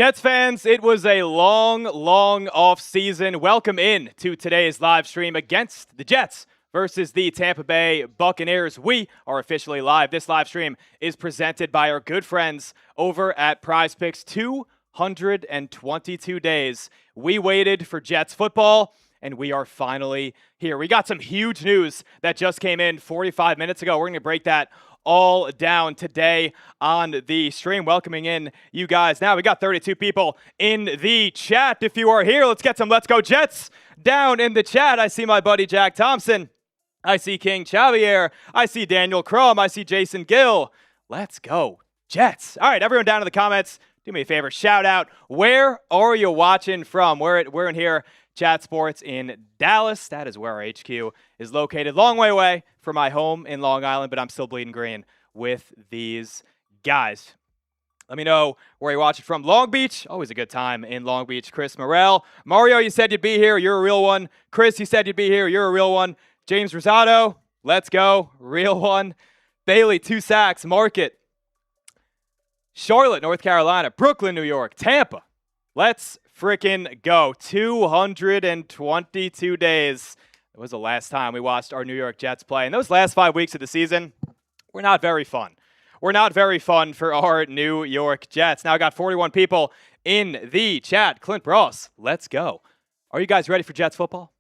Jets fans, it was a long offseason. Welcome in to today's live stream against the Jets versus the Tampa Bay Buccaneers. We are officially live. This live stream is presented by our good friends over at PrizePicks. 222 days. We waited for Jets football, and we are finally here. We got some huge news that just came in 45 minutes ago. We're going to break that all down today on the stream. Welcoming in you guys now. We got 32 people in the chat. If you are here, let's get some Let's Go Jets down in the chat. I see my buddy Jack Thompson. I see King Xavier. I see Daniel Crum. I see Jason Gill. Let's go Jets. All right, everyone down in the comments, do me a favor, shout out, where are you watching from? We're in here, Chat Sports in Dallas. That is where our HQ is located. Long way away from my home in Long Island, but I'm still bleeding green with these guys. Let me know where you're watching from. Long Beach, always a good time in Long Beach. Chris Morrell. Mario, you said you'd be here. You're a real one. Chris, you said you'd be here. You're a real one. James Rosado, let's go. Real one. Bailey, 2 sacks. Market. Charlotte, North Carolina. Brooklyn, New York. Tampa. Let's freaking go. 222 days. It was the last time we watched our New York Jets play. And those last 5 weeks of the season were not very fun. We're not very fun for our New York Jets. Now I got 41 people in the chat. Clint Ross, let's go. Are you guys ready for Jets football?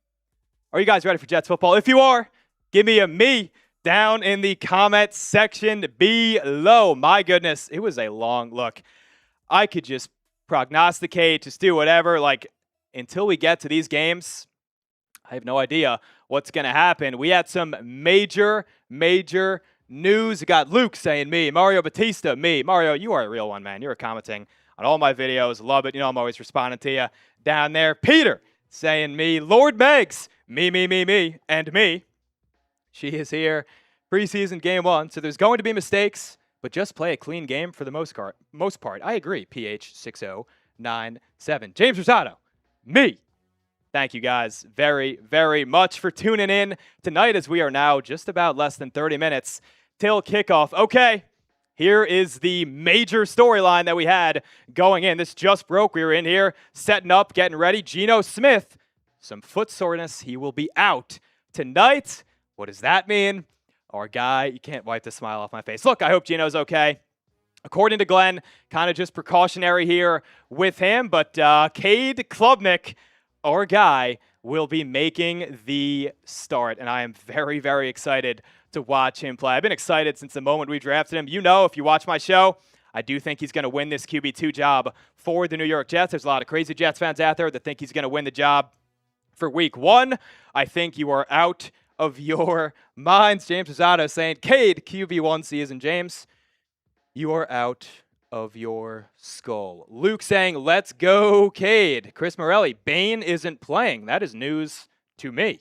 Are you guys ready for Jets football? If you are, give me a me down in the comment section below. My goodness, it was a long look. I could just prognosticate, just do whatever. Like, until we get to these games, I have no idea what's going to happen. We had some major news. We got Luke saying me, Mario Batista, me. Mario, you are a real one, man. You're commenting on all my videos. Love it. You know, I'm always responding to you down there. Peter saying me. Lord Megs, me, and me. She is here. Preseason game 1. So there's going to be mistakes, but just play a clean game for the most part. I agree. PH6097. James Rosado, me. Thank you guys very much for tuning in tonight, as we are now just about less than 30 minutes till kickoff. Okay, here is the major storyline that we had going in. This just broke. We were in here setting up, getting ready. Geno Smith, some foot soreness. He will be out tonight. What does that mean? Our guy, you can't wipe the smile off my face. Look, I hope Geno's okay. According to Glenn, kind of just precautionary here with him, but Cade Klubnik, our guy, will be making the start, and I am very excited to watch him play. I've been excited since the moment we drafted him. You know, if you watch my show, I do think he's going to win this QB2 job for the New York Jets. There's a lot of crazy Jets fans out there that think he's going to win the job for week 1. I think you are out of your minds. James Rosado saying, Cade, QB1 season. James, you are out of your skull. Luke saying, let's go, Cade. Chris Morelli, Bane isn't playing. That is news to me.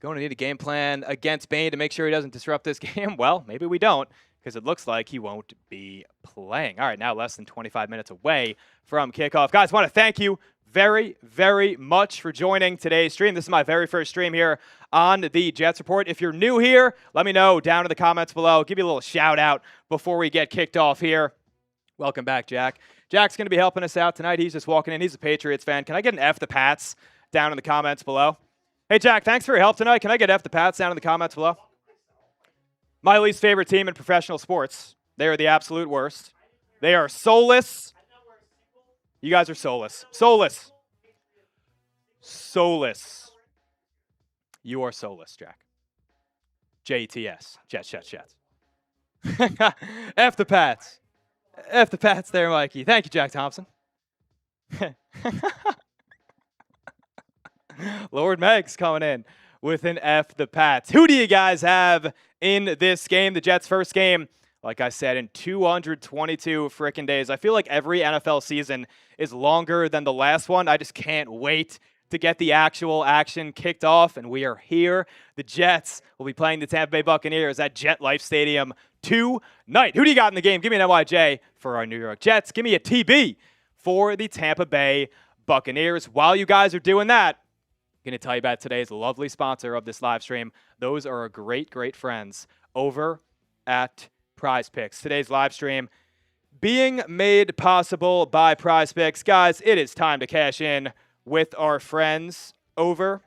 Going to need a game plan against Bane to make sure he doesn't disrupt this game. Well, maybe we don't, because it looks like he won't be playing. All right, now less than 25 minutes away from kickoff. Guys, I want to thank you very much for joining today's stream. This is my very first stream here on the Jets Report. If you're new here, let me know down in the comments below. I'll give you a little shout out before we get kicked off here. Welcome back, Jack. Jack's going to be helping us out tonight. He's just walking in. He's a Patriots fan. Can I get an F the Pats down in the comments below? Hey, Jack, thanks for your help tonight. Can I get F the Pats down in the comments below? My least favorite team in professional sports. They are the absolute worst. They are soulless. You guys are soulless. Soulless. You are soulless, Jack. JTS. Jets. F the Pats. F the Pats there, Mikey. Thank you, Jack Thompson. Lord Megs coming in with an F the Pats. Who do you guys have in this game? The Jets' first game, like I said, in 222 frickin' days. I feel like every NFL season is longer than the last one. I just can't wait to get the actual action kicked off, and we are here. The Jets will be playing the Tampa Bay Buccaneers at MetLife Stadium tonight. Who do you got in the game? Give me an NYJ for our New York Jets. Give me a TB for the Tampa Bay Buccaneers. While you guys are doing that, I'm going to tell you about today's lovely sponsor of this live stream. Those are our great friends over at PrizePicks. Today's live stream being made possible by Prize Picks. Guys, it is time to cash in with our friends over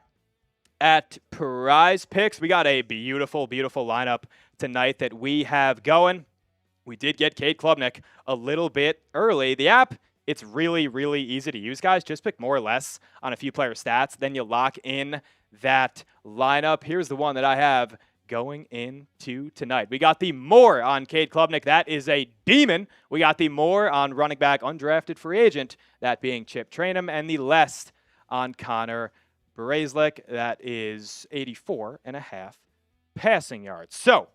at Prize Picks. We got a beautiful, beautiful lineup tonight that we have going. We did get Cade Klubnik a little bit early. The app, it's really, really easy to use, guys. Just pick more or less on a few player stats. Then you lock in that lineup. Here's the one that I have going into tonight. We got the more on Cade Klubnik. That is a demon. We got the more on running back undrafted free agent, that being Chip Trainum, and the less on Connor Brazelak. That is 84.5 passing yards. So,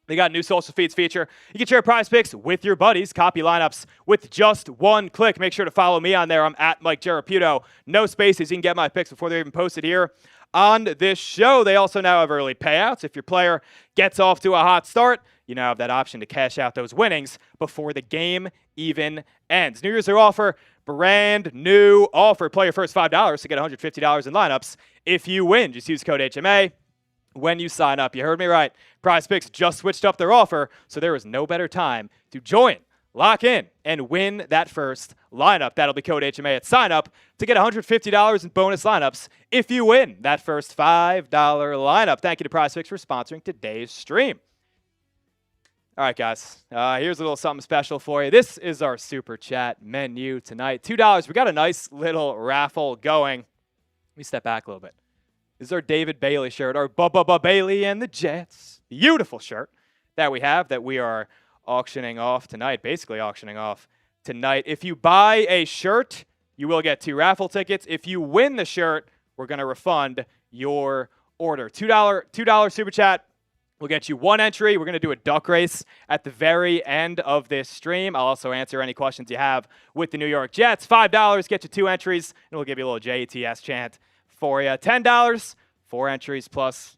they got a new social feeds feature. You can share Prize Picks with your buddies, copy lineups with just one click. Make sure to follow me on there. I'm at Mike Jaraputo. No spaces. You can get my picks before they're even posted here on this show. They also now have early payouts. If your player gets off to a hot start, you now have that option to cash out those winnings before the game even ends. New Year's Day offer, brand new offer. Play your first $5 to get $150 in lineups. If you win, just use code HMA. When you sign up. You heard me right. Prize Picks just switched up their offer, so there is no better time to join, lock in, and win that first lineup. That'll be code HMA at sign up to get $150 in bonus lineups if you win that first $5 lineup. Thank you to Prize Picks for sponsoring today's stream. All right, guys. Here's a little something special for you. This is our Super Chat menu tonight. $2. We got a nice little raffle going. Let me step back a little bit. This is our David Bailey shirt, our Bailey and the Jets. Beautiful shirt that we have that we are auctioning off tonight, basically auctioning off tonight. If you buy a shirt, you will get 2 raffle tickets. If you win the shirt, we're going to refund your order. $2 Super Chat will get you 1 entry. We're going to do a duck race at the very end of this stream. I'll also answer any questions you have with the New York Jets. $5 get you 2 entries, and we'll give you a little JETS chant for you. $10, 4 entries, plus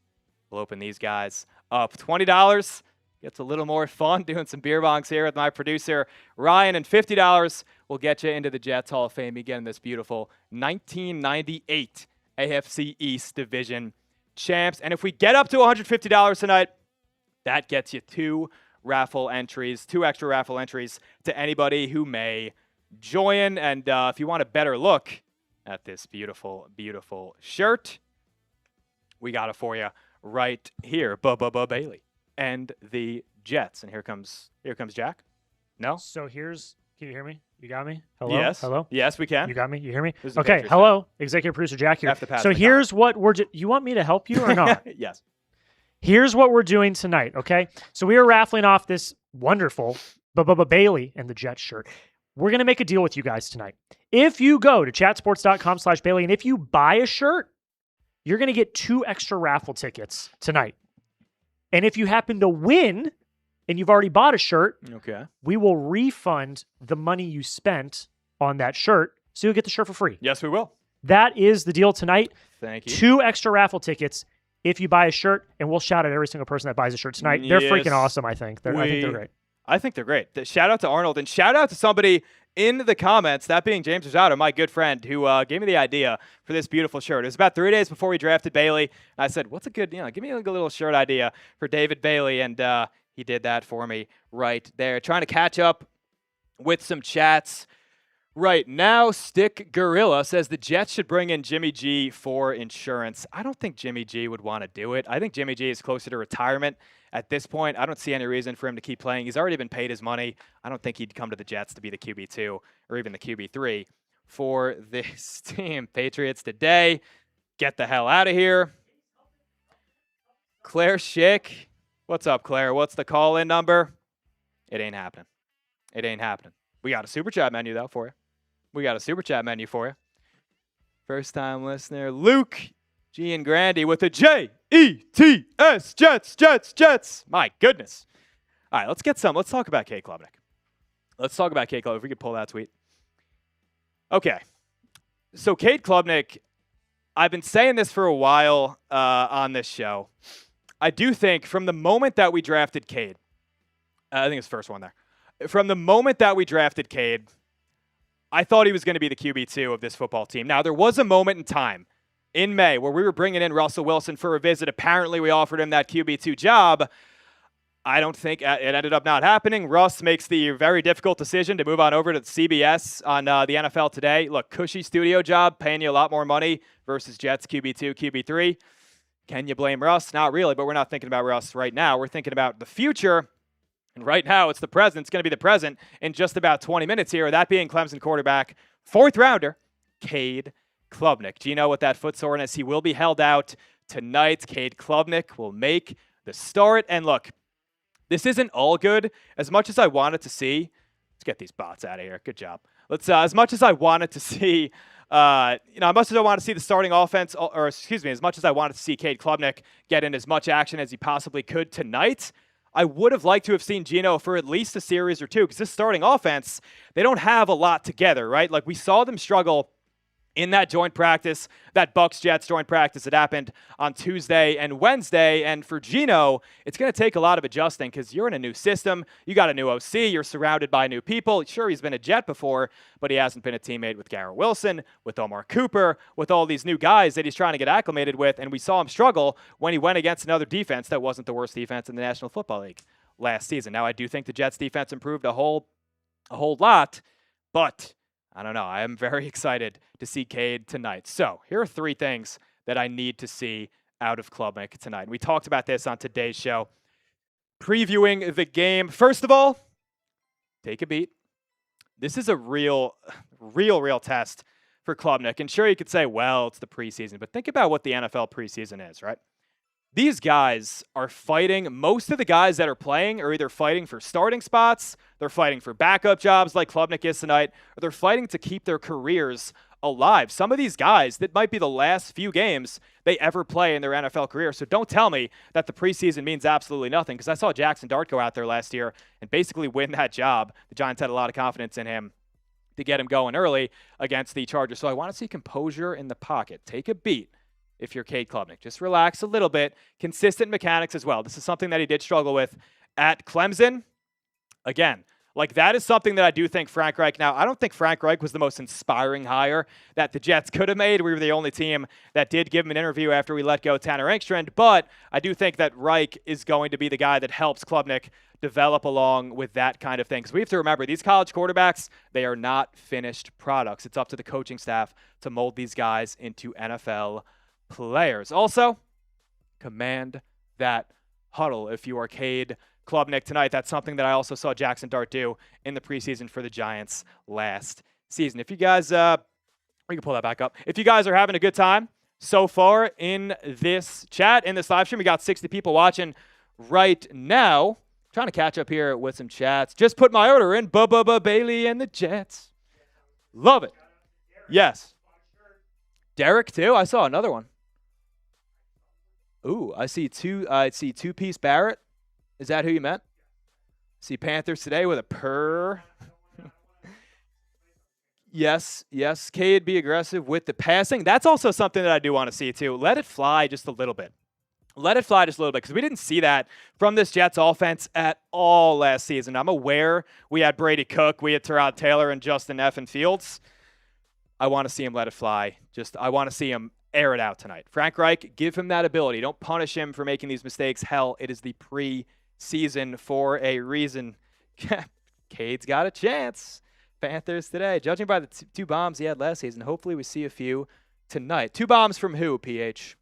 we'll open these guys up. $20 gets a little more fun doing some beer bongs here with my producer, Ryan. And $50 will get you into the Jets Hall of Fame again, this beautiful 1998 AFC East Division champs. And if we get up to $150 tonight, that gets you 2 raffle entries, 2 extra raffle entries to anybody who may join. And if you want a better look at this beautiful, beautiful shirt, we got it for you right here. Bailey and the Jets. And here comes Jack. No? So can you hear me? You got me? Hello? Yes. Hello? Yes, we can. You got me? You hear me? Okay. Hello. Executive producer Jack here. So here's what you want me to help you or not? Yes. Here's what we're doing tonight, okay? So we are raffling off this wonderful Bailey and the Jets shirt. We're going to make a deal with you guys tonight. If you go to chatsports.com/Bailey and if you buy a shirt, you're going to get 2 extra raffle tickets tonight. And if you happen to win and you've already bought a shirt, okay, we will refund the money you spent on that shirt, so you'll get the shirt for free. Yes, we will. That is the deal tonight. Thank you. 2 extra raffle tickets if you buy a shirt, and we'll shout out every single person that buys a shirt tonight. They're freaking awesome, I think. I think they're great. I think they're great. Shout out to Arnold, and shout out to somebody in the comments, that being James Rosado, my good friend, who gave me the idea for this beautiful shirt. It was about 3 days before we drafted Bailey. I said, what's a good, give me a good little shirt idea for David Bailey, and he did that for me right there. Trying to catch up with some chats right now. Stick Gorilla says the Jets should bring in Jimmy G for insurance. I don't think Jimmy G would want to do it. I think Jimmy G is closer to retirement at this point. I don't see any reason for him to keep playing. He's already been paid his money. I don't think he'd come to the Jets to be the QB2 or even the QB3 for this team. Patriots today. Get the hell out of here. Claire Schick. What's up, Claire? What's the call-in number? It ain't happening. It ain't happening. We got a Super Chat menu, though, for you. We got a Super Chat menu for you. First-time listener, Luke G and Grandy with a Jets, Jets. My goodness. All right, let's talk about Cade Klubnik. Let's talk about Cade Klubnik, if we could pull that tweet. Okay. So Cade Klubnik, I've been saying this for a while on this show. I do think from the moment that we drafted Cade, I think it's the first one there. From the moment that we drafted Cade, I thought he was going to be the QB2 of this football team. Now, there was a moment in time in May where we were bringing in Russell Wilson for a visit. Apparently, we offered him that QB2 job. I don't think it ended up not happening. Russ makes the very difficult decision to move on over to CBS on the NFL Today. Look, cushy studio job, paying you a lot more money versus Jets QB2, QB3. Can you blame Russ? Not really, but we're not thinking about Russ right now. We're thinking about the future. And right now, it's the present. It's going to be the present in just about 20 minutes here. That being Clemson quarterback, 4th rounder, Cade Klubnik. Do you know what that foot soreness? He will be held out tonight. Cade Klubnik will make the start. And look, this isn't all good. As much as I wanted to see, let's get these bots out of here. Good job. As much as I wanted to see, as much as I want to see the starting offense, as much as I wanted to see Cade Klubnik get in as much action as he possibly could tonight, I would have liked to have seen Geno for at least a series or two, because this starting offense, they don't have a lot together, right? Like, we saw them struggle in that joint practice, that Bucs-Jets joint practice that happened on Tuesday and Wednesday. And for Geno, it's going to take a lot of adjusting, because you're in a new system. You got a new OC. You're surrounded by new people. Sure, he's been a Jet before, but he hasn't been a teammate with Garrett Wilson, with Omar Cooper, with all these new guys that he's trying to get acclimated with. And we saw him struggle when he went against another defense that wasn't the worst defense in the National Football League last season. Now, I do think the Jets defense improved a whole lot, but I don't know. I am very excited to see Cade tonight. So here are 3 things that I need to see out of Klubnik tonight. We talked about this on today's show, previewing the game. First of all, take a beat. This is a real test for Klubnik. And sure, you could say, well, it's the preseason. But think about what the NFL preseason is, right? These guys are fighting. Most of the guys that are playing are either fighting for starting spots, they're fighting for backup jobs like Klubnik is tonight, or they're fighting to keep their careers alive. Some of these guys, that might be the last few games they ever play in their NFL career. So don't tell me that the preseason means absolutely nothing, because I saw Jackson Dart go out there last year and basically win that job. The Giants had a lot of confidence in him to get him going early against the Chargers. So I want to see composure in the pocket. Take a beat. If you're Cade Klubnik, just relax a little bit. Consistent mechanics as well. This is something that he did struggle with at Clemson. Again, like, that is something that I do think Frank Reich. Now, I don't think Frank Reich was the most inspiring hire that the Jets could have made. We were the only team that did give him an interview after we let go Tanner Engstrand. But I do think that Reich is going to be the guy that helps Klubnik develop along with that kind of thing. Because we have to remember, these college quarterbacks, they are not finished products. It's up to the coaching staff to mold these guys into NFL players. Also, command that huddle if you are Cade Klubnik tonight. That's something that I also saw Jackson Dart do in the preseason for the Giants last season. If you guys, we can pull that back up. If you guys are having a good time so far in this chat, in this live stream, we got 60 people watching right now. Trying to catch up here with some chats. Just put my order in. Bailey and the Jets. Love it. Yes. Derek too. I saw another one. Ooh, I see two-piece Barrett. Is that who you meant? See Panthers today with a purr. Yes. Cade be aggressive with the passing. That's also something that I do want to see too. Let it fly just a little bit. Because we didn't see that from this Jets offense at all last season. I'm aware we had Brady Cook, we had Tyrod Taylor, and Justin F. Fields. I want to see him let it fly. I want to see him air it out tonight. Frank Reich, give him that ability. Don't punish him for making these mistakes. Hell, it is the preseason for a reason. Cade's got a chance. Panthers today. Judging by the 2 bombs he had last season, hopefully we see a few tonight. 2 bombs from who, PH?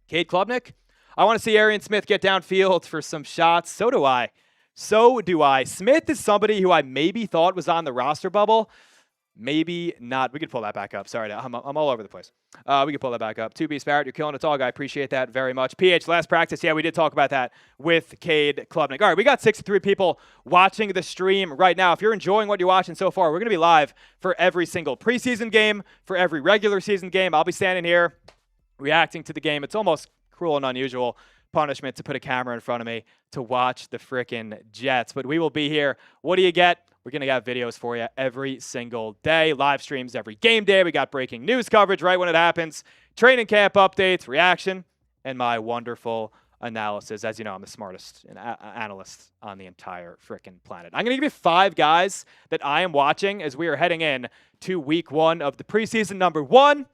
Cade Klubnik? I want to see Arian Smith get downfield for some shots. So do I. Smith is somebody who I maybe thought was on the roster bubble. Maybe not. We could pull that back up. Sorry, I'm all over the place. We could pull that back up. 2B Barrett, you're killing it, dog. I appreciate that very much. PH, last practice. Yeah, we did talk about that with Cade Klubnik. All right, we got 63 people watching the stream right now. If you're enjoying what you're watching so far, we're going to be live for every single preseason game, for every regular season game. I'll be standing here reacting to the game. It's almost cruel and unusual punishment to put a camera in front of me to watch the frickin' Jets. But we will be here. What do you get? We're going to have videos for you every single day, live streams every game day. We got breaking news coverage right when it happens, training camp updates, reaction, and my wonderful analysis. As you know, I'm the smartest analyst on the entire frickin' planet. I'm going to give you 5 guys that I am watching as we are heading in to week 1 of the preseason. Number 1,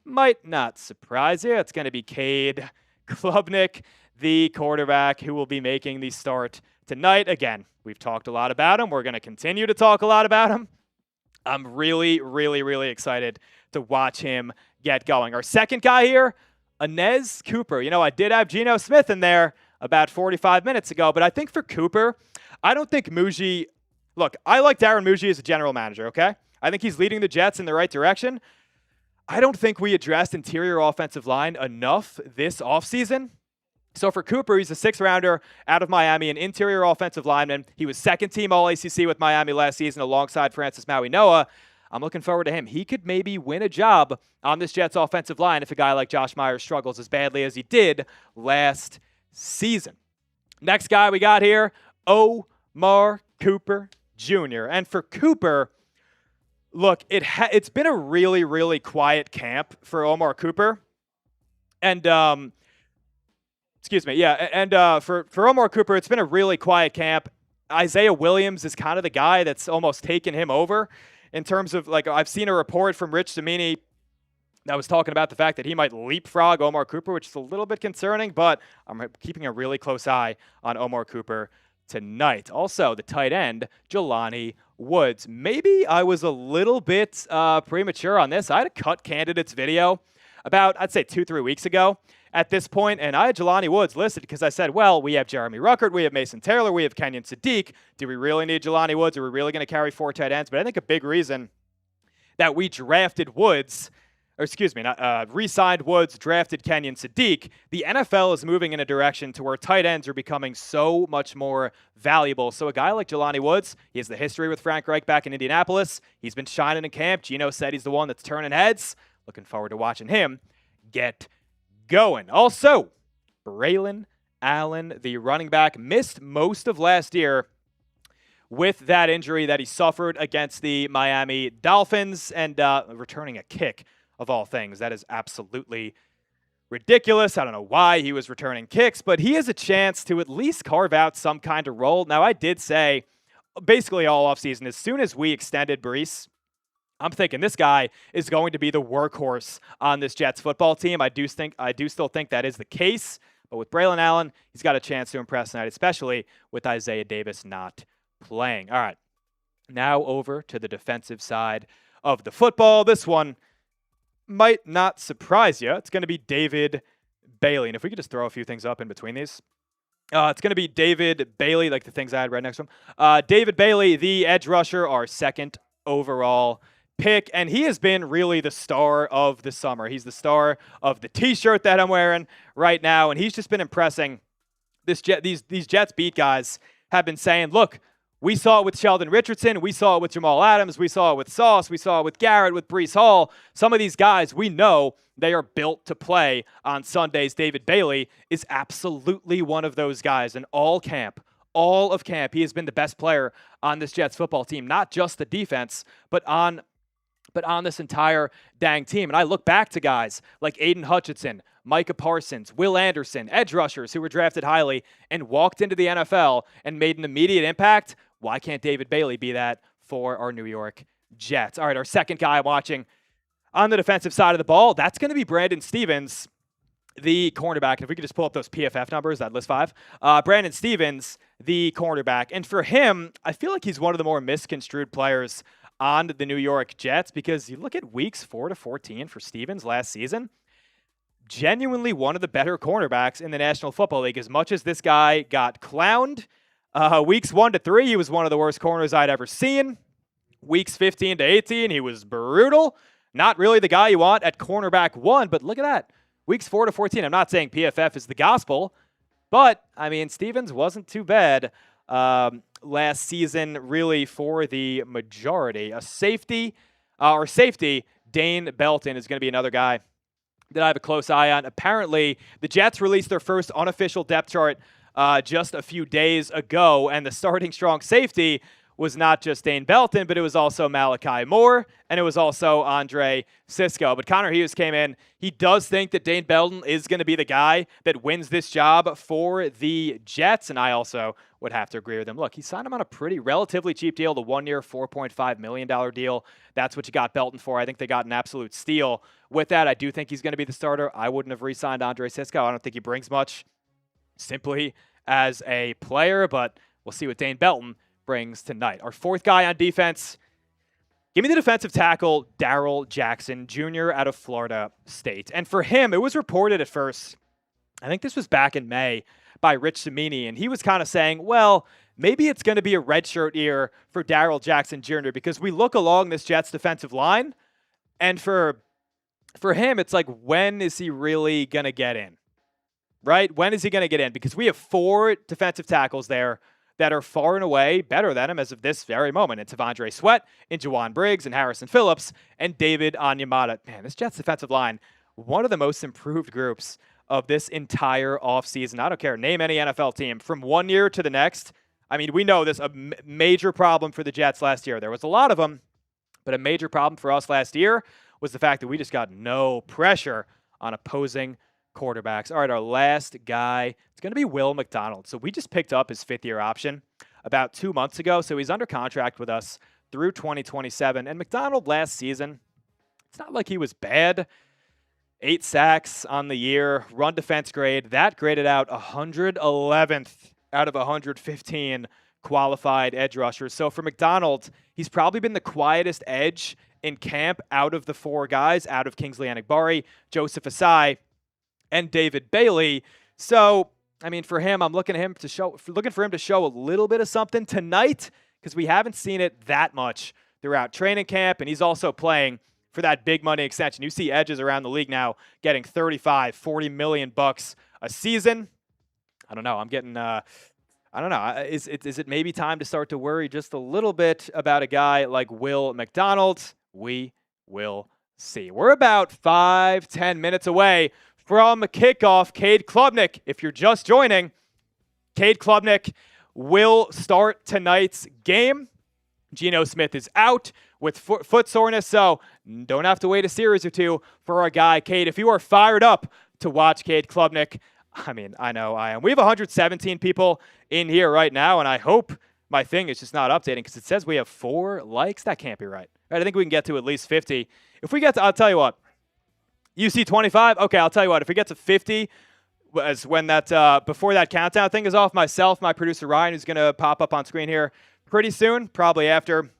might not surprise you. It's going to be Cade Klubnik. the quarterback who will be making the start tonight. Again, we've talked a lot about him. We're going to continue to talk a lot about him. I'm really, really, really excited to watch him get going. Our second guy here, Inez Cooper. I did have Geno Smith in there about 45 minutes ago, but I think for Cooper, I don't think Muji – look, I like Darren Muji as a general manager, okay? I think he's leading the Jets in the right direction. I don't think we addressed interior offensive line enough this offseason. So for Cooper, he's a sixth-rounder out of Miami, an interior offensive lineman. He was second-team All-ACC with Miami last season alongside Francis Maui-Noah. I'm looking forward to him. He could maybe win a job on this Jets offensive line if a guy like Josh Myers struggles as badly as he did last season. Next guy we got here, Omar Cooper Jr. And for Cooper, look, it's been a really, really quiet camp for Omar Cooper. And, for Omar Cooper, it's been a really quiet camp. Isaiah Williams is kind of the guy that's almost taken him over in terms of, I've seen a report from Rich Cimini that was talking about the fact that he might leapfrog Omar Cooper, which is a little bit concerning, but I'm keeping a really close eye on Omar Cooper tonight. Also, the tight end, Jelani Woods. Maybe I was a little bit premature on this. I had a cut candidates video about, I'd say 2-3 weeks ago at this point, and I had Jelani Woods listed because I said, well, we have Jeremy Ruckert, we have Mason Taylor, we have Kenyon Sadiq. Do we really need Jelani Woods? Are we really going to carry 4 tight ends? But I think a big reason that we drafted Woods, re-signed Woods, drafted Kenyon Sadiq, the NFL is moving in a direction to where tight ends are becoming so much more valuable. So a guy like Jelani Woods, he has the history with Frank Reich back in Indianapolis. He's been shining in camp. Geno said he's the one that's turning heads. Looking forward to watching him get going. Also, Braelon Allen, the running back, missed most of last year with that injury that he suffered against the Miami Dolphins and returning a kick, of all things. That is absolutely ridiculous. I don't know why he was returning kicks, but he has a chance to at least carve out some kind of role. Now, I did say basically all offseason, as soon as we extended Breece, I'm thinking this guy is going to be the workhorse on this Jets football team. I do still think that is the case. But with Braelon Allen, he's got a chance to impress tonight, especially with Isaiah Davis not playing. All right, now over to the defensive side of the football. This one might not surprise you. It's going to be David Bailey. And if we could just throw a few things up in between these. It's going to be David Bailey, like the things I had right next to him. David Bailey, the edge rusher, our second overall pick, and he has been really the star of the summer. He's the star of the t-shirt that I'm wearing right now, and he's just been impressing. These Jets beat guys have been saying, look, we saw it with Sheldon Richardson, we saw it with Jamal Adams, we saw it with Sauce, we saw it with Garrett, with Breece Hall. Some of these guys, we know they are built to play on Sundays. David Bailey is absolutely one of those guys, and all of camp, he has been the best player on this Jets football team, not just the defense, but on this entire dang team. And I look back to guys like Aiden Hutchinson, Micah Parsons, Will Anderson, edge rushers who were drafted highly and walked into the NFL and made an immediate impact. Why can't David Bailey be that for our New York Jets? All right, our second guy I'm watching on the defensive side of the ball, that's going to be Brandon Stevens, the cornerback. And if we could just pull up those PFF numbers, that list 5. Brandon Stevens, the cornerback. And for him, I feel like he's one of the more misconstrued players on the New York Jets, because you look at weeks 4 to 14 for Stevens last season, genuinely one of the better cornerbacks in the National Football League. As much as this guy got clowned, weeks 1 to 3, he was one of the worst corners I'd ever seen. Weeks 15 to 18, he was brutal. Not really the guy you want at cornerback 1, but look at that. Weeks 4 to 14, I'm not saying PFF is the gospel, but, I mean, Stevens wasn't too bad last season, really, for the majority. Safety, Dane Belton is going to be another guy that I have a close eye on. Apparently, the Jets released their first unofficial depth chart just a few days ago, and the starting strong safety was not just Dane Belton, but it was also Malachi Moore, and it was also Andre Sisco. But Connor Hughes came in. He does think that Dane Belton is going to be the guy that wins this job for the Jets, and I also would have to agree with him. Look, he signed him on a relatively cheap deal, the 1-year, $4.5 million deal. That's what you got Belton for. I think they got an absolute steal with that. I do think he's going to be the starter. I wouldn't have re-signed Andre Sisco. I don't think he brings much simply as a player, but we'll see what Dane Belton brings tonight. Our fourth guy on defense, give me the defensive tackle, Darrell Jackson Jr. out of Florida State. And for him, it was reported at first, I think this was back in May, by Rich Cimini, and he was kind of saying, well, maybe it's going to be a redshirt year for Darrell Jackson Jr. because we look along this Jets defensive line, and for him, it's like, when is he really going to get in? Right? When is he going to get in? Because we have 4 defensive tackles there that are far and away better than him as of this very moment. And T'Vondre Sweat, and Juwan Briggs, and Harrison Phillips, and David Onyemata. Man, this Jets defensive line, one of the most improved groups of this entire offseason. I don't care. Name any NFL team. From one year to the next, I mean, we know this, a major problem for the Jets last year. There was a lot of them, but a major problem for us last year was the fact that we just got no pressure on opposing quarterbacks. All right, our last guy, it's going to be Will McDonald. So we just picked up his 5th-year option about 2 months ago. So he's under contract with us through 2027. And McDonald last season, it's not like he was bad. 8 sacks on the year, run defense grade. That graded out 111th out of 115 qualified edge rushers. So for McDonald, he's probably been the quietest edge in camp out of the 4 guys, out of Kingsley Enagbari, Joseph Asai, and David Bailey. So, I mean, for him, I'm looking for him to show a little bit of something tonight because we haven't seen it that much throughout training camp, and he's also playing for that big money extension. You see edges around the league now getting $35-40 million a season. I don't know. I'm getting I don't know. Is it maybe time to start to worry just a little bit about a guy like Will McDonald? We will see. We're about 5-10 minutes away from kickoff. Cade Klubnik, if you're just joining, Cade Klubnik will start tonight's game. Geno Smith is out with foot soreness, so don't have to wait a series or 2 for our guy, Cade. If you are fired up to watch Cade Klubnik, I mean, I know I am. We have 117 people in here right now, and I hope my thing is just not updating because it says we have 4 likes. That can't be right. All right, I think we can get to at least 50. If we get to, I'll tell you what, you see 25? Okay, I'll tell you what, if we get to 50, as when that before that countdown thing is off, myself, my producer Ryan, who's going to pop up on screen here pretty soon, probably after,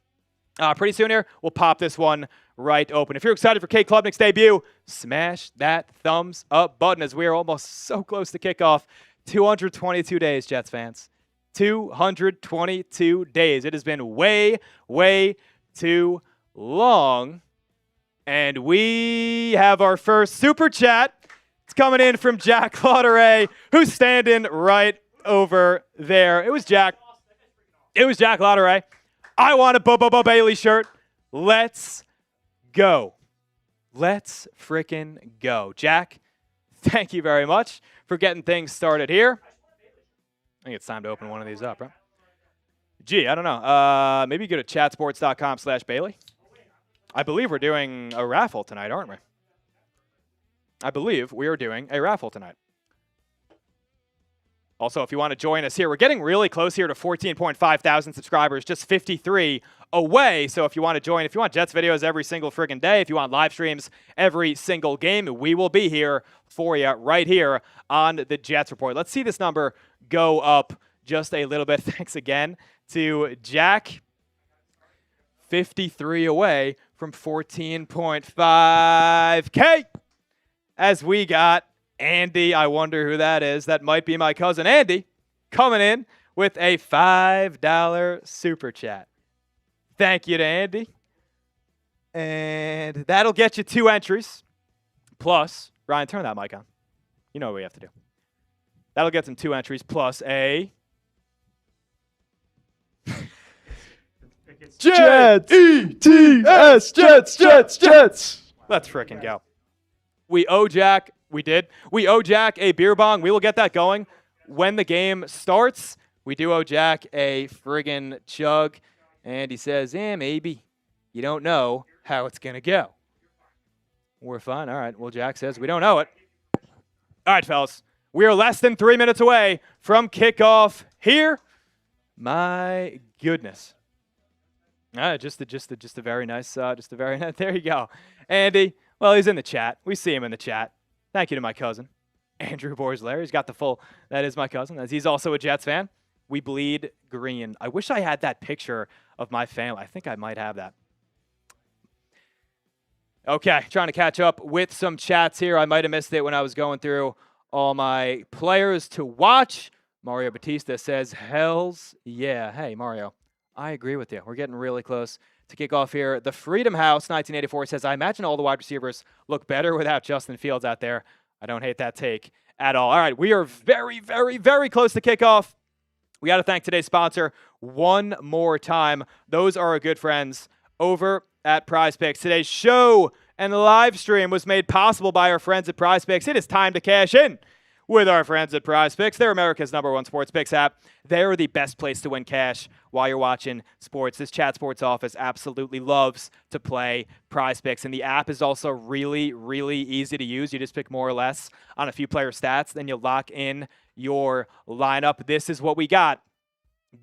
pretty soon here, we'll pop this one right open. If you're excited for Cade Klubnik's debut, smash that thumbs up button as we are almost so close to kickoff. 222 days, Jets fans. 222 days. It has been way, way too long. And we have our first super chat. It's coming in from Jack Lauderay, who's standing right over there. It was Jack Lauderay. I want a Bubba Bailey shirt. Let's go. Let's frickin' go. Jack, thank you very much for getting things started here. I think it's time to open one of these up, right? Gee, I don't know. Maybe go to chatsports.com/Bailey. I believe we're doing a raffle tonight, aren't we? I believe we are doing a raffle tonight. Also, if you want to join us here, we're getting really close here to 14.5 thousand subscribers, just 53 away. So if you want to join, if you want Jets videos every single friggin' day, if you want live streams every single game, we will be here for you right here on the Jets Report. Let's see this number go up just a little bit. Thanks again to Jack. 53 away from 14.5K as we got Andy. I wonder who that is. That might be my cousin Andy coming in with a $5 super chat. Thank you to Andy. And that'll get you 2 entries. Plus, Ryan, turn that mic on. You know what we have to do. That'll get some 2 entries plus a Jets! E-T-S! Jets! Let's frickin' go. We owe Jack a beer bong. We will get that going when the game starts. We do owe Jack a friggin' chug. And he says, maybe. You don't know how it's going to go. We're fine. All right. Well, Jack says we don't know it. All right, fellas. We are less than 3 minutes away from kickoff here. My goodness. Just a very nice, there you go. Andy, well, he's in the chat. We see him in the chat. Thank you to my cousin. Andrew Borsler. He's got the full, that is my cousin. As he's also a Jets fan. We bleed green. I wish I had that picture of my family. I think I might have that. Okay, trying to catch up with some chats here. I might have missed it when I was going through all my players to watch. Mario Batista says, hells yeah. Hey, Mario, I agree with you. We're getting really close to kick off here. The Freedom House 1984 says, I imagine all the wide receivers look better without Justin Fields out there. I don't hate that take at all. All right, we are very, very, very close to kickoff. We got to thank today's sponsor one more time. Those are our good friends over at PrizePicks. Today's show and live stream was made possible by our friends at PrizePicks. It is time to cash in with our friends at PrizePicks. They're America's #1 sports picks app. They're the best place to win cash while you're watching sports. This Chat Sports office absolutely loves to play PrizePicks, and the app is also really, really easy to use. You just pick more or less on a few player stats, then you lock in your lineup. This is what we got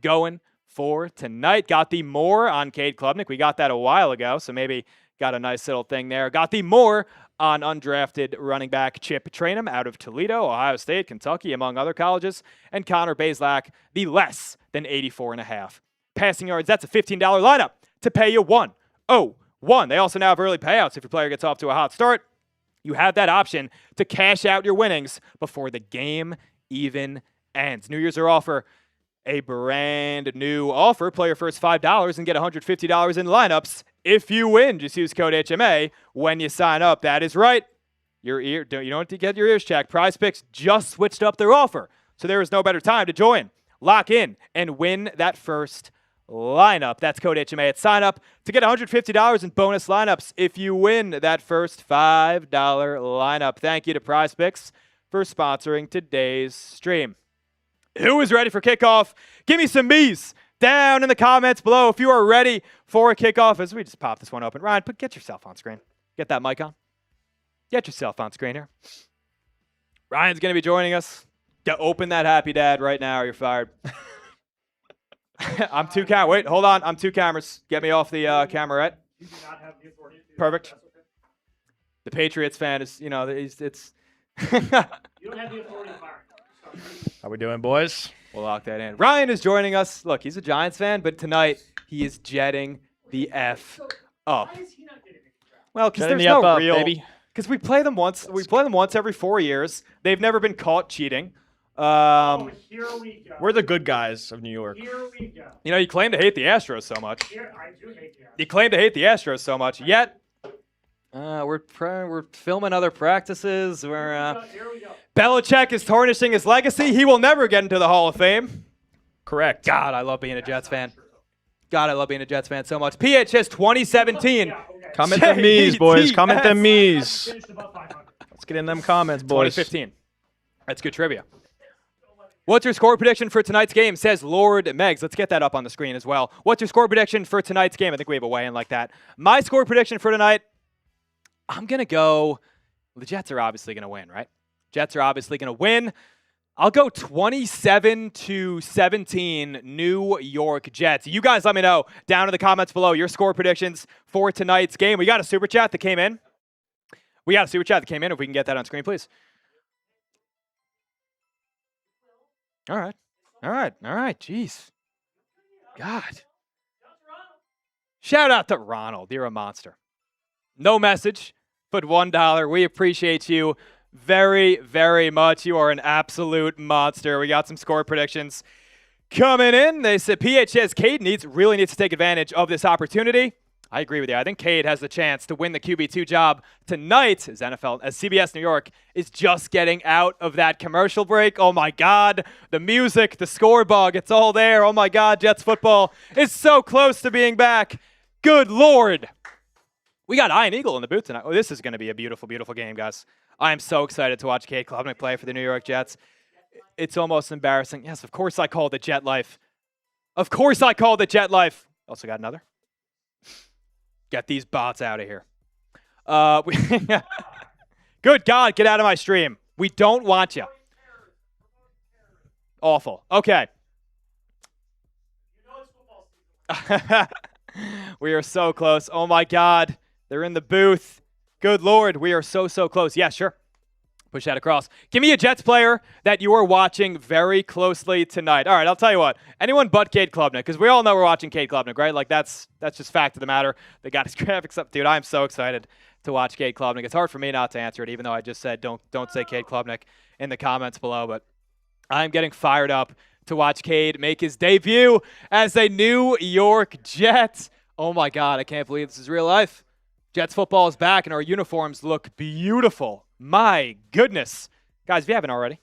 going for tonight. Got the more on Cade Klubnik. We got that a while ago, so maybe got a nice little thing there. Got the more on undrafted running back Chip Trainum out of Toledo, Ohio State, Kentucky, among other colleges. And Connor Bazelak, the less than 84.5 passing yards. That's a $15 lineup to pay you $101. They also now have early payouts if your player gets off to a hot start. You have that option to cash out your winnings before the game even ends. New Year's offer. A brand new offer. Play your first $5 and get $150 in lineups if you win. Just use code HMA when you sign up. That is right. You don't have to get your ears checked. PrizePicks just switched up their offer, so there is no better time to join. Lock in and win that first lineup. That's code HMA at sign up to get $150 in bonus lineups if you win that first $5 lineup. Thank you to PrizePicks for sponsoring today's stream. Who is ready for kickoff? Give me some me's down in the comments below if you are ready for a kickoff. As we just pop this one open. Ryan, get yourself on screen. Get that mic on. Get yourself on screen here. Ryan's going to be joining us. Open that happy dad right now or you're fired. I'm two cameras. Wait, hold on. I'm two cameras. Get me off the camera, right? You do not have the authority to do Perfect. That. Okay. The Patriots fan is, it's. You don't have the authority to fire. How we doing, boys? We'll lock that in. Ryan is joining us. Look, he's a Giants fan, but tonight he is jetting the F up. Why is he not getting a draft? Well, because Jetting there's the F no up, real. baby. Because we play them once. We play them once every 4 years. They've never been caught cheating. Here we go. We're the good guys of New York. Here we go. You claim to hate the Astros so much. Here, I do hate the Astros. You claim to hate the Astros so much, yet we're filming other practices. Here we go. Belichick is tarnishing his legacy. He will never get into the Hall of Fame. Correct. God, I love being a Jets fan. God, I love being a Jets fan so much. PHS 2017. Yeah, okay. Comment them me's, boys. Comment them I me's. finished above 500. Let's get in them comments, boys. 2015. That's good trivia. What's your score prediction for tonight's game? Says Lord Megs. Let's get that up on the screen as well. What's your score prediction for tonight's game? I think we have a weigh-in like that. My score prediction for tonight, I'm going to go, the Jets are obviously going to win, right? Jets are obviously going to win. I'll go 27-17 New York Jets. You guys let me know down in the comments below your score predictions for tonight's game. We got a super chat that came in. If we can get that on screen, please. All right. Jeez. God. Shout out to Ronald. You're a monster. No message, but $1. We appreciate you very, very much. You are an absolute monster. We got some score predictions coming in. They said PHS Cade really needs to take advantage of this opportunity. I agree with you. I think Cade has the chance to win the QB2 job tonight as CBS New York is just getting out of that commercial break. Oh my God, the music, the score bug, it's all there. Oh my God, Jets football is so close to being back. Good Lord. We got Iron Eagle in the booth tonight. Oh, this is going to be a beautiful, beautiful game, guys. I am so excited to watch Cade Klubnik play for the New York Jets. It's almost embarrassing. Yes, of course I called it Jet Life. Also got another. Get these bots out of here. Good God, get out of my stream. We don't want you. Awful. Okay. We are so close. Oh, my God. They're in the booth. Good Lord. We are so, so close. Yeah, sure. Push that across. Give me a Jets player that you are watching very closely tonight. All right, I'll tell you what. Anyone but Cade Klubnik, because we all know we're watching Cade Klubnik, right? Like, that's just fact of the matter. They got his graphics up. Dude, I'm so excited to watch Cade Klubnik. It's hard for me not to answer it, even though I just said don't say Cade Klubnik in the comments below. But I'm getting fired up to watch Cade make his debut as a New York Jet. Oh, my God, I can't believe this is real life. Jets football is back, and our uniforms look beautiful. My goodness. Guys, if you haven't already,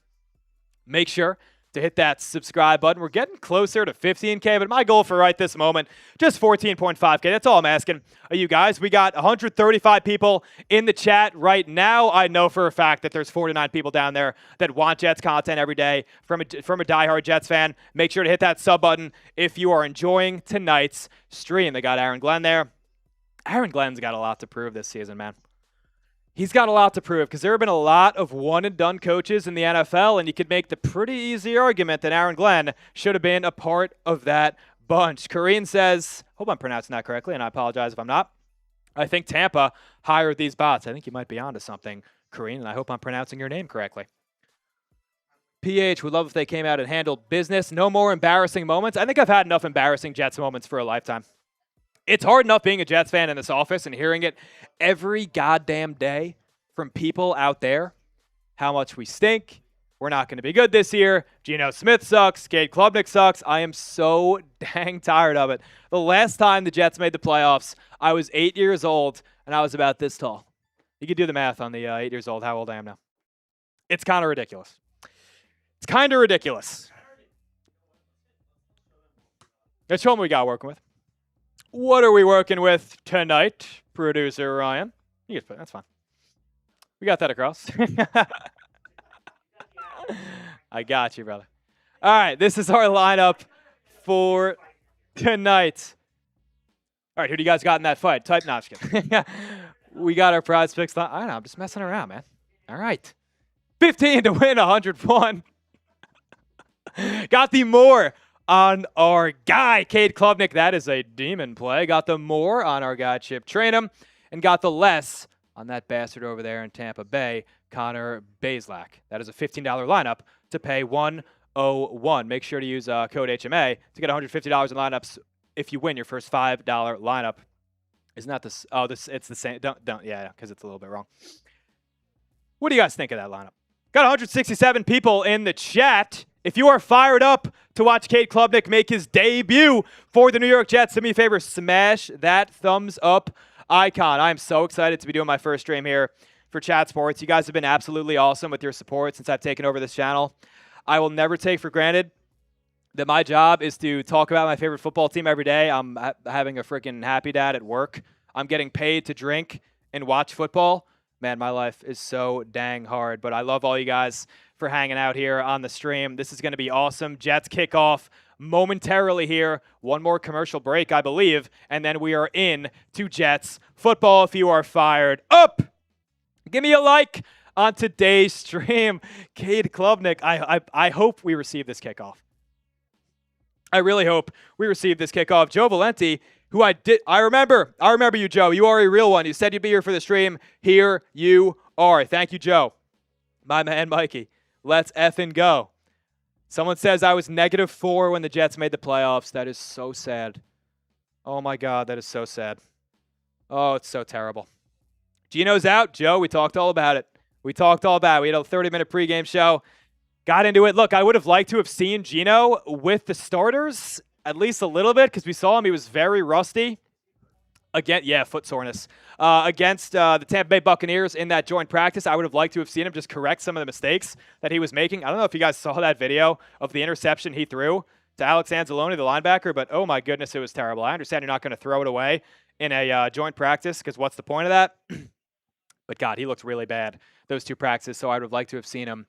make sure to hit that subscribe button. We're getting closer to 15K, but my goal for right this moment, just 14.5K. That's all I'm asking of you guys. We got 135 people in the chat right now. I know for a fact that there's 49 people down there that want Jets content every day from a diehard Jets fan. Make sure to hit that sub button if you are enjoying tonight's stream. They got Aaron Glenn there. Aaron Glenn's got a lot to prove this season, man. He's got a lot to prove because there have been a lot of one-and-done coaches in the NFL, and you could make the pretty easy argument that Aaron Glenn should have been a part of that bunch. Kareem says, hope I'm pronouncing that correctly, and I apologize if I'm not. I think Tampa hired these bots. I think you might be onto something, Kareem, and I hope I'm pronouncing your name correctly. PH would love if they came out and handled business. No more embarrassing moments. I think I've had enough embarrassing Jets moments for a lifetime. It's hard enough being a Jets fan in this office and hearing it every goddamn day from people out there, how much we stink. We're not going to be good this year. Geno Smith sucks. Cade Klubnik sucks. I am so dang tired of it. The last time the Jets made the playoffs, I was 8 years old, and I was about this tall. You can do the math on the 8 years old, how old I am now. It's kind of ridiculous. It's kind of ridiculous. Let's show them what we got working with. What are we working with tonight, producer Ryan? You can put that's fine. We got that across. I got you, brother. All right, this is our lineup for tonight. All right, who do you guys got in that fight? Type, no, I'm just kidding. We got our prize picks. I don't know, I'm just messing around, man. All right. 15 to win, 101. Got the more on our guy, Cade Klubnik. That is a demon play. Got the more on our guy, Chip Trainum. And got the less on that bastard over there in Tampa Bay, Connor Bazelak. That is a $15 lineup to pay $101. Make sure to use code HMA to get $150 in lineups if you win your first $5 lineup. Isn't that this? Oh, it's the same. Don't, yeah, because it's a little bit wrong. What do you guys think of that lineup? Got 167 people in the chat. If you are fired up to watch Cade Klubnik make his debut for the New York Jets, do me a favor, smash that thumbs up icon. I am so excited to be doing my first stream here for Chat Sports. You guys have been absolutely awesome with your support since I've taken over this channel. I will never take for granted that my job is to talk about my favorite football team every day. I'm having a freaking happy dad at work. I'm getting paid to drink and watch football. Man, my life is so dang hard, but I love all you guys for hanging out here on the stream. This is going to be awesome. Jets kick off momentarily here. One more commercial break, I believe, and then we are in to Jets football. If you are fired up, give me a like on today's stream. Cade Klubnik, I hope we receive this kickoff. I really hope we receive this kickoff. Joe Valenti, who I remember you, Joe. You are a real one. You said you'd be here for the stream. Here you are. Thank you, Joe. My man, Mikey. Let's effing go. Someone says I was -4 when the Jets made the playoffs. That is so sad. Oh, my God, that is so sad. Oh, it's so terrible. Geno's out. Joe, we talked all about it. We had a 30-minute pregame show. Got into it. Look, I would have liked to have seen Geno with the starters at least a little bit because we saw him. He was very rusty. Again, foot soreness. Against the Tampa Bay Buccaneers in that joint practice, I would have liked to have seen him just correct some of the mistakes that he was making. I don't know if you guys saw that video of the interception he threw to Alex Anzalone, the linebacker, but oh my goodness, it was terrible. I understand you're not going to throw it away in a joint practice because what's the point of that? But God, he looked really bad those two practices, so I would have liked to have seen him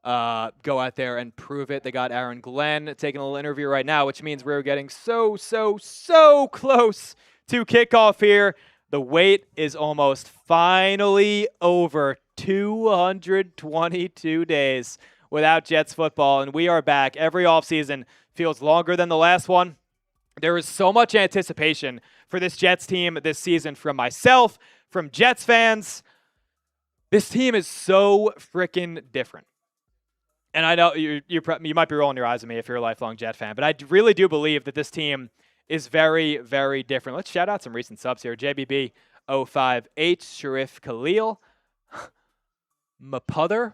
go out there and prove it. They got Aaron Glenn taking a little interview right now, which means we're getting so close to kickoff here. The wait is almost finally over. 222 days without Jets football, and we are back. Every offseason feels longer than the last one. There is so much anticipation for this Jets team this season from myself, from Jets fans. This team is so freaking different. And I know you might be rolling your eyes at me if you're a lifelong Jet fan, but I really do believe that this team is very, very different. Let's shout out some recent subs here. JBB05H, Sharif Khalil, Maputher,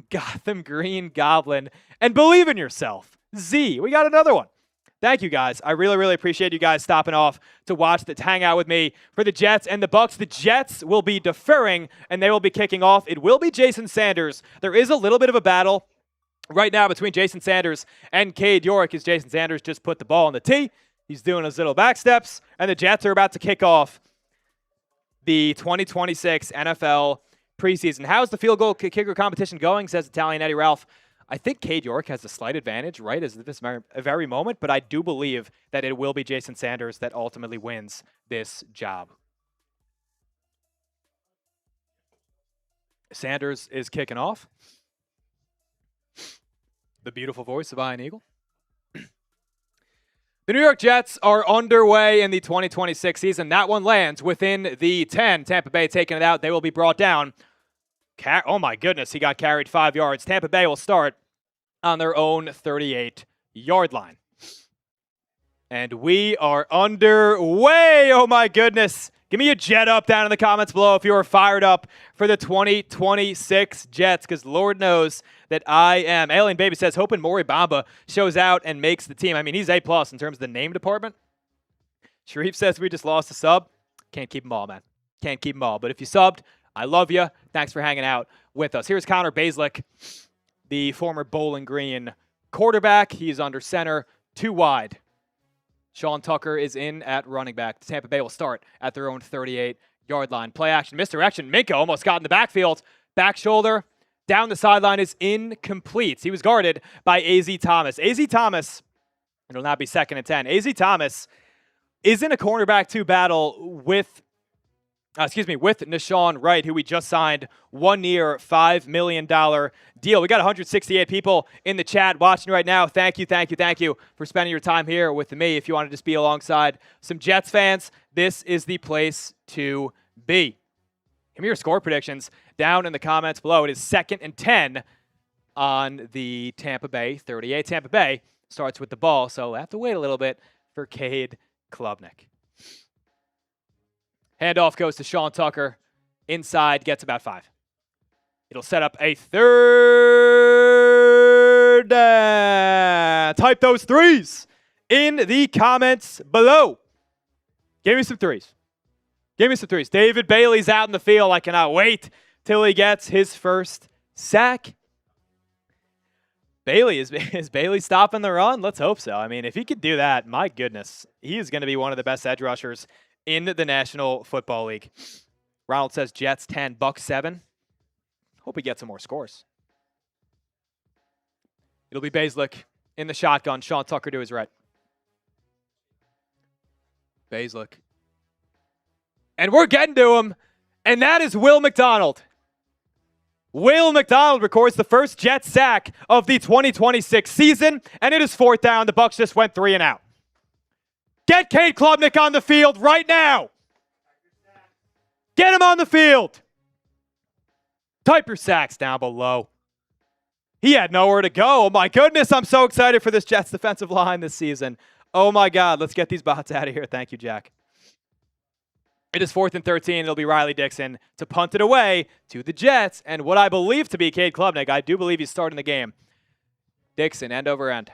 Gotham Green Goblin, and Believe in Yourself. Z, we got another one. Thank you, guys. I really, really appreciate you guys stopping off to hang out with me for the Jets and the Bucs. The Jets will be deferring, and they will be kicking off. It will be Jason Sanders. There is a little bit of a battle right now between Jason Sanders and Cade York, as Jason Sanders just put the ball on the tee. He's doing his little back steps, and the Jets are about to kick off the 2026 NFL preseason. How's the field goal kicker competition going, says Italian Eddie Ralph. I think Cade York has a slight advantage right at this very moment, but I do believe that it will be Jason Sanders that ultimately wins this job. Sanders is kicking off. The beautiful voice of Ian Eagle. The New York Jets are underway in the 2026 season. That one lands within the 10. Tampa Bay taking it out. They will be brought down. Oh, my goodness. He got carried 5 yards. Tampa Bay will start on their own 38-yard line. And we are underway. Oh, my goodness. Give me a jet up down in the comments below if you are fired up for the 2026 Jets, because Lord knows that I am. Alien Baby says, hoping Maury Bamba shows out and makes the team. I mean, he's A+ in terms of the name department. Sharif says, we just lost a sub. Can't keep them all, man. Can't keep them all. But if you subbed, I love you. Thanks for hanging out with us. Here's Connor Baselick, the former Bowling Green quarterback. He's under center, 2 wide. Sean Tucker is in at running back. Tampa Bay will start at their own 38-yard line. Play action, misdirection. Minka almost got in the backfield. Back shoulder down the sideline is incomplete. He was guarded by A.Z. Thomas. A.Z. Thomas, it'll now be 2nd and 10. A.Z. Thomas is in a cornerback 2 battle with Nashawn Wright, who we just signed 1-year, $5 million deal. We got 168 people in the chat watching right now. Thank you for spending your time here with me. If you want to just be alongside some Jets fans, this is the place to be. Give me your score predictions down in the comments below. It is 2nd and 10 on the Tampa Bay 38. Tampa Bay starts with the ball, so I have to wait a little bit for Cade Klubnik. Handoff goes to Sean Tucker. Inside, gets about 5. It'll set up a 3rd down. Type those 3s in the comments below. Give me some 3s. Give me some 3s. David Bailey's out in the field. I cannot wait till he gets his first sack. Bailey, is Bailey stopping the run? Let's hope so. I mean, if he could do that, my goodness, he is going to be one of the best edge rushers in the National Football League. Ronald says Jets 10, Bucs 7. Hope we get some more scores. It'll be Baselick in the shotgun. Sean Tucker to his right. Baselick. And we're getting to him. And that is Will McDonald. Will McDonald records the first Jets sack of the 2026 season. And it is 4th down. The Bucs just went 3 and out. Get Cade Klubnik on the field right now. Get him on the field. Type your sacks down below. He had nowhere to go. Oh, my goodness. I'm so excited for this Jets defensive line this season. Oh, my God. Let's get these bots out of here. Thank you, Jack. It is 4th and 13. It'll be Riley Dixon to punt it away to the Jets. And what I believe to be Cade Klubnik, I do believe he's starting the game. Dixon, end over end.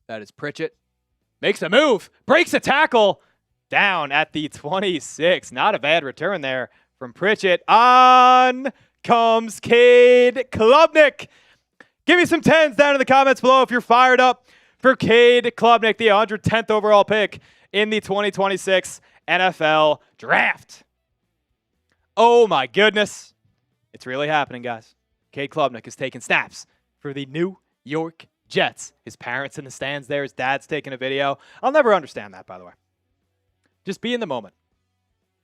That is Pritchett. Makes a move. Breaks a tackle. Down at the 26. Not a bad return there from Pritchett. On comes Cade Klubnik. Give me some 10s down in the comments below if you're fired up for Cade Klubnik, the 110th overall pick in the 2026 NFL Draft. Oh, my goodness. It's really happening, guys. Cade Klubnik is taking snaps for the New York Jets. His parents in the stands there. His dad's taking a video. I'll never understand that, by the way. Just be in the moment.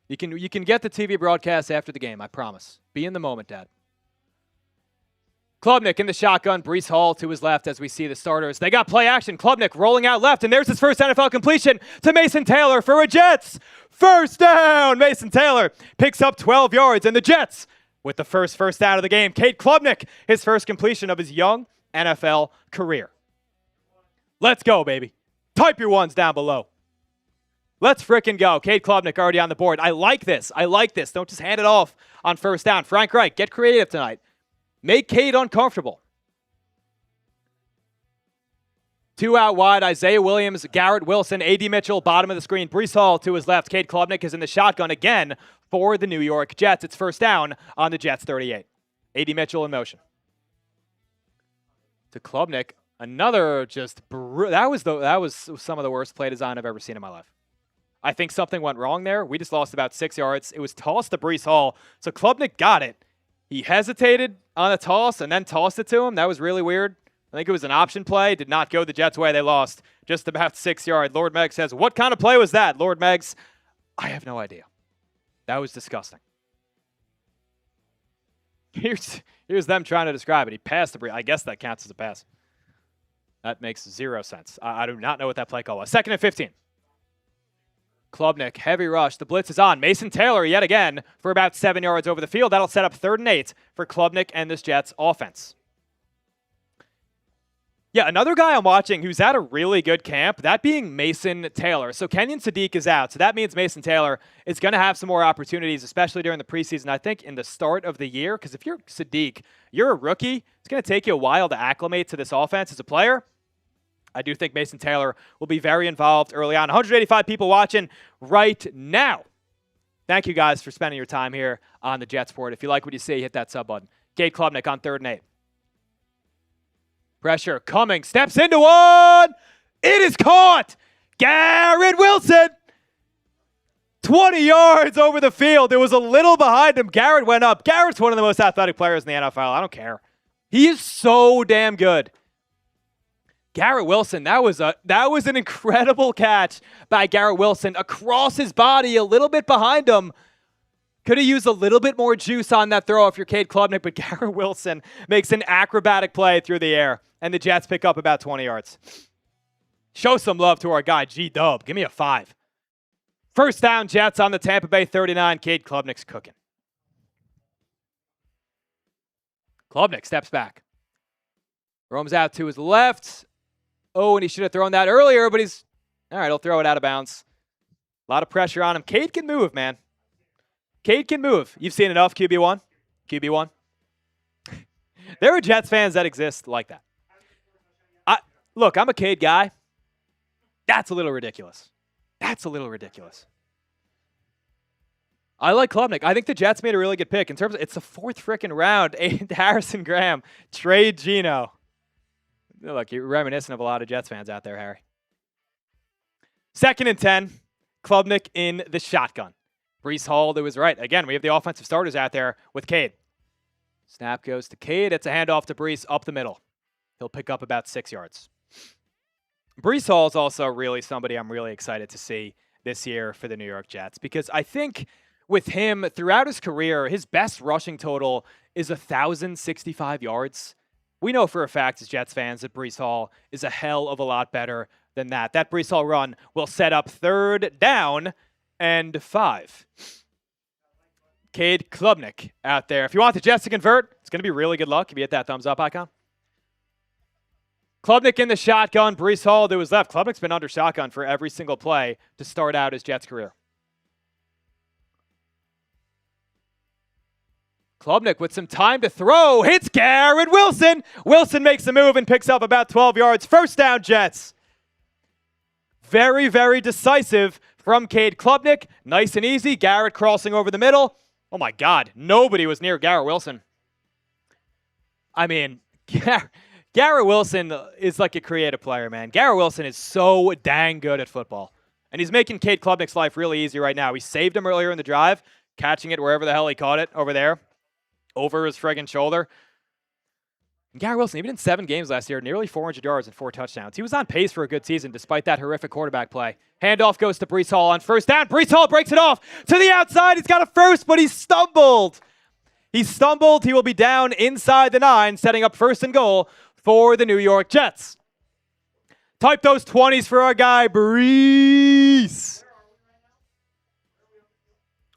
You can get the TV broadcast after the game, I promise. Be in the moment, Dad. Klubnik in the shotgun. Breece Hall to his left as we see the starters. They got play action. Klubnik rolling out left, and there's his first NFL completion to Mason Taylor for a Jets first down. Mason Taylor picks up 12 yards, and the Jets with the first down of the game. Cade Klubnik, his first completion of his young NFL career. Let's go, baby. Type your ones down below. Let's frickin' go. Cade Klubnik already on the board. I like this. Don't just hand it off on first down. Frank Reich, get creative tonight. Make Cade uncomfortable. 2 out wide, Isaiah Williams, Garrett Wilson, A.D. Mitchell, bottom of the screen. Breece Hall to his left. Cade Klubnik is in the shotgun again for the New York Jets. It's first down on the Jets 38. A.D. Mitchell in motion. To Klubnik, another that was some of the worst play design I've ever seen in my life. I think something went wrong there. We just lost about 6 yards. It was tossed to Breece Hall. So Klubnik got it. He hesitated on a toss and then tossed it to him. That was really weird. I think it was an option play. Did not go the Jets' way. They lost just about 6 yards. Lord Meg says, what kind of play was that? Lord Megs, I have no idea. That was disgusting. Here's them trying to describe it. He passed the Breece. I guess that counts as a pass. That makes 0 sense. I do not know what that play call was. 2nd and 15. Klubnik, heavy rush. The blitz is on. Mason Taylor yet again for about 7 yards over the field. That'll set up 3rd and 8 for Klubnik and this Jets offense. Yeah, another guy I'm watching who's at a really good camp, that being Mason Taylor. So Kenyon Sadiq is out. So that means Mason Taylor is going to have some more opportunities, especially during the preseason, I think, in the start of the year. Because if you're Sadiq, you're a rookie. It's going to take you a while to acclimate to this offense as a player. I do think Mason Taylor will be very involved early on. 185 people watching right now. Thank you guys for spending your time here on the Jets Board. If you like what you see, hit that sub button. Cade Klubnik on 3rd and 8. Pressure coming. Steps into one. It is caught. Garrett Wilson. 20 yards over the field. It was a little behind him. Garrett went up. Garrett's one of the most athletic players in the NFL. I don't care. He is so damn good. Garrett Wilson, that was an incredible catch by Garrett Wilson across his body, a little bit behind him. Could have used a little bit more juice on that throw if you're Cade Klubnik, but Garrett Wilson makes an acrobatic play through the air, and the Jets pick up about 20 yards. Show some love to our guy, G-Dub. Give me a 5. First down, Jets on the Tampa Bay 39. Cade Klubnik's cooking. Klubnik steps back. Roams out to his left. Oh, and he should have thrown that earlier, but he's... All right, he'll throw it out of bounds. A lot of pressure on him. Cade can move, man. Cade can move. You've seen enough, QB1? QB1? There are Jets fans that exist like that. Look, I'm a Cade guy. That's a little ridiculous. I like Klubnik. I think the Jets made a really good pick. In terms of, it's the 4th frickin' round. Harrison Graham. Trade Geno. Look, you're reminiscent of a lot of Jets fans out there, Harry. 2nd and 10. Klubnik in the shotgun. Breece Hall, that was right. Again, we have the offensive starters out there with Cade. Snap goes to Cade. It's a handoff to Breece up the middle. He'll pick up about 6 yards. Breece Hall is also really somebody I'm really excited to see this year for the New York Jets, because I think with him throughout his career, his best rushing total is 1,065 yards. We know for a fact as Jets fans that Breece Hall is a hell of a lot better than that. That Breece Hall run will set up 3rd down and 5. Cade Klubnik out there. If you want the Jets to convert, it's going to be really good luck if you hit that thumbs up icon. Klubnik in the shotgun. Breece Hall to his left. Klubnik's been under shotgun for every single play to start out his Jets career. Klubnik with some time to throw. Hits Garrett Wilson. Wilson makes the move and picks up about 12 yards. First down, Jets. Very, very decisive from Cade Klubnik. Nice and easy. Garrett crossing over the middle. Oh, my God. Nobody was near Garrett Wilson. I mean, Garrett Wilson is like a creative player, man. Garrett Wilson is so dang good at football. And he's making Cade Klubnik's life really easy right now. He saved him earlier in the drive, catching it wherever the hell he caught it over there. Over his friggin' shoulder. And Garrett Wilson, even in 7 games last year, nearly 400 yards and 4 touchdowns. He was on pace for a good season despite that horrific quarterback play. Handoff goes to Breece Hall on first down. Breece Hall breaks it off to the outside. He's got a first, but he stumbled. He stumbled. He will be down inside the 9, setting up 1st and goal for the New York Jets. Type those 20s for our guy, Breece.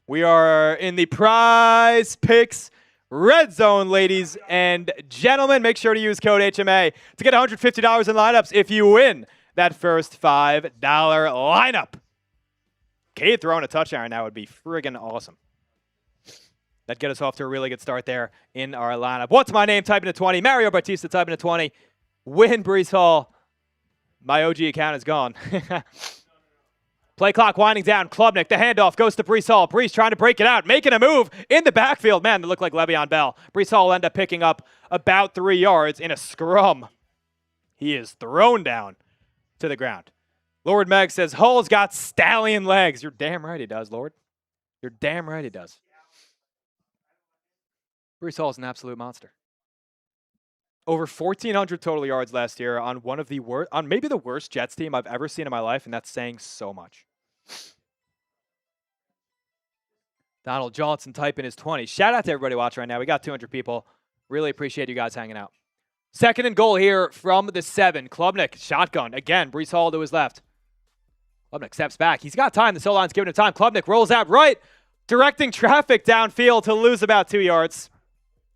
We are in the Prize Picks Red Zone, ladies and gentlemen. Make sure to use code HMA to get $150 in lineups if you win that first $5 lineup. Cade throwing a touchdown right now would be friggin' awesome. That'd get us off to a really good start there in our lineup. What's my name? Type in a 20. Mario Batista, type in a 20. Win Breece Hall. My OG account is gone. Play clock winding down. Klubnik, the handoff goes to Breece Hall. Breece trying to break it out, making a move in the backfield. Man, they look like Le'Veon Bell. Breece Hall will end up picking up about 3 yards in a scrum. He is thrown down to the ground. Lord Meg says, Hall's got stallion legs. You're damn right he does, Lord. You're damn right he does. Breece Hall is an absolute monster. Over 1,400 total yards last year on one of the worst, on maybe the worst Jets team I've ever seen in my life, and that's saying so much. Donald Johnson typing his 20. Shout out to everybody watching right now. We got 200 people. Really appreciate you guys hanging out. 2nd and goal here from the 7. Klubnik, shotgun. Again, Breece Hall to his left. Klubnik steps back. He's got time. The O line's giving him time. Klubnik rolls out right, directing traffic downfield to lose about 2 yards.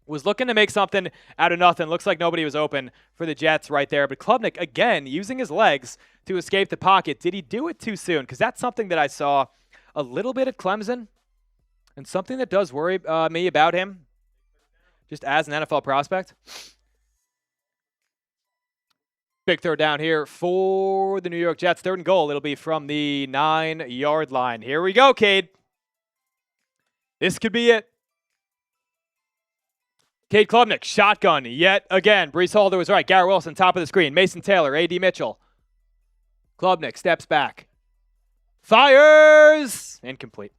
Was looking to make something out of nothing. Looks like nobody was open for the Jets right there. But Klubnik, again, using his legs to escape the pocket. Did he do it too soon? Because that's something that I saw a little bit at Clemson and something that does worry me about him just as an NFL prospect. Big third down here for the New York Jets. 3rd and goal. It'll be from the 9-yard line. Here we go, Cade. This could be it. Cade Klubnik, shotgun yet again. Breece Hall to his right. Garrett Wilson, top of the screen. Mason Taylor, A.D. Mitchell. Klubnik steps back. Fires! Incomplete.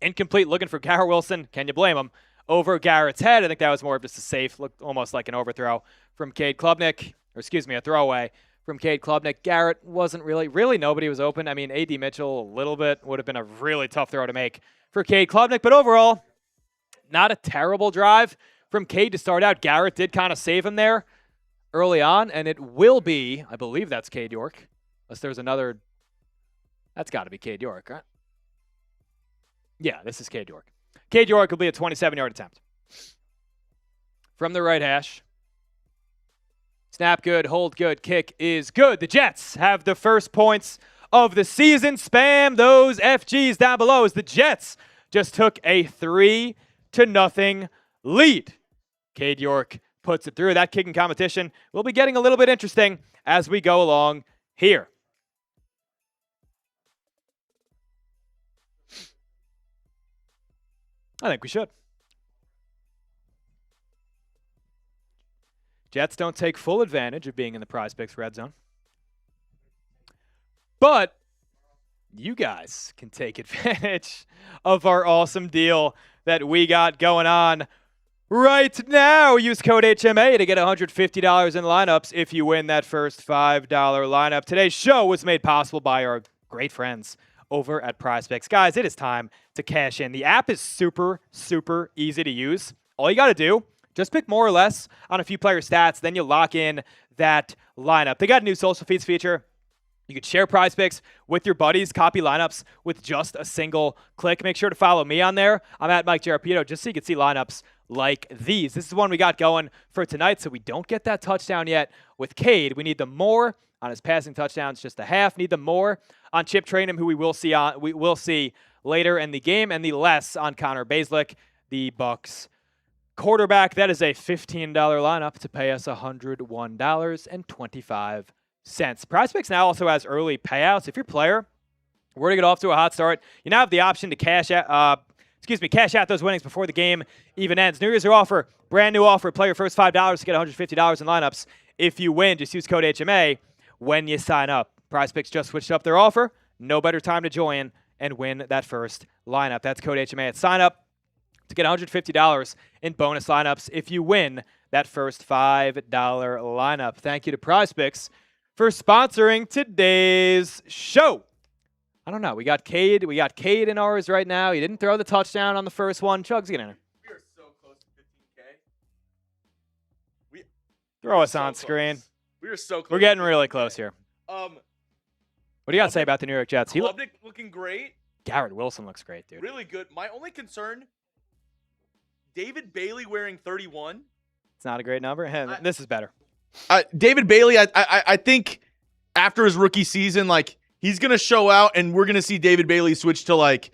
Incomplete, looking for Garrett Wilson. Can you blame him? Over Garrett's head. I think that was more of just a safe, looked almost like an overthrow from Cade Klubnik. Or excuse me, a throwaway from Cade Klubnik. Garrett wasn't really nobody was open. I mean, A.D. Mitchell a little bit would have been a really tough throw to make for Cade Klubnik. But overall, not a terrible drive from Cade to start out. Garrett did kind of save him there early on, and it will be, I believe that's Cade York. Unless there's another, that's got to be Cade York, right? Yeah, this is Cade York. Cade York will be a 27-yard attempt. From the right hash. Snap good, hold good, kick is good. The Jets have the first points of the season. Spam those FGs down below as the Jets just took a 3-0 lead. Cade York puts it through. That kicking competition will be getting a little bit interesting as we go along here. I think we should. Jets don't take full advantage of being in the Prize Picks Red Zone. But you guys can take advantage of our awesome deal that we got going on right now. Use code HMA to get $150 in lineups if you win that first $5 lineup. Today's show was made possible by our great friends over at Prize Picks. Guys, it is time to cash in. The app is super, super easy to use. All you got to do, just pick more or less on a few player stats, then you lock in that lineup. They got a new social feeds feature. You can share Prize Picks with your buddies, copy lineups with just a single click. Make sure to follow me on there. I'm at Mike Jarapito, just so you can see lineups like these. This is one we got going for tonight, so we don't get that touchdown yet with Cade. We need the more on his passing touchdowns, just a half. Need the more on Chip Trainum, who we will see later in the game, and the less on Connor Baselick, the Bucs quarterback. That is a $15 lineup to pay us $101.25. Prize Picks now also has early payouts. If your player were to get off to a hot start, you now have the option to cash out those winnings before the game even ends. New Year's offer, brand new offer. Play your first $5 to get $150 in lineups. If you win, just use code HMA when you sign up. Prize Picks just switched up their offer. No better time to join and win that first lineup. That's code HMA at sign up to get $150 in bonus lineups if you win that first $5 lineup. Thank you to Prize Picks for sponsoring today's show. I don't know. We got Cade in ours right now. He didn't throw the touchdown on the first one. Chugs, get in there. We are so Throw us So on close. screen. We were so close. We're getting really close here. Um, What do you got to say about the New York Jets? Klubnik looking great. Garrett Wilson looks great, dude. Really good. My only concern, David Bailey wearing 31. It's not a great number. Hey, this is better. David Bailey, I think after his rookie season, like, he's going to show out, and we're going to see David Bailey switch to, like,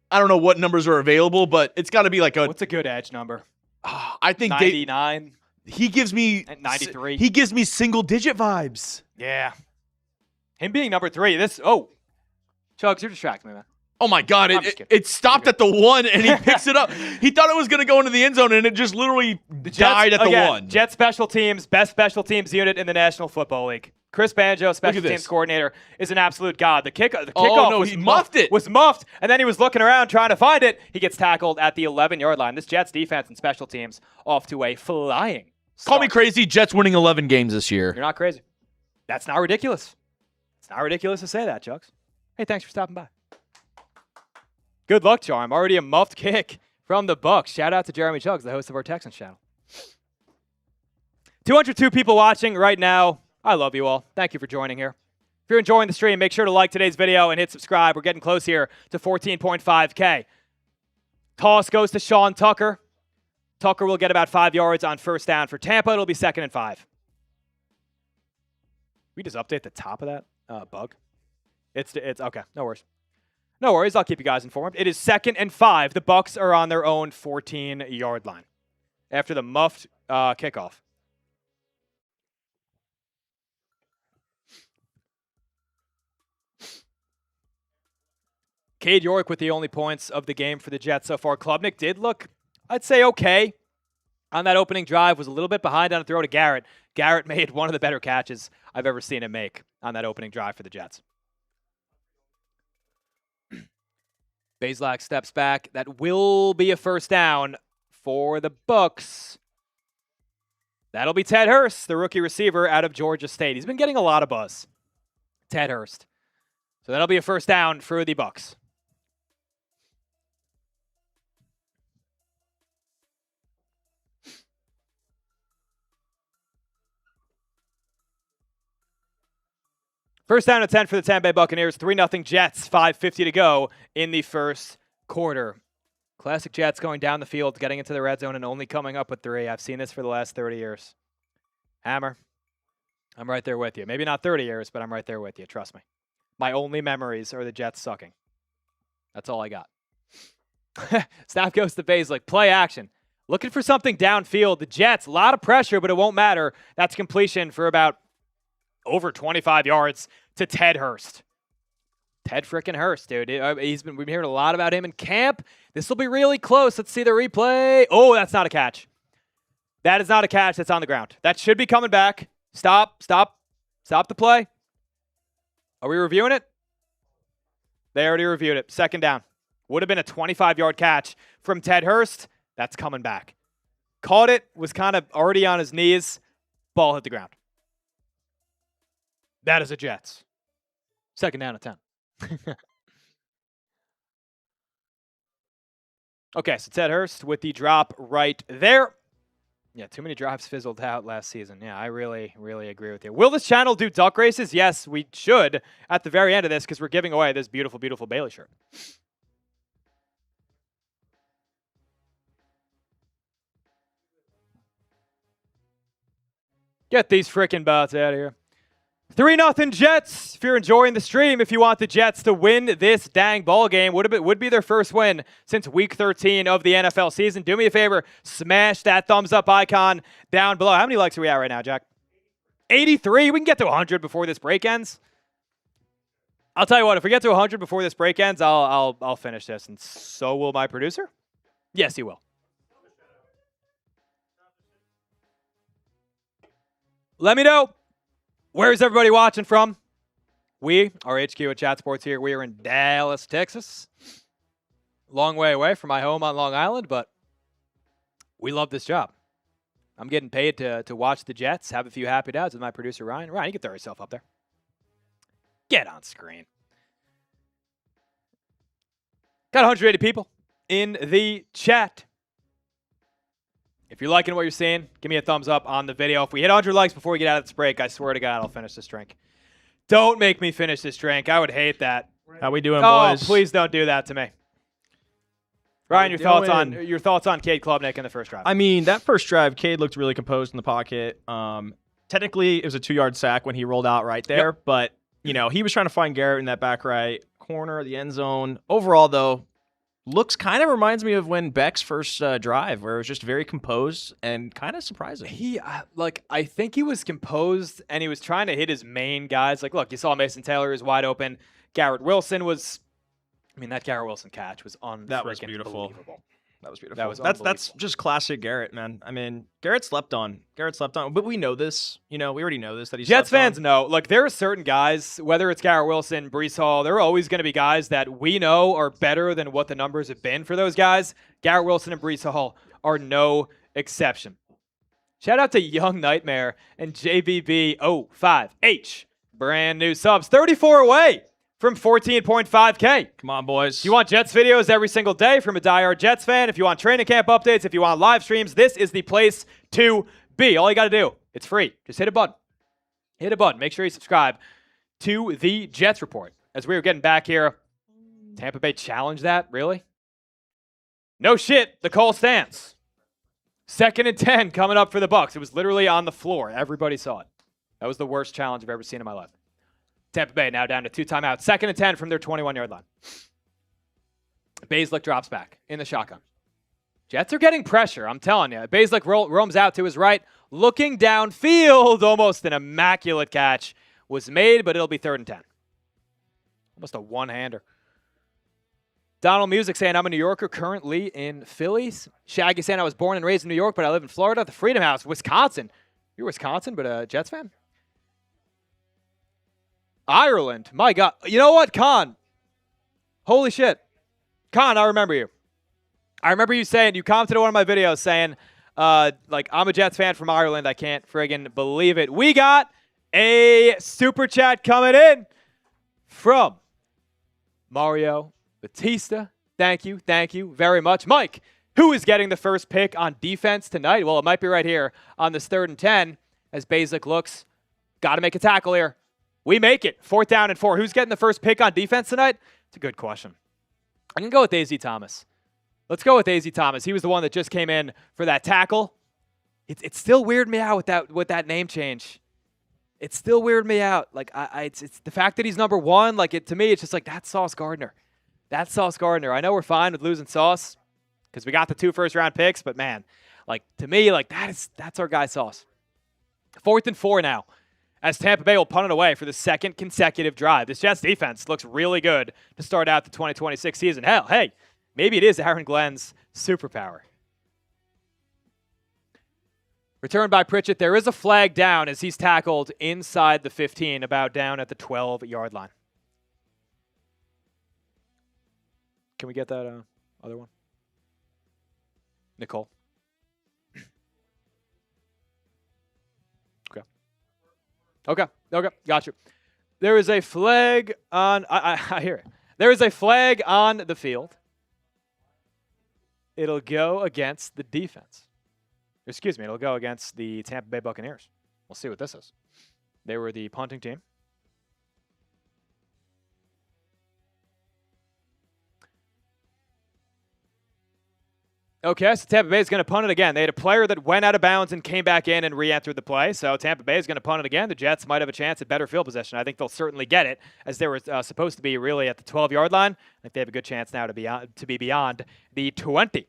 I don't know what numbers are available, but it's got to be like What's a good edge number? I think 99. he gives me 93. He gives me single-digit vibes. Yeah. Him being number 3. Chugs, you're distracting me, man. Oh, my God. I'm just kidding. It stopped at the 1, and he picks it up. He thought it was going to go into the end zone, and it just literally died at the 1. Jet special teams, best special teams unit in the National Football League. Chris Banjo, special teams this. coordinator, is an absolute god. The kickoff no, was he muffed it. Was muffed, and then he was looking around trying to find it. He gets tackled at the 11-yard line. This Jets defense and special teams off to a flying Call me start. crazy. Jets winning 11 games this year. You're not crazy. That's not ridiculous. It's not ridiculous to say that, Chugs. Hey, thanks for stopping by. Good luck, Charm. Already a muffed kick from the Bucs. Shout out to Jeremy Chugs, the host of our Texans channel. 202 people watching right now. I love you all. Thank you for joining here. If you're enjoying the stream, make sure to like today's video and hit subscribe. We're getting close here to 14.5K. Toss goes to Sean Tucker. Tucker will get about 5 yards on first down for Tampa. It'll be 2nd and 5. We just update the top of that bug. It's okay. No worries. No worries. I'll keep you guys informed. It is 2nd and 5. The Bucs are on their own 14-yard line after the muffed kickoff. Cade York with the only points of the game for the Jets so far. Klubnik did look, I'd say, okay on that opening drive. Was a little bit behind on a throw to Garrett. Garrett made one of the better catches I've ever seen him make on that opening drive for the Jets. Bazelak steps back. That will be a first down for the Bucs. That'll be Ted Hurst, the rookie receiver out of Georgia State. He's been getting a lot of buzz. Ted Hurst. So that'll be a first down for the Bucs. First down and 10 for the Tampa Bay Buccaneers. 3-0 Jets. 5:50 to go in the first quarter. Classic Jets going down the field, getting into the red zone, and only coming up with 3. I've seen this for the last 30 years. Hammer, I'm right there with you. Maybe not 30 years, but I'm right there with you. Trust me. My only memories are the Jets sucking. That's all I got. Snap goes to Bazelak. Play action. Looking for something downfield. The Jets, a lot of pressure, but it won't matter. That's completion for about over 25 yards to Ted Hurst. Ted frickin' Hurst, dude. We've been hearing a lot about him in camp. This will be really close. Let's see the replay. Oh, that's not a catch. That is not a catch. That's on the ground. That should be coming back. Stop the play. Are we reviewing it? They already reviewed it. 2nd down. Would have been a 25-yard catch from Ted Hurst. That's coming back. Caught it. Was kind of already on his knees. Ball hit the ground. That is a Jets. 2nd down and 10. Okay, so Ted Hurst with the drop right there. Yeah, too many drives fizzled out last season. Yeah, I really, really agree with you. Will this channel do duck races? Yes, we should at the very end of this because we're giving away this beautiful, beautiful Bailey shirt. Get these frickin' bots out of here. 3-0 Jets. If you're enjoying the stream, if you want the Jets to win this dang ball game, would be their first win since week 13 of the NFL season. Do me a favor, smash that thumbs up icon down below. How many likes are we at right now, Jack? 83. We can get to 100 before this break ends. I'll tell you what, if we get to 100 before this break ends, I'll finish this, and so will my producer. Yes, he will. Let me know. Where is everybody watching from? We are HQ at Chat Sports here. We are in Dallas, Texas. Long way away from my home on Long Island, but we love this job. I'm getting paid to watch the Jets, have a few happy dads with my producer, Ryan. Ryan, you can throw yourself up there. Get on screen. Got 180 people in the chat. If you're liking what you're seeing, give me a thumbs up on the video. If we hit 100 likes before we get out of this break, I swear to God, I'll finish this drink. Don't make me finish this drink. I would hate that. How we doing, Oh, boys? please don't do that to me. Ryan, your thoughts on Cade Klubnik in the first drive? I mean, that first drive, Cade looked really composed in the pocket. Technically, it was a 2-yard sack when he rolled out right there, but he was trying to find Garrett in that back right corner of the end zone. Overall, though, looks kind of reminds me of when Beck's first drive, where it was just very composed and kind of surprising. He, I think he was composed and he was trying to hit his main guys. Like, look, you saw Mason Taylor was wide open. Garrett Wilson was. I mean, that Garrett Wilson catch was That was beautiful. Believable. That was beautiful. That was that's just classic Garrett, man. I mean, Garrett slept on, but we know this. We already know this that he's Jets slept fans on. know. Like, there are certain guys, whether it's Garrett Wilson, Breece Hall, there are always going to be guys that we know are better than what the numbers have been for those guys. Garrett Wilson and Breece Hall are no exception. Shout out to Young Nightmare and JBB05H. Brand new subs. 34 away from 14.5K. Come on, boys. If you want Jets videos every single day from a diehard Jets fan, if you want training camp updates, if you want live streams, this is the place to be. All you got to do, it's free. Just hit a button. Hit a button. Make sure you subscribe to the Jets Report. As we were getting back here, Tampa Bay challenged that? Really? No shit. The call stands. 2nd and 10 coming up for the Bucs. It was literally on the floor. Everybody saw it. That was the worst challenge I've ever seen in my life. Tampa Bay now down to 2 timeouts. 2nd and 10 from their 21-yard line. Bazelak drops back in the shotgun. Jets are getting pressure, I'm telling you. Bazelak roams out to his right, looking downfield. Almost an immaculate catch was made, but it'll be 3rd and 10. Almost a one-hander. Donald Music saying, I'm a New Yorker currently in Philly. Shaggy saying, I was born and raised in New York, but I live in Florida. The Freedom House, Wisconsin. You're Wisconsin, but a Jets fan? Ireland. My God. You know what, Con? Holy shit. Con, I remember you. I remember you saying, you commented on one of my videos saying, I'm a Jets fan from Ireland. I can't friggin' believe it. We got a super chat coming in from Mario Batista. Thank you very much. Mike, who is getting the first pick on defense tonight? Well, it might be right here on this 3rd and 10 as Bazelak looks. Got to make a tackle here. We make it. 4th down and 4. Who's getting the first pick on defense tonight? It's a good question. I'm going to go with A.Z. Thomas. Let's go with A.Z. Thomas. He was the one that just came in for that tackle. It's still weirding me out with that name change. It's still weirding me out. Like, it's the fact that he's number 1. Like, to me, it's just like, that's Sauce Gardner. That's Sauce Gardner. I know we're fine with losing Sauce because we got the 2 first-round picks, but, man, like, to me, like, that's our guy Sauce. 4th and 4 now, as Tampa Bay will punt it away for the 2nd consecutive drive. This Jets defense looks really good to start out the 2026 season. Hell, hey, maybe it is Aaron Glenn's superpower. Returned by Pritchett. There is a flag down as he's tackled inside the 15, about down at the 12-yard line. Can we get that other one? Nicole. Okay, got you. There is a flag on, I hear it. There is a flag on the field. It'll go against the defense. Excuse me, it'll go against the Tampa Bay Buccaneers. We'll see what this is. They were the punting team. Okay, so Tampa Bay is going to punt it again. They had a player that went out of bounds and came back in and re-entered the play. So Tampa Bay is going to punt it again. The Jets might have a chance at better field position. I think they'll certainly get it, as they were supposed to be really at the 12-yard line. I think they have a good chance now to be beyond the 20.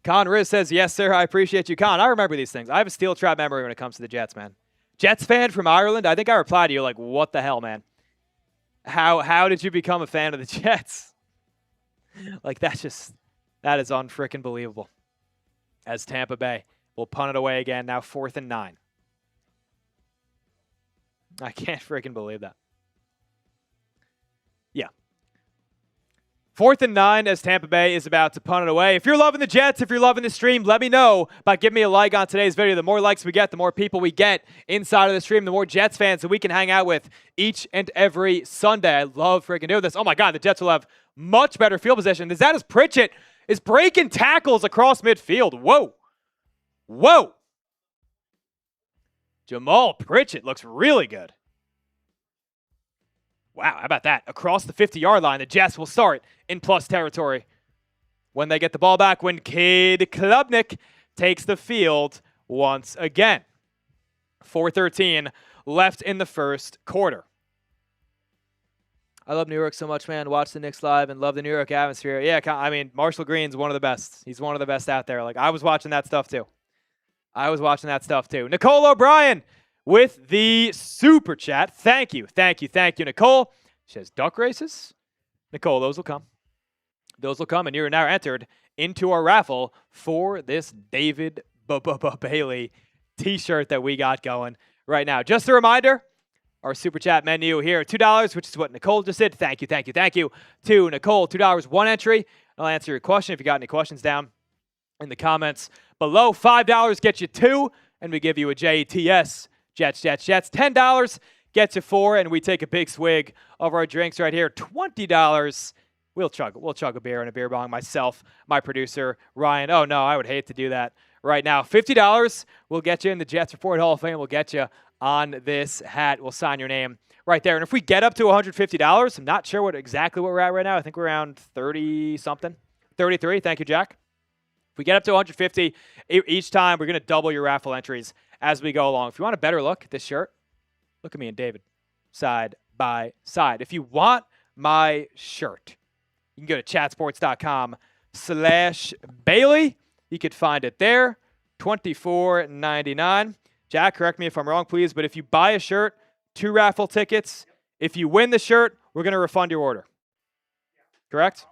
Con Riz says, yes, sir, I appreciate you. Con, I remember these things. I have a steel trap memory when it comes to the Jets, man. Jets fan from Ireland? I think I replied to you like, what the hell, man? How did you become a fan of the Jets? Like, that is unfrickin' believable. As Tampa Bay will punt it away again, now 4th and 9. I can't frickin' believe that. Yeah. 4th and 9 as Tampa Bay is about to punt it away. If you're loving the Jets, if you're loving the stream, let me know by giving me a like on today's video. The more likes we get, the more people we get inside of the stream, the more Jets fans that we can hang out with each and every Sunday. I love freaking doing this. Oh my God, the Jets will have much better field position. That is Pritchett is breaking tackles across midfield. Whoa. Whoa. Jamal Pritchett looks really good. Wow, how about that? Across the 50-yard line, the Jets will start in plus territory when they get the ball back, when Cade Klubnik takes the field once again. 4:13 left in the first quarter. I love New York so much, man. Watch the Knicks live and love the New York atmosphere. Yeah, I mean, Marshall Green's one of the best. He's one of the best out there. Like, I was watching that stuff too. Nicole O'Brien with the super chat. Thank you, Nicole. She says, duck races? Nicole, those will come. And you're now entered into our raffle for this David Bailey t-shirt that we got going right now. Just a reminder, our super chat menu here, $2, which is what Nicole just did. Thank you to Nicole. $2, one entry. I'll answer your question if you got any questions down in the comments below. $5 gets you 2, and we give you a JTS. Jets. $10 gets you 4, and we take a big swig of our drinks right here. $20. We'll chug a beer and a beer bong. Myself, my producer, Ryan. Oh, no, I would hate to do that right now. $50 will get you in the Jets Report Hall of Fame. We'll get you on this hat. We'll sign your name right there. And if we get up to $150, I'm not sure exactly what we're at right now. I think we're around 30-something. 33. Thank you, Jack. If we get up to 150 each time, we're going to double your raffle entries as we go along. If you want a better look at this shirt, look at me and David side by side. If you want my shirt, you can go to chatsports.com/Bailey. You could find it there, $24.99. Jack, correct me if I'm wrong, please, but if you buy a shirt, 2 raffle tickets. If you win the shirt, we're going to refund your order. Correct?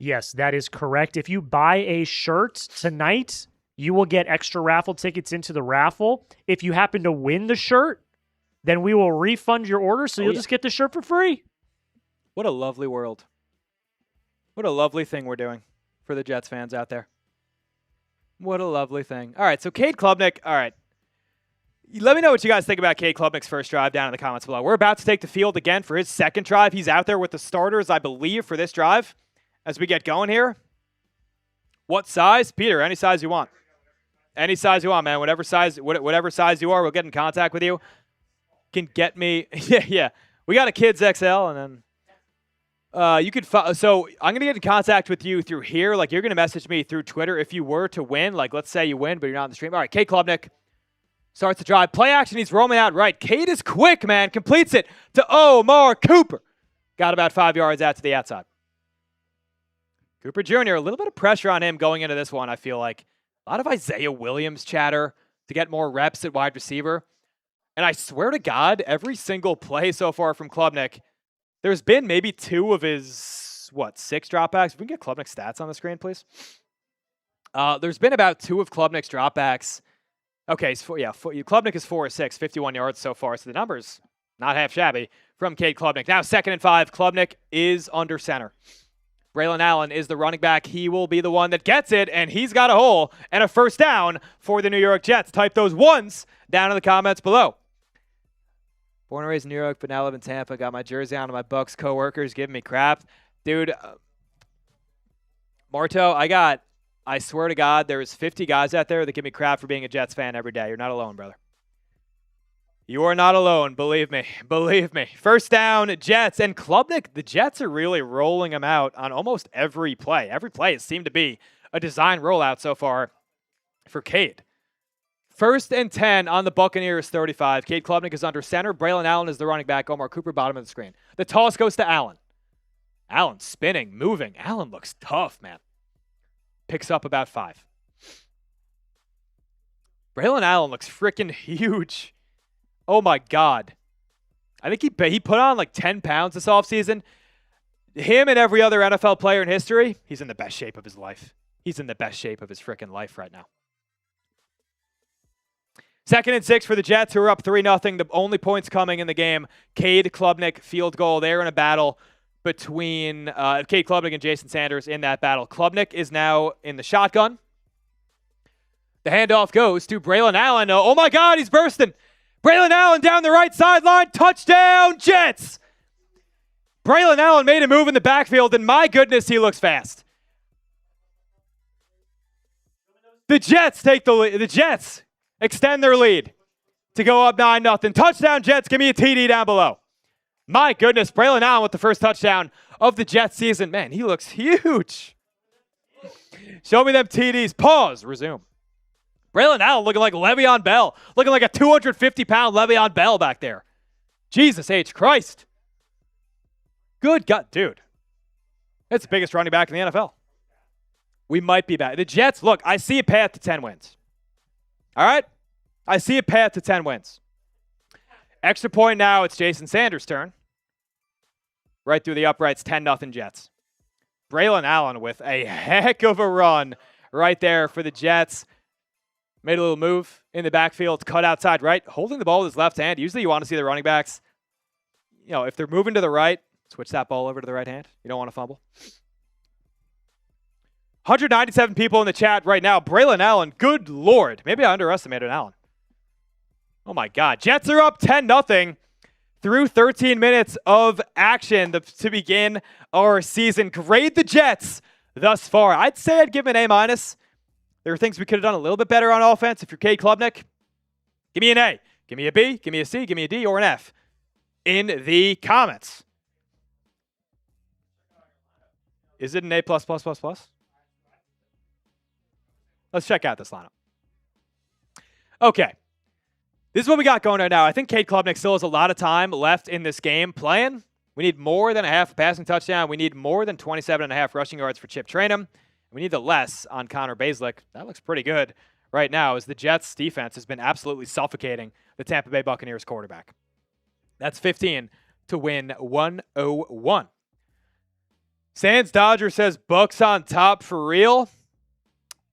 Yes, that is correct. If you buy a shirt tonight, you will get extra raffle tickets into the raffle. If you happen to win the shirt, then we will refund your order, so you'll just get the shirt for free. What a lovely world. What a lovely thing we're doing for the Jets fans out there. What a lovely thing. All right, so Cade Klubnik, all right. Let me know what you guys think about Cade Klubnik's first drive down in the comments below. We're about to take the field again for his second drive. He's out there with the starters, I believe, for this drive. As we get going here, what size? Peter, any size you want. Any size you want, man. Whatever size you are, we'll get in contact with you. Can get me. Yeah. We got a kids XL, and then you could. So I'm gonna get in contact with you through here. Like, you're gonna message me through Twitter if you were to win. Like, let's say you win, but you're not on the stream. All right, Cade Klubnik starts the drive. Play action. He's roaming out right. Cade is quick, man. Completes it to Omar Cooper. Got about 5 yards out to the outside. Cooper Jr., a little bit of pressure on him going into this one, I feel like. A lot of Isaiah Williams chatter to get more reps at wide receiver. And I swear to God, every single play so far from Klubnik, there's been maybe 2 of his, 6 dropbacks. If we can get Klubnik's stats on the screen, please. There's been about 2 of Klubnik's dropbacks. Okay, Klubnik is 4 or 6, 51 yards so far. So the number's not half shabby from Cade Klubnik. Now 2nd and 5, Klubnik is under center. Braelon Allen is the running back. He will be the one that gets it, and he's got a hole and a first down for the New York Jets. Type those ones down in the comments below. Born and raised in New York, but now live in Tampa. Got my jersey on, and my Bucks coworkers giving me crap. Dude, Marto, I swear to God, there's 50 guys out there that give me crap for being a Jets fan every day. You're not alone, brother. You are not alone, believe me. First down, Jets. And Klubnik, the Jets are really rolling him out on almost every play. Every play has seemed to be a design rollout so far for Cade. 1st and 10 on the Buccaneers 35. Cade Klubnik is under center. Braelon Allen is the running back. Omar Cooper, bottom of the screen. The toss goes to Allen. Allen spinning, moving. Allen looks tough, man. Picks up about 5. Braelon Allen looks freaking huge. Oh, my God. I think he put on like 10 pounds this offseason. Him and every other NFL player in history, he's in the best shape of his life. He's in the best shape of his freaking life right now. 2nd and 6 for the Jets, who are up 3-0. The only points coming in the game. Cade Klubnik, field goal. They're in a battle between Cade Klubnik and Jason Sanders in that battle. Klubnik is now in the shotgun. The handoff goes to Braelon Allen. Oh, my God, he's bursting. Braelon Allen down the right sideline. Touchdown, Jets. Braelon Allen made a move in the backfield, and my goodness, he looks fast. The Jets take the lead. The Jets extend their lead to go up 9-0. Touchdown, Jets. Give me a TD down below. My goodness, Braelon Allen with the first touchdown of the Jets season. Man, he looks huge. Show me them TDs. Pause. Resume. Braelon Allen looking like Le'Veon Bell. Looking like a 250-pound Le'Veon Bell back there. Jesus H. Christ. Good God, dude. That's the biggest running back in the NFL. We might be back. The Jets, look, I see a path to 10 wins. All right? I see a path to 10 wins. Extra point now, it's Jason Sanders' turn. Right through the uprights, 10-0 Jets. Braelon Allen with a heck of a run right there for the Jets. Made a little move in the backfield, cut outside right, holding the ball with his left hand. Usually you want to see the running backs, if they're moving to the right, switch that ball over to the right hand. You don't want to fumble. 197 people in the chat right now. Braelon Allen, good Lord. Maybe I underestimated Allen. Oh, my God. Jets are up 10-0 through 13 minutes of action to begin our season. Grade the Jets thus far. I'd say I'd give an A-. There are things we could have done a little bit better on offense. If you're Cade Klubnik, give me an A. Give me a B. Give me a C. Give me a D or an F in the comments. Is it an A++++? Let's check out this lineup. Okay. This is what we got going right now. I think Cade Klubnik still has a lot of time left in this game playing. We need more than a half passing touchdown. We need more than 27.5 rushing yards for Chip Trayanum. We need the less on Connor Bazelak. That looks pretty good right now as the Jets defense has been absolutely suffocating the Tampa Bay Buccaneers quarterback. That's 15 to win 101. Sands Dodger says Bucks on top for real.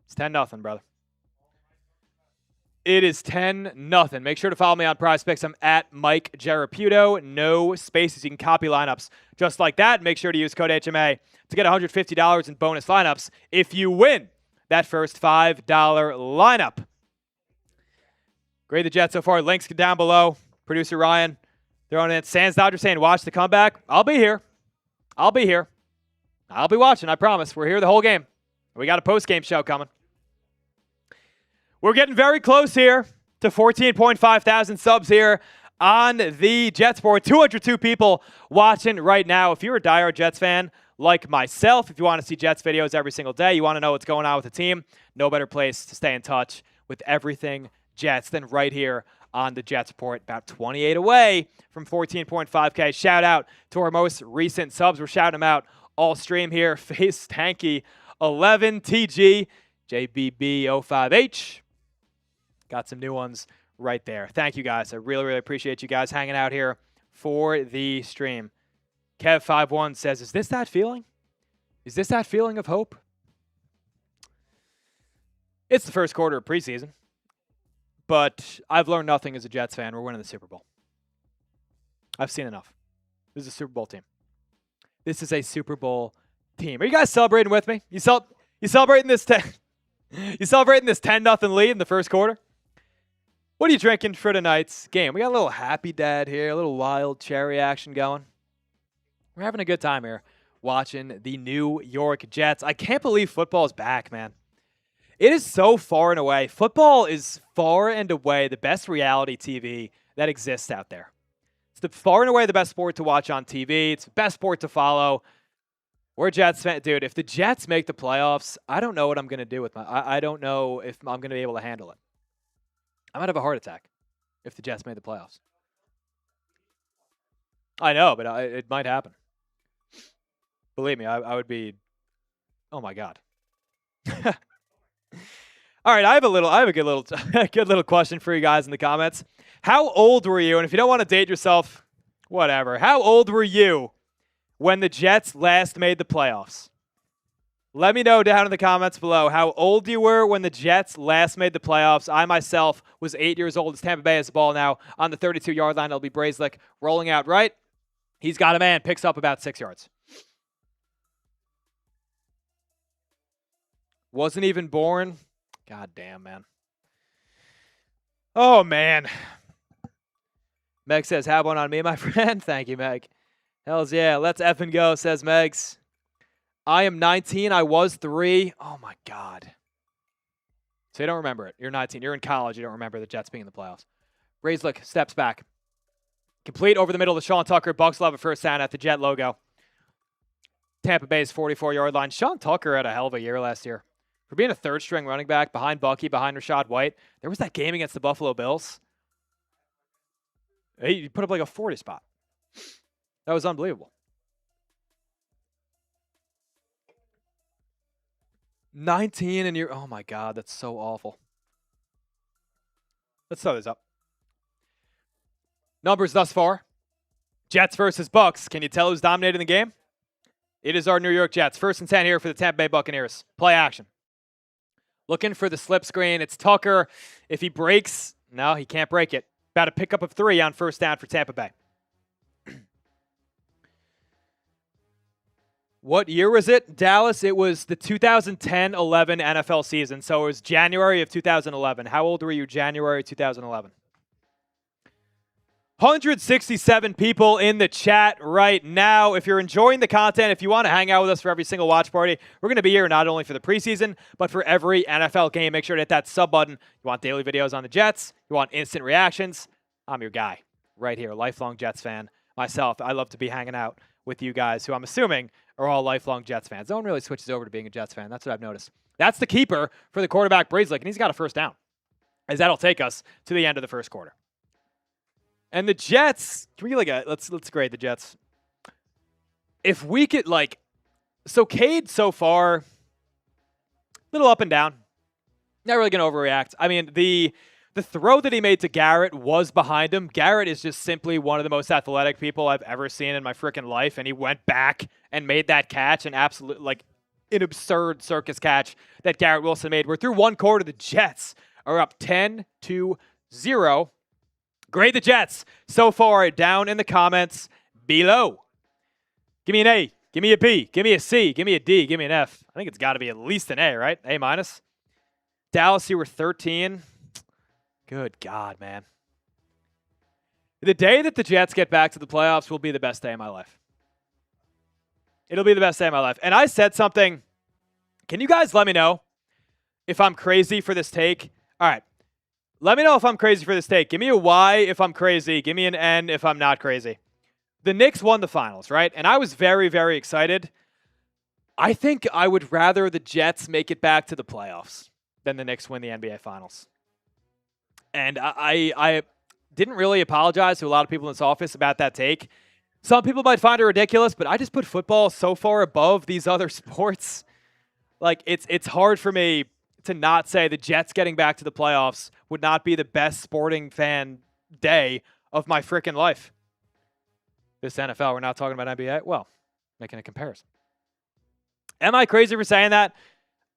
It's 10-0, brother. It is 10-0. Make sure to follow me on Prize Picks. I'm at Mike Geraputo. No spaces. You can copy lineups just like that. Make sure to use code HMA to get $150 in bonus lineups if you win that first $5 lineup. Grade the Jets so far. Links down below. Producer Ryan throwing in. Sands Dodger saying, watch the comeback. I'll be here. I'll be here. I'll be watching, I promise. We're here the whole game. We got a post-game show coming. We're getting very close here to 14.5 thousand subs here on the Jets board. 202 people watching right now. If you're a diehard Jets fan like myself, if you want to see Jets videos every single day, you want to know what's going on with the team, no better place to stay in touch with everything Jets than right here on the Jets report. About 28 away from 14.5K. Shout out to our most recent subs. We're shouting them out all stream here. Face Tanky 11, TG, JBB05H. Got some new ones right there. Thank you, guys. I really, really appreciate you guys hanging out here for the stream. Kev51 says, is this that feeling? Is this that feeling of hope? It's the first quarter of preseason, but I've learned nothing as a Jets fan. We're winning the Super Bowl. I've seen enough. This is a Super Bowl team. This is a Super Bowl team. Are you guys celebrating with me? You celebrating this 10-0 lead in the first quarter? What are you drinking for tonight's game? We got a little happy dad here, a little wild cherry action going. We're having a good time here watching the New York Jets. I can't believe football is back, man. It is so far and away. Football is far and away the best reality TV that exists out there. It's far and away the best sport to watch on TV. It's the best sport to follow. We're Jets fans. Dude, if the Jets make the playoffs, I don't know what I'm going to do with I don't know if I'm going to be able to handle it. I might have a heart attack if the Jets made the playoffs. I know, but it might happen. Believe me, I would be. Oh my God. All right, I have a good little question for you guys in the comments. How old were you? And if you don't want to date yourself, whatever. How old were you when the Jets last made the playoffs? Let me know down in the comments below how old you were when the Jets last made the playoffs. I myself was 8 years old as Tampa Bay has the ball now on the 32-yard line. It'll be Bazelak rolling out right. He's got a man, picks up about 6 yards. Wasn't even born. God damn, man. Oh, man. Meg says, have one on me, my friend. Thank you, Meg. Hells yeah. Let's effing go, says Megs. I am 19. I was 3. Oh, my God. So you don't remember it. You're 19. You're in college. You don't remember the Jets being in the playoffs. Braeslick steps back. Complete over the middle to Sean Tucker. Bucks love a first down at the Jet logo. Tampa Bay's 44-yard line. Sean Tucker had a hell of a year last year. For being a third-string running back behind Bucky, behind Rashad White, there was that game against the Buffalo Bills. He put up like a 40 spot. That was unbelievable. 19 and you're, oh my God, that's so awful. Let's throw this up. Numbers thus far. Jets versus Bucks. Can you tell who's dominating the game? It is our New York Jets. 1st and 10 here for the Tampa Bay Buccaneers. Play action. Looking for the slip screen. It's Tucker. If he breaks, no, he can't break it. About a pickup of 3 on first down for Tampa Bay. What year was it, Dallas? It was the 2010-11 NFL season, so it was January of 2011. How old were you January 2011? 167 people in the chat right now. If you're enjoying the content, if you want to hang out with us for every single watch party, we're going to be here not only for the preseason, but for every NFL game. Make sure to hit that sub button. You want daily videos on the Jets? You want instant reactions? I'm your guy right here, lifelong Jets fan. Myself, I love to be hanging out with you guys who I'm assuming are all lifelong Jets fans. No one really switches over to being a Jets fan. That's what I've noticed. That's the keeper for the quarterback, Braeslick, and he's got a first down, as that'll take us to the end of the first quarter. And the Jets, can we like let's grade the Jets. If we could so Cade so far, little up and down. Not really going to overreact. I mean, the throw that he made to Garrett was behind him. Garrett is just simply one of the most athletic people I've ever seen in my freaking life, and he went back and made that catch, an absolute, an absurd circus catch that Garrett Wilson made. We're through one quarter. The Jets are up 10-0. Grade the Jets so far down in the comments below. Give me an A. Give me a B. Give me a C. Give me a D. Give me an F. I think it's got to be at least an A, right? A minus. Dallas, you were 13. Good God, man. The day that the Jets get back to the playoffs will be the best day of my life. It'll be the best day of my life. And I said something. Can you guys let me know if I'm crazy for this take? All right. Let me know if I'm crazy for this take. Give me a Y if I'm crazy. Give me an N if I'm not crazy. The Knicks won the finals, right? And I was very, very excited. I think I would rather the Jets make it back to the playoffs than the Knicks win the NBA Finals. And I didn't really apologize to a lot of people in this office about that take. Some people might find it ridiculous, but I just put football so far above these other sports. It's hard for me to not say the Jets getting back to the playoffs would not be the best sporting fan day of my freaking life. This NFL, we're not talking about NBA. Well, making a comparison. Am I crazy for saying that?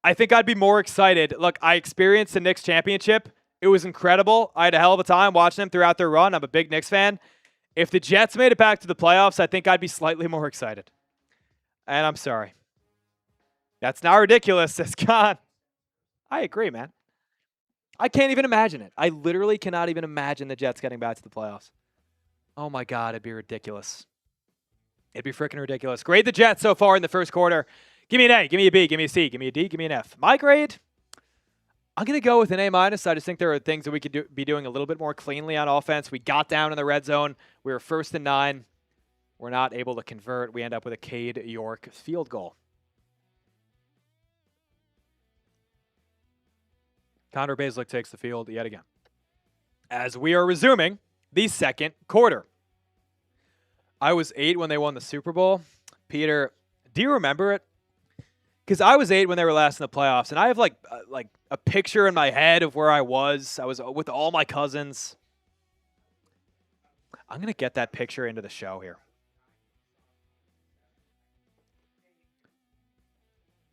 I think I'd be more excited. Look, I experienced the Knicks championship. It was incredible. I had a hell of a time watching them throughout their run. I'm a big Knicks fan. If the Jets made it back to the playoffs, I think I'd be slightly more excited. And I'm sorry. That's not ridiculous, says Khan. I agree, man. I can't even imagine it. I literally cannot even imagine the Jets getting back to the playoffs. Oh, my God. It'd be ridiculous. It'd be freaking ridiculous. Grade the Jets so far in the first quarter. Give me an A. Give me a B. Give me a C. Give me a D. Give me an F. My grade, I'm going to go with an A minus. I just think there are things that we could be doing a little bit more cleanly on offense. We got down in the red zone. We were 1st and 9. We're not able to convert. We end up with a Cade York field goal. Connor Baselick takes the field yet again. As we are resuming the second quarter. I was 8 when they won the Super Bowl. Peter, do you remember it? Because I was 8 when they were last in the playoffs, and I have like a picture in my head of where I was. I was with all my cousins. I'm going to get that picture into the show here.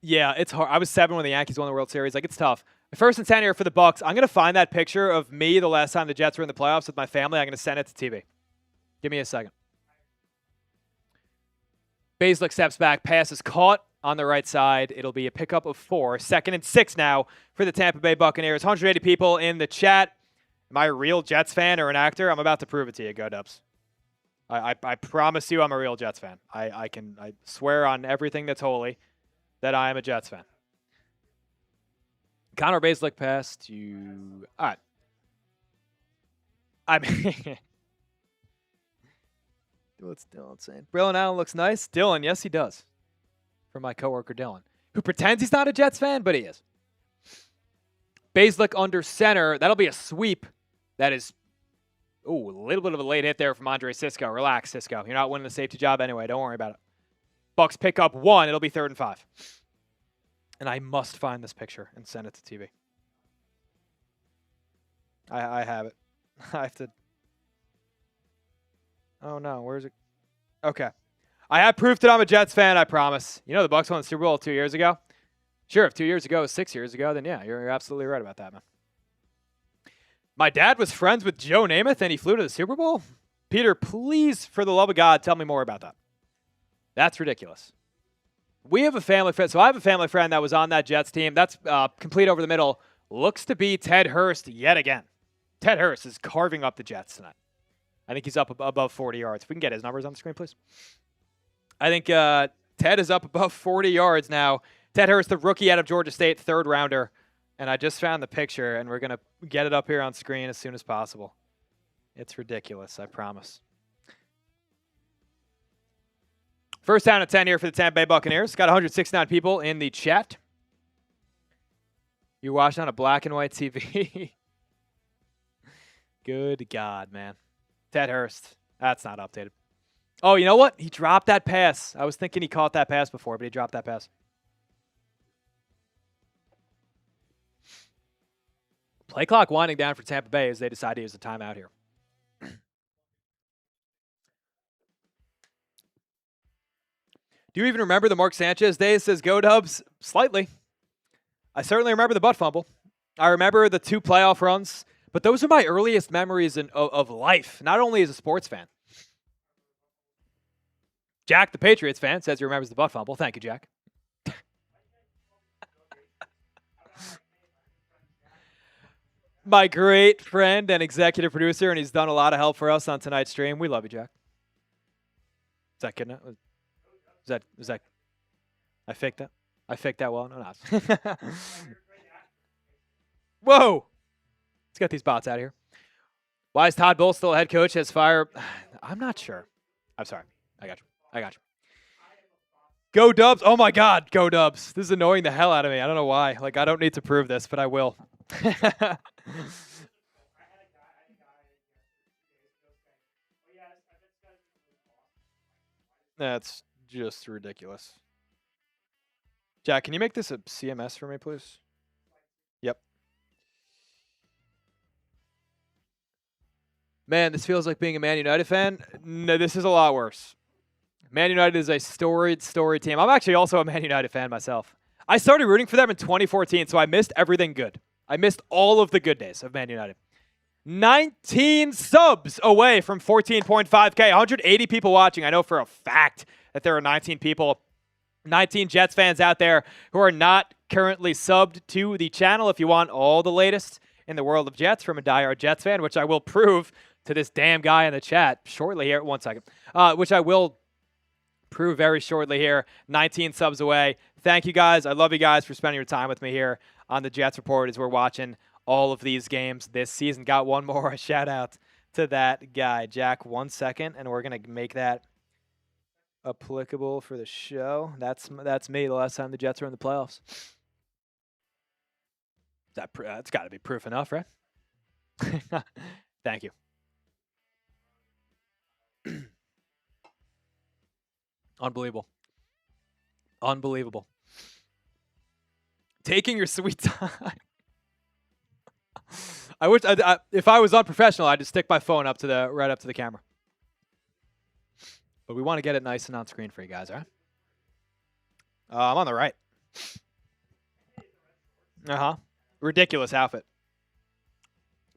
Yeah, it's hard. I was 7 when the Yankees won the World Series. It's tough. 1st and 10 here for the Bucks. I'm going to find that picture of me the last time the Jets were in the playoffs with my family. I'm going to send it to TV. Give me a second. Baselick steps back. Pass is caught on the right side. It'll be a pickup of 4. 2nd and 6 now for the Tampa Bay Buccaneers. 180 people in the chat. Am I a real Jets fan or an actor? I'm about to prove it to you. Go Dubs. I promise you I'm a real Jets fan. I swear on everything that's holy that I am a Jets fan. Connor Baselick passed you. All right. I mean, what's Dylan saying? Braelon Allen looks nice. Dylan, yes, he does. For my coworker Dylan, who pretends he's not a Jets fan, but he is. Baselick under center. That'll be a sweep. That is, a little bit of a late hit there from Andre Cisco. Relax, Cisco. You're not winning the safety job anyway. Don't worry about it. Bucks pick up 1. It'll be 3rd and 5. And I must find this picture and send it to TV. I have it. I have to. Oh, no. Where is it? Okay. I have proof that I'm a Jets fan, I promise. You know the Bucks won the Super Bowl 2 years ago? Sure, if 2 years ago was 6 years ago, then yeah, you're absolutely right about that, man. My dad was friends with Joe Namath, and he flew to the Super Bowl? Peter, please, for the love of God, tell me more about that. That's ridiculous. We have a family friend. So I have a family friend that was on that Jets team. That's complete over the middle. Looks to be Ted Hurst yet again. Ted Hurst is carving up the Jets tonight. I think he's up above 40 yards. If we can get his numbers on the screen, please. I think Ted is up above 40 yards now. Ted Hurst, the rookie out of Georgia State, 3rd rounder. And I just found the picture, and we're going to get it up here on screen as soon as possible. It's ridiculous, I promise. First down and 10 here for the Tampa Bay Buccaneers. Got 169 people in the chat. You're watching on a black and white TV. Good God, man. Ted Hurst. That's not updated. Oh, you know what? He dropped that pass. I was thinking he caught that pass before, but he dropped that pass. Play clock winding down for Tampa Bay as they decide to use the timeout here. Do you even remember the Mark Sanchez days? Says Go Dubs. Slightly. I certainly remember the butt fumble. I remember the 2 playoff runs. But those are my earliest memories of life, not only as a sports fan. Jack, the Patriots fan, says he remembers the butt fumble. Thank you, Jack. My great friend and executive producer, and he's done a lot of help for us on tonight's stream. We love you, Jack. Is that good enough? Is that? I faked that. I faked that well. No, not. Whoa! Let's get these bots out of here. Why is Todd Bowles still a head coach? Has fire? I'm not sure. I'm sorry. I got you. Go Dubs. Oh my God. Go Dubs. This is annoying the hell out of me. I don't know why. Like, I don't need to prove this, but I will. That's just ridiculous. Jack, can you make this a CMS for me, please? Yep. Man, this feels like being a Man United fan. No, this is a lot worse. Man United is a storied team. I'm actually also a Man United fan myself. I started rooting for them in 2014, so I missed everything good. I missed all of the good days of Man United. 19 subs away from 14.5K. 180 people watching. I know for a fact that there are 19 people, 19 Jets fans out there who are not currently subbed to the channel. If you want all the latest in the world of Jets from a diehard Jets fan, which I will prove to this damn guy in the chat shortly here. 1 second. Which I will prove very shortly here. 19 subs away. Thank you guys. I love you guys for spending your time with me here on the Jets Report as we're watching all of these games this season. Got one more. A shout out to that guy. Jack, 1 second, and we're going to make that applicable for the show. That's me the last time the Jets were in the playoffs. That's got to be proof enough, right? Thank you. Unbelievable. Taking your sweet time. I wish if I was unprofessional, I'd just stick my phone right up to the camera. But we want to get it nice and on screen for you guys, all right? I'm on the right. Ridiculous outfit.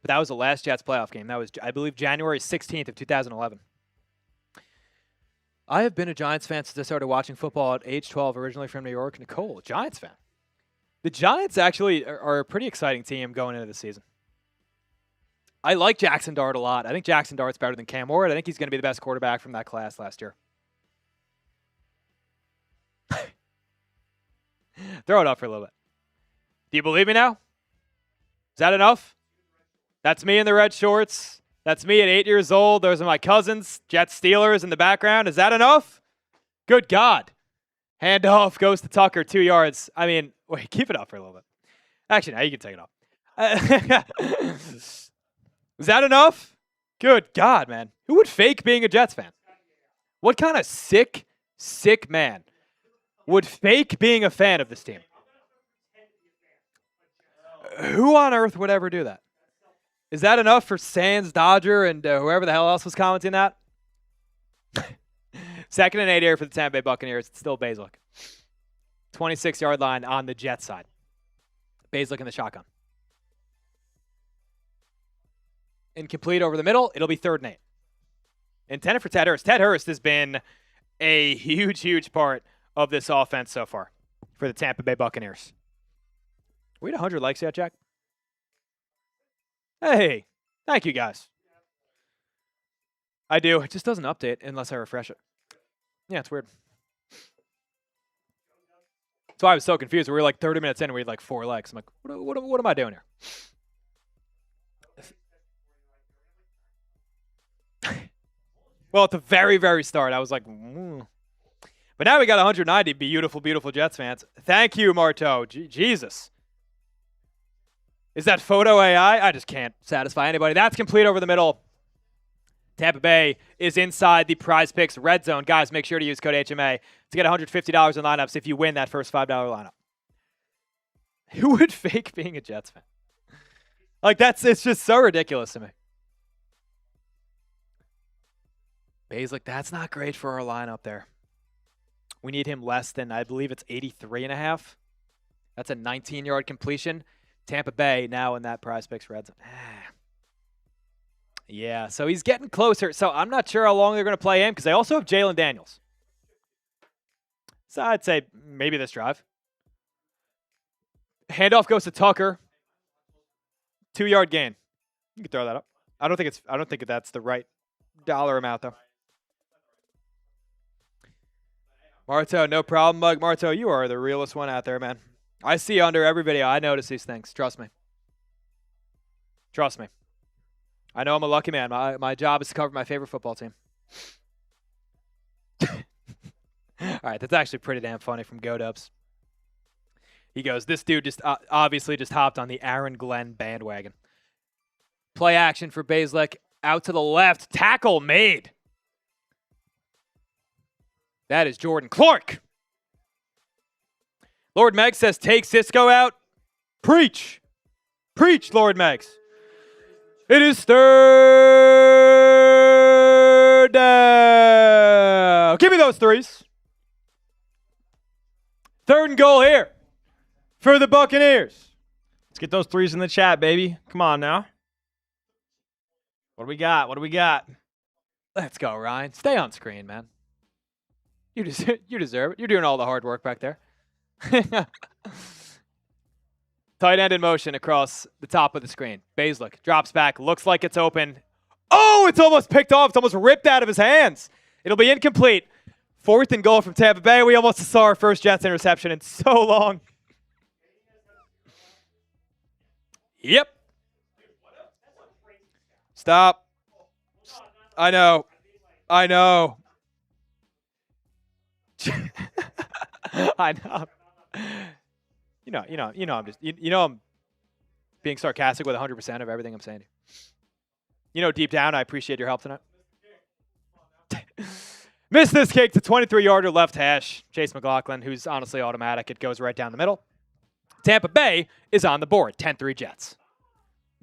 But that was the last Jets playoff game. That was, I believe, January 16th of 2011. I have been a Giants fan since I started watching football at age 12, originally from New York. Nicole, Giants fan. The Giants actually are a pretty exciting team going into the season. I like Jackson Dart a lot. I think Jackson Dart's better than Cam Ward. I think he's going to be the best quarterback from that class last year. Throw it up for a little bit. Do you believe me now? Is that enough? That's me in the red shorts. That's me at 8 years old. Those are my cousins, Jets Steelers in the background. Is that enough? Good God. Handoff goes to Tucker, 2 yards. I mean, wait, keep it up for a little bit. Actually, now you can take it off. Is that enough? Good God, man. Who would fake being a Jets fan? What kind of sick man would fake being a fan of this team? Who on earth would ever do that? Is that enough for Sands, Dodger, and whoever the hell else was commenting that? 2nd and 8 here for the Tampa Bay Buccaneers. It's still Baszler. 26-yard line on the Jets side. Baszler in the shotgun. Incomplete over the middle. It'll be 3rd and 8. Intended for Ted Hurst. Ted Hurst has been a huge part of this offense so far for the Tampa Bay Buccaneers. We had 100 likes yet, Jack? Hey, thank you guys. I do. It just doesn't update unless I refresh it. Yeah, it's weird. That's why I was so confused. We were like 30 minutes in and we had like 4 likes. I'm like, what am I doing here? Well, at the very start, I was like, But now we got 190 beautiful Jets fans. Thank you, Marteau. Jesus. Is that photo AI? I just can't satisfy anybody. That's complete over the middle. Tampa Bay is inside the Prize Picks red zone. Guys, make sure to use code HMA to get $150 in lineups if you win that first $5 lineup. Who would fake being a Jets fan? Like, it's just so ridiculous to me. Baszler, that's not great for our lineup there. We need him less than, I believe it's 83.5. That's a 19-yard completion. Tampa Bay now in that Prize Picks red zone. Yeah, so he's getting closer. So I'm not sure how long they're going to play him because they also have Jalen Daniels. So I'd say maybe this drive. Handoff goes to Tucker. 2-yard gain. You can throw that up. I don't think that's the right dollar amount though. Marto, no problem, Mug. Marto, you are the realest one out there, man. I see under every video. I notice these things. Trust me. Trust me. I know I'm a lucky man. My job is to cover my favorite football team. All right, that's actually pretty damn funny from GoDubs. He goes, this dude just obviously just hopped on the Aaron Glenn bandwagon. Play action for Baszler. Out to the left. Tackle made. That is Jordan Clark. Lord Meg says, take Cisco out. Preach. Preach, Lord Megs. It is 3rd down. Give me those threes. 3rd and goal here for the Buccaneers. Let's get those threes in the chat, baby. Come on now. What do we got? What do we got? Let's go, Ryan. Stay on screen, man. You deserve it. You're doing all the hard work back there. Tight end in motion across the top of the screen. Baszler drops back. Looks like it's open. Oh, it's almost picked off. It's almost ripped out of his hands. It'll be incomplete. 4th and goal from Tampa Bay. We almost saw our first Jets interception in so long. Yep. Stop. I know. I know. I'm being sarcastic with 100% of everything I'm saying. Deep down, I appreciate your help tonight. Missed this kick to 23-yarder left hash. Chase McLaughlin, who's honestly automatic. It goes right down the middle. Tampa Bay is on the board. 10-3 Jets.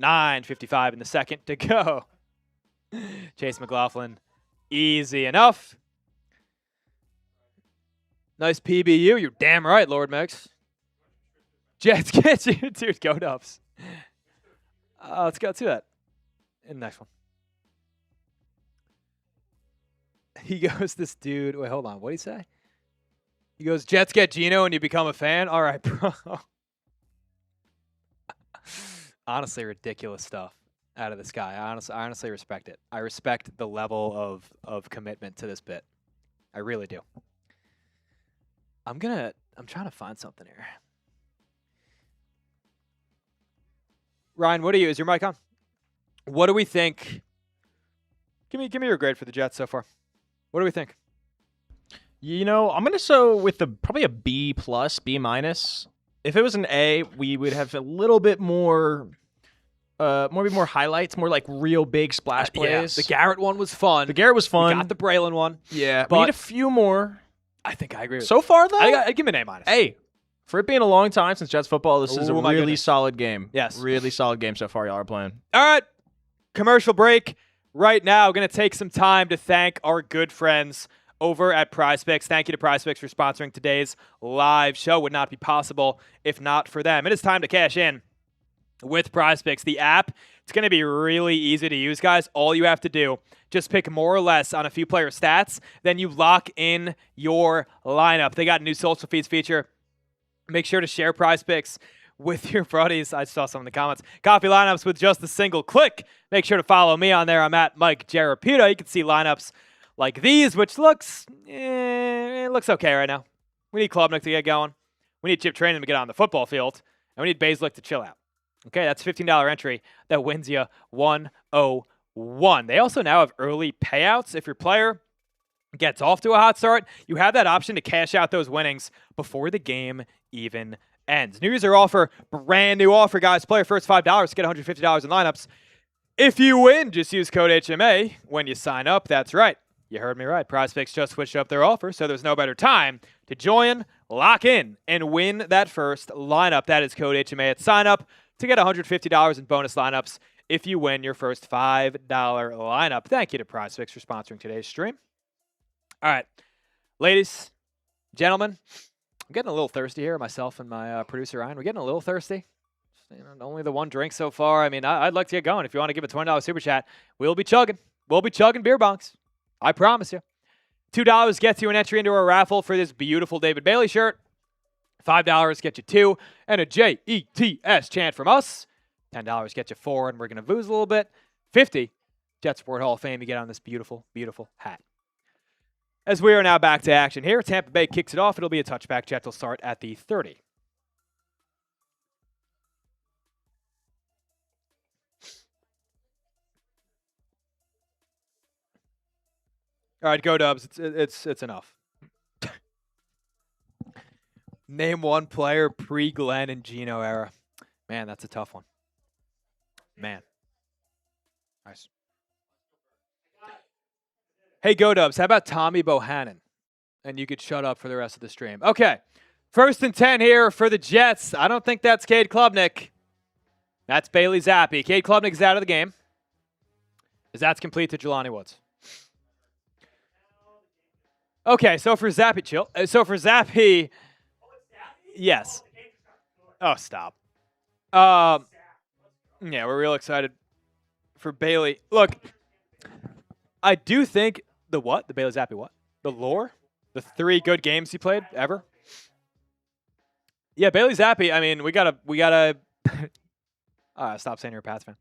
9:55 in the second to go. Chase McLaughlin, easy enough. Nice PBU. You're damn right, Lord Megs. Jets get you. Dude, go Dubs. Let's go to that in the next one. He goes, this dude. Wait, hold on. What did he say? He goes, Jets get Geno and you become a fan? All right, bro. Honestly, ridiculous stuff. out of this guy. I honestly respect it. I respect the level of commitment to this bit. I really do. I'm trying to find something here. Ryan, is your mic on? What do we think? Give me your grade for the Jets so far. What do we think? You know, I'm gonna go with probably a B+, B-. If it was an A, we would have a little bit more more highlights, more like real big splash plays. The Garrett one was fun. The Garrett was fun. We got the Braelon one. Yeah, but we need a few more. I think I agree with So far, though, I'd give him an A-. Hey, for it being a long time since Jets football, this is a Oh my really goodness. solid game. Yes. Really solid game so far y'all are playing. All right, commercial break. Right now, going to take some time to thank our good friends over at PrizePicks. Thank you to PrizePicks for sponsoring today's live show. Would not be possible if not for them. It is time to cash in with PrizePicks. The app, it's going to be really easy to use, guys. All you have to do, just pick more or less on a few player stats, then you lock in your lineup. They got a new social feeds feature. Make sure to share PrizePicks with your buddies. I saw some in the comments. Copy lineups with just a single click. Make sure to follow me on there. I'm at Mike Jarapito. You can see lineups like these, which looks okay right now. We need Klubnik to get going. We need Chip Trainin to get on the football field. And we need Bazelak to chill out. Okay, that's a $15 entry. That wins you $101. They also now have early payouts. If your player gets off to a hot start, you have that option to cash out those winnings before the game even ends. New user offer, brand new offer, guys. Player first $5 to get $150 in lineups. If you win, just use code HMA when you sign up. That's right. You heard me right. PrizePicks just switched up their offer, so there's no better time to join, lock in, and win that first lineup. That is code HMA at sign up to get $150 in bonus lineups if you win your first $5 lineup. Thank you to PrizePicks for sponsoring today's stream. All right, ladies, gentlemen, I'm getting a little thirsty here, myself and my producer, Ryan. We're getting a little thirsty. Only the one drink so far. I mean, I'd like to get going. If you want to give a $20 super chat, we'll be chugging. We'll be chugging beer bongs. I promise you. $2 gets you an entry into our raffle for this beautiful David Bailey shirt. $5 gets you 2 and a JETS chant from us. $10 gets you 4, and we're going to booze a little bit. $50, Jet Sport Hall of Fame, you get on this beautiful, beautiful hat. As we are now back to action here, Tampa Bay kicks it off. It'll be a touchback. Jets will start at the 30. All right, go Dubs. It's enough. Name one player pre-Glenn and Geno era. Man, that's a tough one. Man. Nice. Hey, Go Dubs, how about Tommy Bohannon? And you could shut up for the rest of the stream. Okay, 1st and 10 here for the Jets. I don't think that's Cade Klubnik. That's Bailey Zappe. Cade Klubnik is out of the game. As that's complete to Jelani Woods. Okay, so for Zappe, chill. So for Zappe, yes. Oh, stop. Yeah, we're real excited for Bailey. Look, I do think the what? The Bailey Zappe what? The lore? The 3 good games he played ever? Yeah, Bailey Zappe, I mean, we gotta stop saying you're a Pats fan.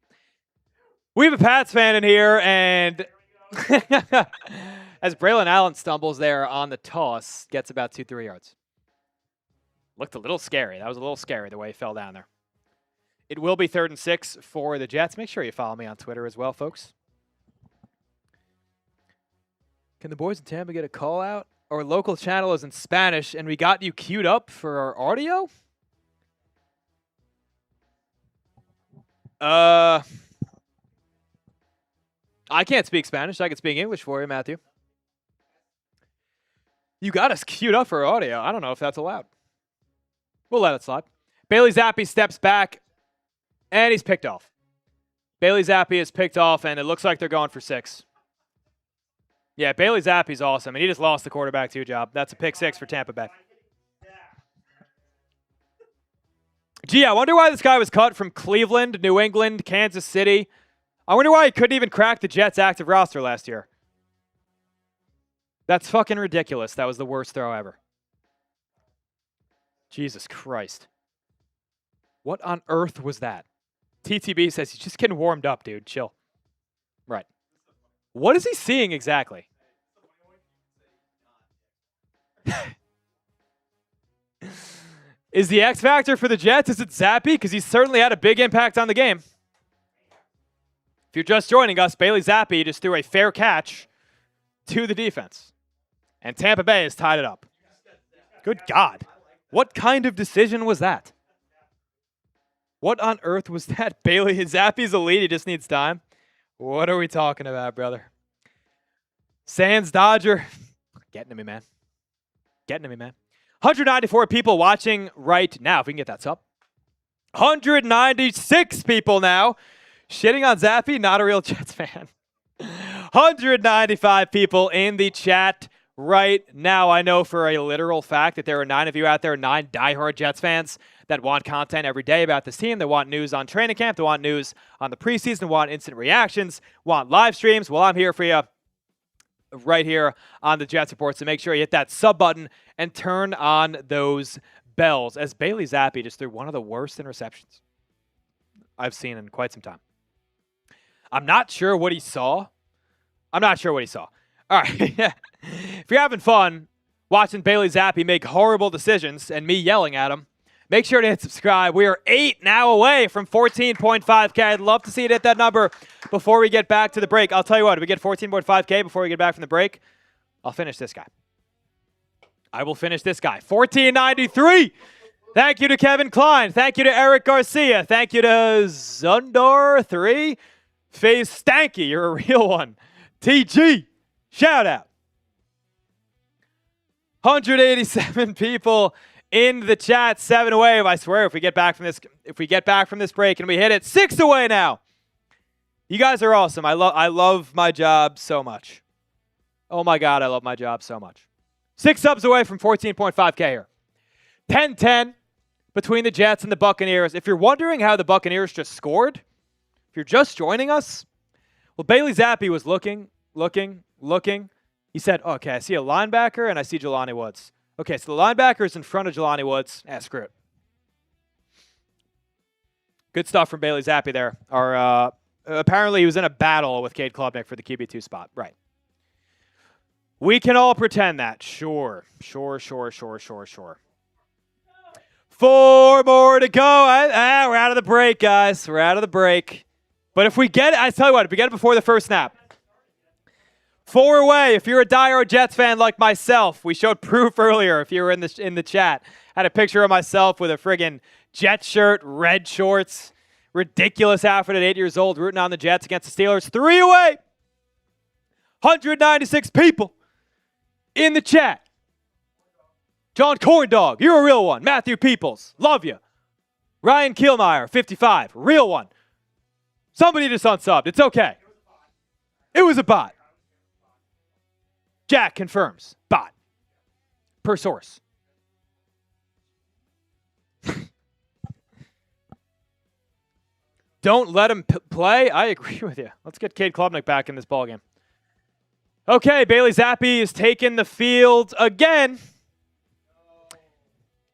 We have a Pats fan in here, and as Braelon Allen stumbles there on the toss, gets about 2-3 yards. Looked a little scary. That was a little scary the way he fell down there. It will be 3rd and 6 for the Jets. Make sure you follow me on Twitter as well, folks. Can the boys in Tampa get a call out? Our local channel is in Spanish, and we got you queued up for our audio? I can't speak Spanish. I can speak English for you, Matthew. You got us queued up for audio. I don't know if that's allowed. We'll let it slide. Bailey Zappe steps back, and he's picked off. Bailey Zappe is picked off, and it looks like they're going for 6. Yeah, Bailey Zappe's awesome, and he just lost the quarterback 2 job. That's a pick 6 for Tampa Bay. Gee, I wonder why this guy was cut from Cleveland, New England, Kansas City. I wonder why he couldn't even crack the Jets' active roster last year. That's fucking ridiculous. That was the worst throw ever. Jesus Christ. What on earth was that? TTB says he's just getting warmed up, dude. Chill. Right. What is he seeing exactly? Is the X factor for the Jets? Is it Zappe? Because he's certainly had a big impact on the game. If you're just joining us, Bailey Zappe just threw a fair catch to the defense. And Tampa Bay has tied it up. Good God. What kind of decision was that? What on earth was that? Bailey Zappe's elite. He just needs time. What are we talking about, brother? Sands Dodger. Getting to me, man. Getting to me, man. 194 people watching right now. If we can get that sub. 196 people now. Shitting on Zappe, not a real Jets fan. 195 people in the chat right now. I know for a literal fact that there are 9 of you out there, 9 diehard Jets fans that want content every day about this team. They want news on training camp. They want news on the preseason. Want instant reactions. Want live streams. Well, I'm here for you right here on the Jets Report. So make sure you hit that sub button and turn on those bells. As Bailey Zappe just threw one of the worst interceptions I've seen in quite some time. I'm not sure what he saw. All right. If you're having fun watching Bailey Zappe make horrible decisions and me yelling at him, make sure to hit subscribe. We are 8 now away from 14.5K. I'd love to see it hit that number before we get back to the break. I'll tell you what, if we get 14.5K before we get back from the break, I'll finish this guy. I will finish this guy. 1493. Thank you to Kevin Klein. Thank you to Eric Garcia. Thank you to Zundar3. Face Stanky, you're a real one. TG, shout out. 187 people in the chat, 7 away. I swear, if we get back from this break and we hit it, 6 away now. You guys are awesome. I love my job so much. Oh my God, I love my job so much. 6 subs away from 14.5K here. 10-10 between the Jets and the Buccaneers. If you're wondering how the Buccaneers just scored, if you're just joining us, well, Bailey Zappe was looking. He said, okay, I see a linebacker and I see Jelani Woods. Okay, so the linebacker is in front of Jelani Woods. Screw it. Good stuff from Bailey Zappe there. Apparently he was in a battle with Cade Klubnik for the QB2 spot. Right. We can all pretend that. Sure. 4 more to go. We're out of the break, guys. We're out of the break. But if we get it, I tell you what, if we get it before the first snap, 4 away. If you're a diehard Jets fan like myself, we showed proof earlier. If you were in the chat, had a picture of myself with a friggin' Jets shirt, red shorts, ridiculous outfit at 8 years old, rooting on the Jets against the Steelers. 3 away. 196 people in the chat. John Corndog, you're a real one. Matthew Peoples, love you. Ryan Kielmeyer, 55, real one. Somebody just unsubbed. It's okay. It was a bot. Jack confirms. Bot. Per source. Don't let him play. I agree with you. Let's get Cade Klubnik back in this ballgame. Okay, Bailey Zappe is taking the field again.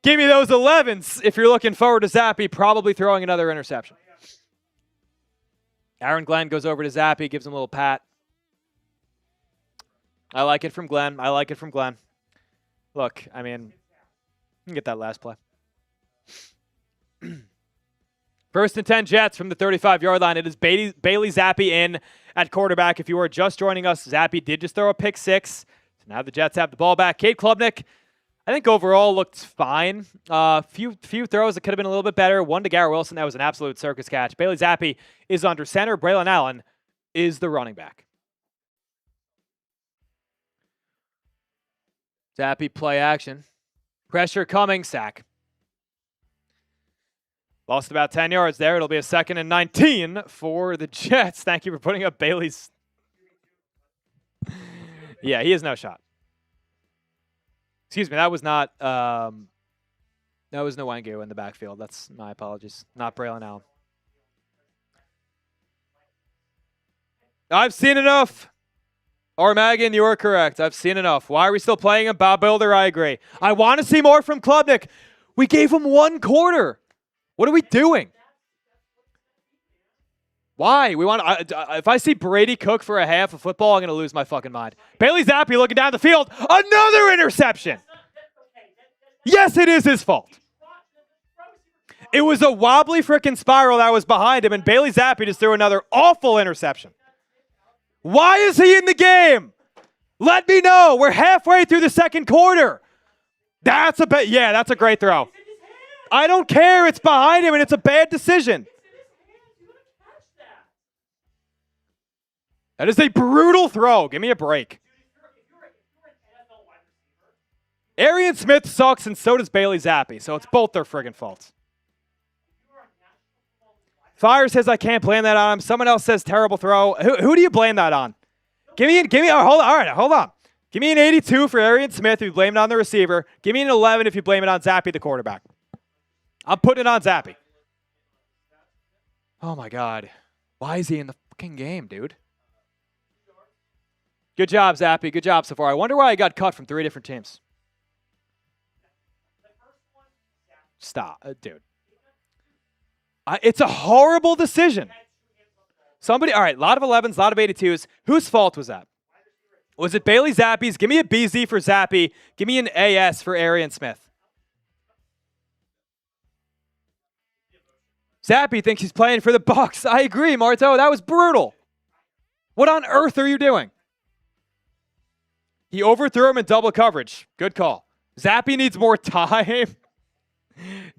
Give me those 11s if you're looking forward to Zappe probably throwing another interception. Aaron Glenn goes over to Zappe, gives him a little pat. I like it from Glenn. Look, I mean, you can get that last play. 1st and 10 Jets from the 35-yard line. It is Bailey Zappe in at quarterback. If you are just joining us, Zappe did just throw a pick 6. So now the Jets have the ball back. Cade Klubnik, I think overall looked fine. Few throws that could have been a little bit better. One to Garrett Wilson. That was an absolute circus catch. Bailey Zappe is under center. Braelon Allen is the running back. Zappe play action. Pressure coming. Sack. Lost about 10 yards there. It'll be a 2nd and 19 for the Jets. Thank you for putting up Bailey's. Yeah, he has no shot. Excuse me, that was not that was Nwangu in the backfield. That's my apologies. Not Braelon Allen. I've seen enough. Armageddon, you are correct. I've seen enough. Why are we still playing him? Bob Builder, I agree. I want to see more from Klubnik. We gave him 1 quarter. What are we doing? Why? We want. If I see Brady Cook for a half of football, I'm gonna lose my fucking mind. Bailey Zappe looking down the field, another interception. Yes, it is his fault. It was a wobbly freaking spiral that was behind him, and Bailey Zappe just threw another awful interception. Why is he in the game? Let me know. We're halfway through the second quarter. That's a great throw. I don't care. It's behind him, and it's a bad decision. That is a brutal throw. Give me a break. Arian Smith sucks, and so does Bailey Zappe, so it's both their friggin' faults. Fire says I can't blame that on him. Someone else says terrible throw. Who do you blame that on? Hold on. Give me an 82 for Arian Smith if you blame it on the receiver. Give me an 11 if you blame it on Zappe, the quarterback. I'm putting it on Zappe. Oh my God. Why is he in the fucking game, dude? Good job, Zappe. Good job so far. I wonder why he got cut from 3 different teams. Stop, dude. It's a horrible decision. All right, a lot of 11s, a lot of 82s. Whose fault was that? Was it Bailey Zappe's? Give me a BZ for Zappe. Give me an AS for Arian Smith. Zappe thinks he's playing for the Bucs. I agree, Marto. That was brutal. What on earth are you doing? He overthrew him in double coverage. Good call. Zappe needs more time.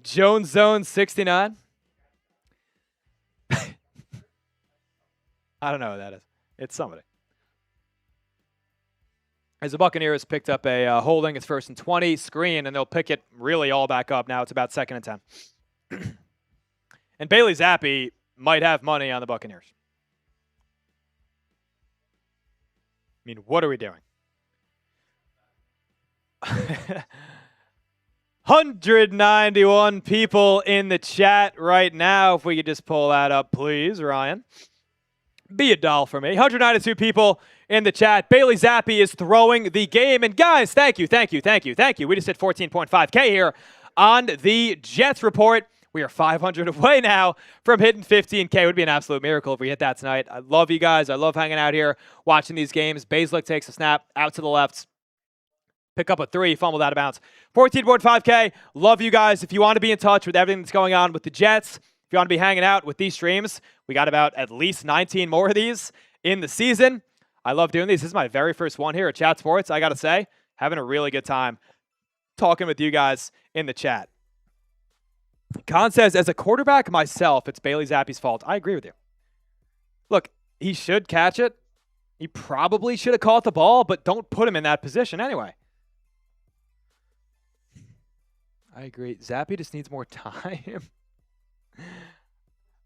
Jones Zone 69. I don't know who that is. It's somebody. As the Buccaneers picked up a holding, it's 1st and 20, screen, and they'll pick it really all back up. Now it's about 2nd and 10. And Bailey Zappe might have money on the Buccaneers. I mean, what are we doing? 191 people in the chat right now. If we could just pull that up, please, Ryan. Be a doll for me. 192 people in the chat. Bailey Zappe is throwing the game. And guys, thank you. We just hit 14.5K here on the Jets report. We are 500 away now from hitting 15K. It would be an absolute miracle if we hit that tonight. I love you guys. I love hanging out here, watching these games. Baszler takes a snap out to the left. Pick up a 3, fumbled out of bounds. 14.5K. Love you guys. If you want to be in touch with everything that's going on with the Jets, if you want to be hanging out with these streams, we got about at least 19 more of these in the season. I love doing these. This is my very first one here at Chat Sports. I got to say, having a really good time talking with you guys in the chat. Khan says, as a quarterback myself, it's Bailey Zappe's fault. I agree with you. Look, he should catch it. He probably should have caught the ball, but don't put him in that position anyway. I agree. Zappe just needs more time.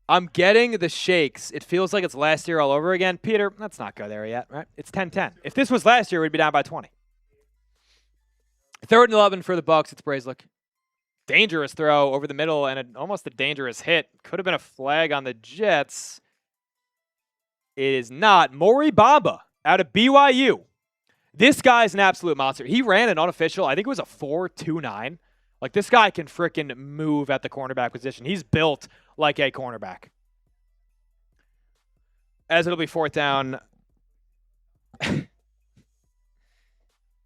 I'm getting the shakes. It feels like it's last year all over again. Peter, let's not go there yet, right? It's 10-10. If this was last year, we'd be down by 20. 3rd and 11 for the Bucs. It's Brazelak. Dangerous throw over the middle and almost a dangerous hit. Could have been a flag on the Jets. It is not. Maury Bamba out of BYU. This guy's an absolute monster. He ran an unofficial, I think it was a 4.29. Like, this guy can frickin' move at the cornerback position. He's built like a cornerback. As it'll be 4th down.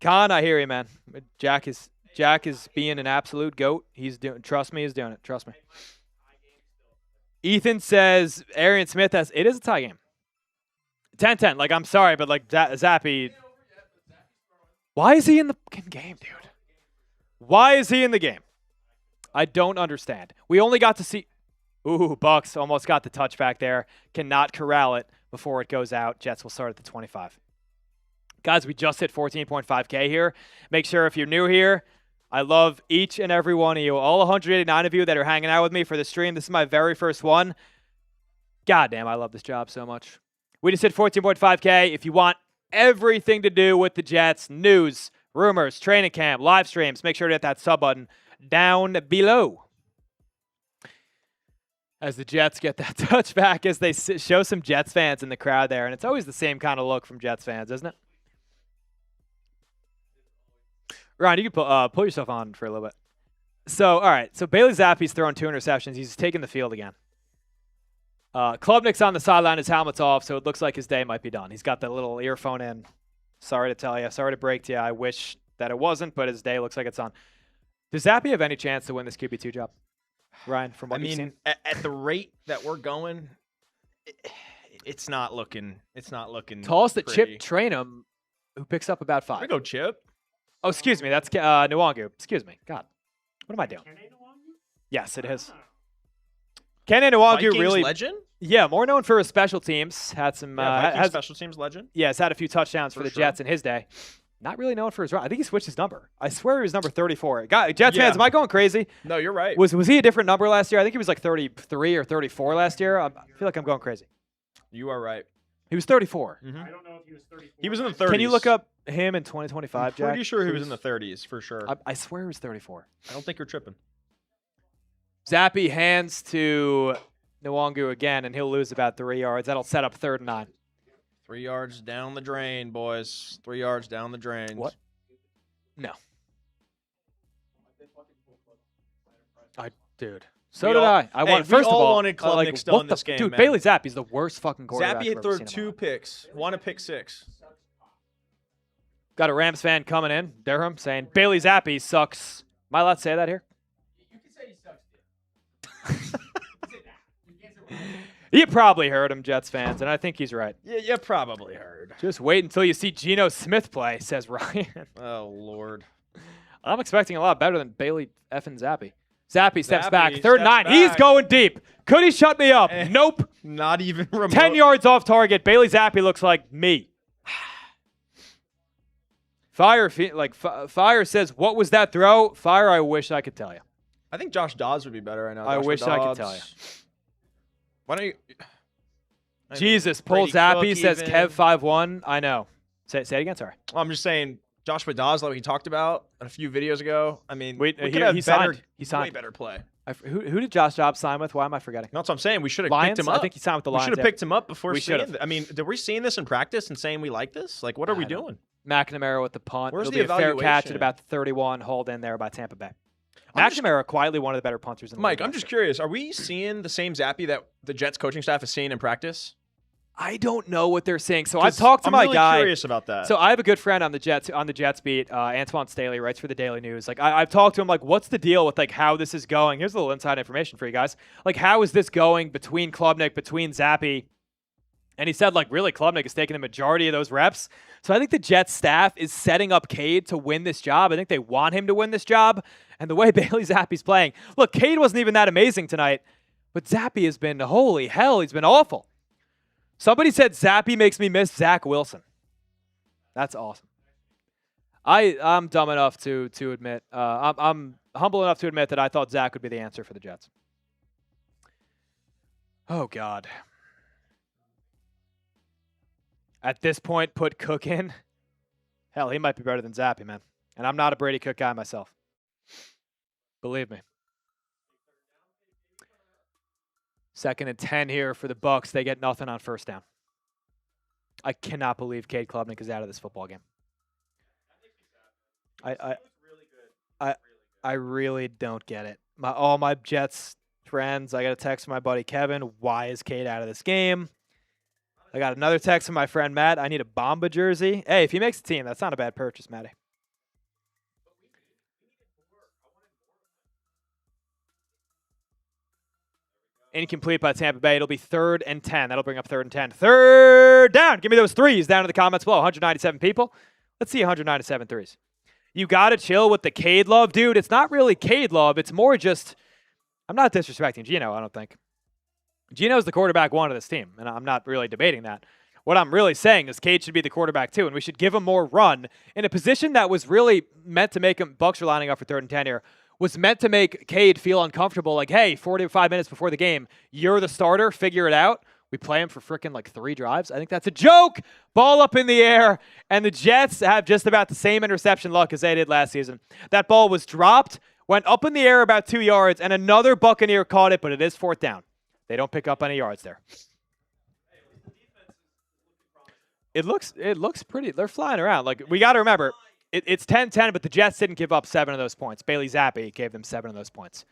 Khan, I hear you, man. Jack is being an absolute goat. He's doing it. Trust me. Ethan says Arian Smith has. It is a tie game. 10-10. Like, I'm sorry, but like Zappe. Why is he in the game, dude? Why is he in the game? I don't understand. We only got to see. Ooh, Bucks almost got the touchback there. Cannot corral it before it goes out. Jets will start at the 25. Guys, we just hit 14.5K here. Make sure if you're new here, I love each and every one of you. All 189 of you that are hanging out with me for the stream. This is my very first one. God damn, I love this job so much. We just hit 14.5K. If you want everything to do with the Jets, news, rumors, training camp, live streams, make sure to hit that sub button down below. As the Jets get that touchback, as they show some Jets fans in the crowd there. And it's always the same kind of look from Jets fans, isn't it? Ryan, you can pull yourself on for a little bit. So, all right. So, Bailey Zappe's throwing 2 interceptions. He's taking the field again. Klubnik's on the sideline. His helmet's off, so it looks like his day might be done. He's got the little earphone in. Sorry to tell you. Sorry to break to you. I wish that it wasn't, but his day looks like it's on. Does Zappe have any chance to win this QB2 job? Ryan, from what you've seen? At the rate that we're going, it's not looking. Toss the pretty. Chip Trainum, who picks up about 5. We go Chip. Oh, excuse me. That's Nwangu. Excuse me. God, what am I doing? Yes, it is. Kenny Nwangu Vikings really legend. Yeah, more known for his special teams. Had some Vikings special teams legend. Yeah, has had a few touchdowns for the sure. Jets in his day. Not really known for his run. I think he switched his number. I swear he was number 34. Jets fans, am I going crazy? No, you're right. Was he a different number last year? I think he was like 33 or 34 last year. I feel like I'm going crazy. You are right. He was 34. Mm-hmm. I don't know if he was 34. He was in the 30s. Can you look up him in 2025, Jack? Pretty sure he was in the 30s for sure. I swear he was 34. I don't think you're tripping. Zappe hands to Nwangu again, and he'll lose about 3 yards. That'll set up 3rd and 9. 3 yards down the drain, boys. 3 yards down the drain. What? No. Dude. So We did all- I. I hey, want. we First of all all, wanted Klubnik like, still what in this game, dude. man. Bailey Zappe's the worst fucking quarterback. Zappe I've had ever thrown seen in my 2 life. picks. Won a pick 6. Got a Rams fan coming in, Durham, saying Bailey Zappe sucks. Am I allowed to say that here? You can say he sucks, dude. You probably heard him, Jets fans, and I think he's right. Yeah, you probably heard. Just wait until you see Geno Smith play, says Ryan. Oh, Lord. I'm expecting a lot better than Bailey effing Zappe. Zappe steps Zappe back. 3rd and steps 9. back. He's going deep. Could he shut me up? Eh. Nope. Not even remote. 10 yards off target. Bailey Zappe looks like me. Fire says, what was that throw? Fire, I wish I could tell you. I think Josh Dodds would be better right now. I Joshua wish I could Dodds. tell you. Why don't you? I mean, Jesus, Paul Brady Zappe Cook says even. Kev 5-1. I know. Say it again, sorry. I'm just saying, Joshua Dodds, like we talked about a few videos ago. I mean, Wait, we he- could have he better, signed. He signed. way better play. Who did Josh Dobbs sign with? Why am I forgetting? That's what I'm saying. We should have Lions? picked him up. I think he signed with the we Lions. should have picked him up before We seeing should've. I mean, were we seeing this in practice and saying we like this? Like, what are we I don't doing? McNamara with the punt. Where's It'll the be a fair catch at evaluation? about 31. Hold in there by Tampa Bay. I'm just- McNamara, quietly one of the better punters in the Mike, league I'm last just year. curious. Are we seeing the same Zappe that the Jets coaching staff is seeing in practice? I don't know what they're saying. So I've 'Cause talked to I'm my really guy. curious about that. So I have a good friend on the Jets beat, Antoine Staley, writes for the Daily News. Like I've talked to him, like, what's the deal with like how this is going? Here's a little inside information for you guys. Like, how is this going between Klubnik, between Zappe? And he said, like, really, Klubnik is taking the majority of those reps. So I think the Jets staff is setting up Cade to win this job. I think they want him to win this job. And the way Bailey Zappe's playing, look, Cade wasn't even that amazing tonight, but Zappe has been, holy hell, he's been awful. Somebody said Zappe makes me miss Zach Wilson. That's awesome. I'm dumb enough to admit, I'm humble enough to admit that I thought Zach would be the answer for the Jets. Oh, God. At this point, put Cook in. Hell, he might be better than Zappe, man. And I'm not a Brady Cook guy myself. Believe me. 2nd and 10 here for the Bucs. They get nothing on 1st down. I cannot believe Cade Klubnik is out of this football game. I really don't get it. All my Jets friends, I got a text from my buddy Kevin. Why is Cade out of this game? I got another text from my friend Matt. I need a Bomba jersey. Hey, if he makes the team, that's not a bad purchase, Matty. Incomplete by Tampa Bay. It'll be 3rd and 10. That'll bring up 3rd and 10. 3rd down. Give me those threes down in the comments below. 197 people. Let's see 197 threes. You got to chill with the Cade love, dude. It's not really Cade love. It's more just, I'm not disrespecting Geno, I don't think. Geno's the quarterback 1 of this team, and I'm not really debating that. What I'm really saying is Cade should be the quarterback 2, and we should give him more run in a position that was really meant to make him, Bucs are lining up for 3rd and 10 here, was meant to make Cade feel uncomfortable, like, hey, 45 minutes before the game, you're the starter, figure it out. We play him for freaking like 3 drives. I think that's a joke. Ball up in the air, and the Jets have just about the same interception luck as they did last season. That ball was dropped, went up in the air about 2 yards, and another Buccaneer caught it, but it is 4th down. They don't pick up any yards there. It looks pretty. They're flying around. Like, we got to remember, it's 10-10, but the Jets didn't give up 7 of those points. Bailey Zappe gave them 7 of those points.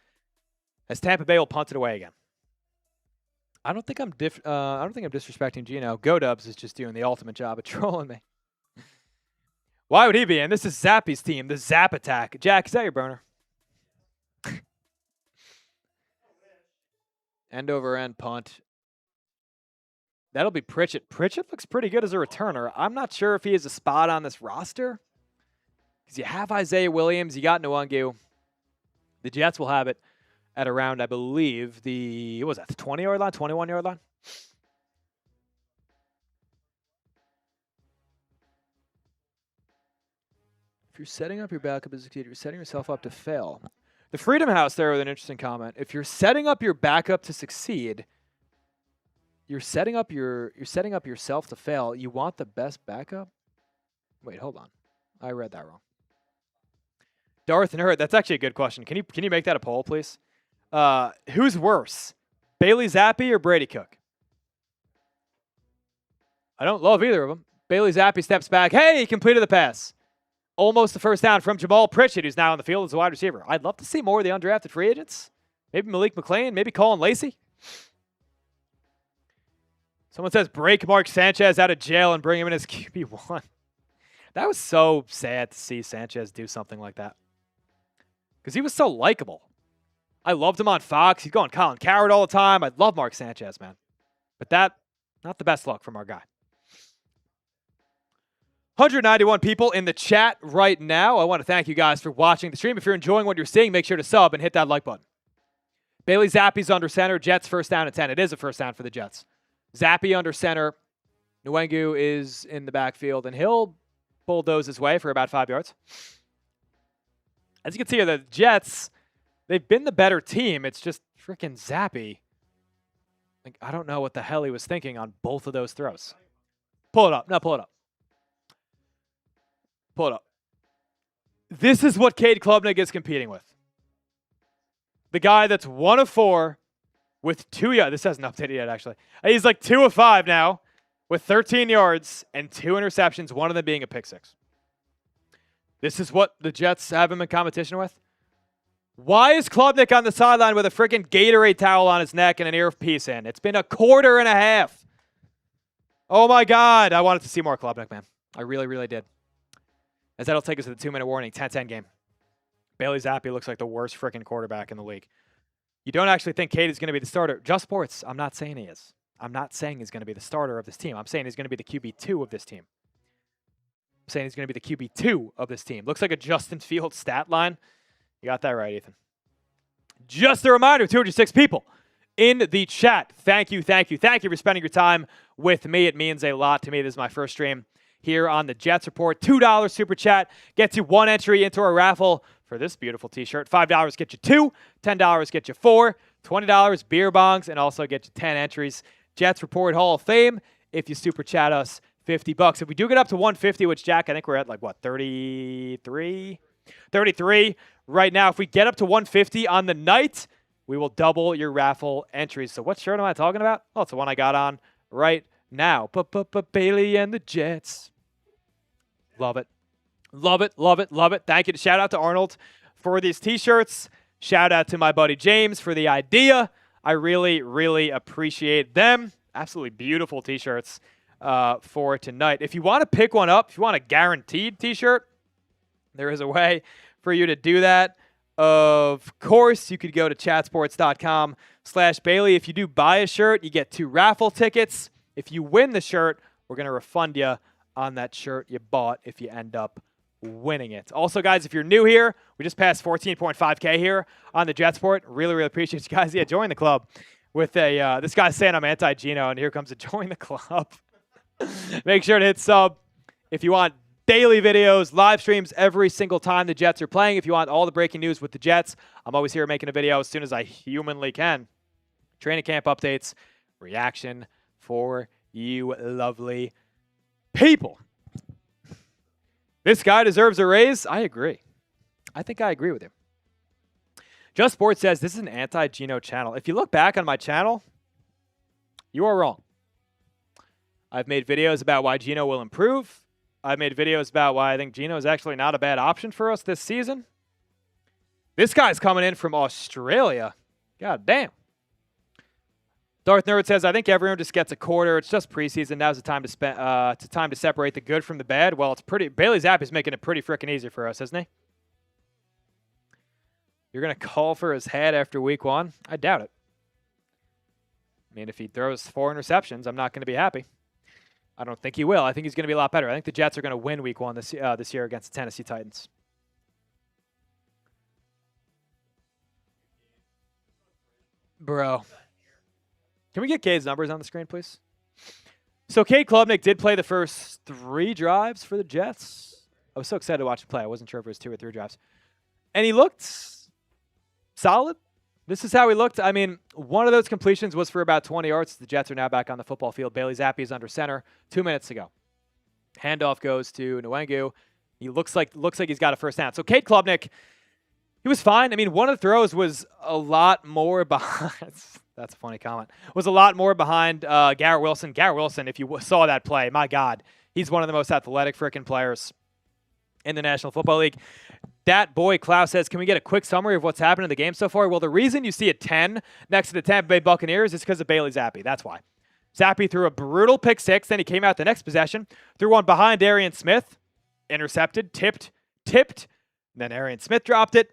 As Tampa Bay will punt it away again. I don't think I'm disrespecting Geno. Go-Dubs is just doing the ultimate job of trolling me. Why would he be in? This is Zappe's team, the Zap Attack. Jack, is that your burner? End over end punt. That'll be Pritchett. Pritchett looks pretty good as a returner. I'm not sure if he has a spot on this roster. Because you have Isaiah Williams, you got Nwangu. The Jets will have it at around, I believe, the 20-yard line, 21-yard line? If you're setting up your backup to succeed, you're setting yourself up to fail. The Freedom House there with an interesting comment. If you're setting up your backup to succeed, you're setting up yourself to fail. You want the best backup? Wait, hold on. I read that wrong. Darth and Hurt, that's actually a good question. Can you make that a poll, please? Who's worse, Bailey Zappe or Brady Cook? I don't love either of them. Bailey Zappe steps back. Hey, he completed the pass. Almost the first down from Jamal Pritchett, who's now on the field as a wide receiver. I'd love to see more of the undrafted free agents. Maybe Malik McClain, maybe Colin Lacey. Someone says break Mark Sanchez out of jail and bring him in as QB1. That was so sad to see Sanchez do something like that. Because he was so likable. I loved him on Fox. He's going Colin Cowherd all the time. I love Mark Sanchez, man. But that, not the best luck from our guy. 191 people in the chat right now. I want to thank you guys for watching the stream. If you're enjoying what you're seeing, make sure to sub and hit that like button. Bailey Zappe's under center. Jets first down and 10. It is a first down for the Jets. Zappe under center. Nwangu is in the backfield, and he'll bulldoze his way for about 5 yards. As you can see here, the Jets, they've been the better team. It's just freaking Zappe. Like, I don't know what the hell he was thinking on both of those throws. Pull it up. No, pull it up. Pull it up. This is what Cade Klubnik is competing with. The guy that's 1 of 4 with 2 yards. This hasn't updated yet, actually. He's like 2 of 5 now with 13 yards and 2 interceptions, one of them being a pick six. This is what the Jets have him in competition with. Why is Klubnik on the sideline with a freaking Gatorade towel on his neck and an earpiece in? It's been a quarter and a half. Oh, my God. I wanted to see more Klubnik, man. I really, really did. As that'll take us to the 2-minute warning, 10-10 game. Bailey Zappe looks like the worst freaking quarterback in the league. You don't actually think Cade is going to be the starter. Just Sports, I'm not saying he is. I'm not saying he's going to be the starter of this team. I'm saying he's going to be the QB2 of this team. I'm saying he's going to be the QB2 of this team. Looks like a Justin Fields stat line. You got that right, Ethan. Just a reminder, 206 people in the chat. Thank you, thank you, thank you for spending your time with me. It means a lot to me. This is my first stream here on the Jets Report. $2 super chat gets you 1 entry into our raffle for this beautiful t-shirt. $5 get you 2, $10 get you 4, $20 beer bongs, and also get you 10 entries. Jets Report Hall of Fame if you super chat us $50. If we do get up to 150, which, Jack, I think we're at like, what, 33? 33 right now. If we get up to 150 on the night, we will double your raffle entries. So what shirt am I talking about? Oh, it's the one I got on right now. Bailey and the Jets. Love it. Love it, love it, love it. Thank you. Shout out to Arnold for these t-shirts. Shout out to my buddy James for the idea. I really, really appreciate them. Absolutely beautiful t-shirts for tonight. If you want to pick one up, if you want a guaranteed t-shirt, there is a way for you to do that. Of course, you could go to chatsports.com/Bailey. If you do buy a shirt, you get 2 raffle tickets. If you win the shirt, we're going to refund you on that shirt you bought if you end up winning it. Also, guys, if you're new here, we just passed 14.5K here on the JetSport. Really, really appreciate you guys. Yeah, join the club with a, this guy's saying I'm anti-Geno, and here comes a join the club. Make sure to hit sub if you want daily videos, live streams every single time the Jets are playing. If you want all the breaking news with the Jets, I'm always here making a video as soon as I humanly can. Training camp updates, reaction for you lovely people. This guy deserves a raise. I agree. I think I agree with him. Just Sports says this is an anti-Geno channel. If you look back on my channel, you are wrong. I've made videos about why Geno will improve. I've made videos about why I think Geno is actually not a bad option for us this season. This guy's coming in from Australia. God damn. Darth Nerd says, I think everyone just gets a quarter. It's just preseason. Now's the time to spend. It's time to separate the good from the bad. Well, it's pretty. Bailey Zappe's making it pretty freaking easy for us, isn't he? You're gonna call for his head after week 1? I doubt it. I mean, if he throws 4 interceptions, I'm not going to be happy. I don't think he will. I think he's going to be a lot better. I think the Jets are going to win week 1 this year against the Tennessee Titans. Bro. Can we get Cade's numbers on the screen, please? So Cade Klubnik did play the first 3 drives for the Jets. I was so excited to watch him play. I wasn't sure if it was 2 or 3 drives. And he looked solid. This is how he looked. I mean, one of those completions was for about 20 yards. The Jets are now back on the football field. Bailey Zappe is under center 2 minutes to go. Handoff goes to Nwengu. He looks like he's got a first down. So Cade Klubnik, he was fine. I mean, one of the throws was a lot more behind. That's a funny comment. Was a lot more behind Garrett Wilson. Garrett Wilson, if you saw that play, my God, he's one of the most athletic freaking players in the National Football League. That boy, Klaus says, can we get a quick summary of what's happened in the game so far? Well, the reason you see a 10 next to the Tampa Bay Buccaneers is because of Bailey Zappe. That's why. Zappe threw a brutal pick 6. Then he came out the next possession, threw one behind Arian Smith, intercepted, tipped. Then Arian Smith dropped it.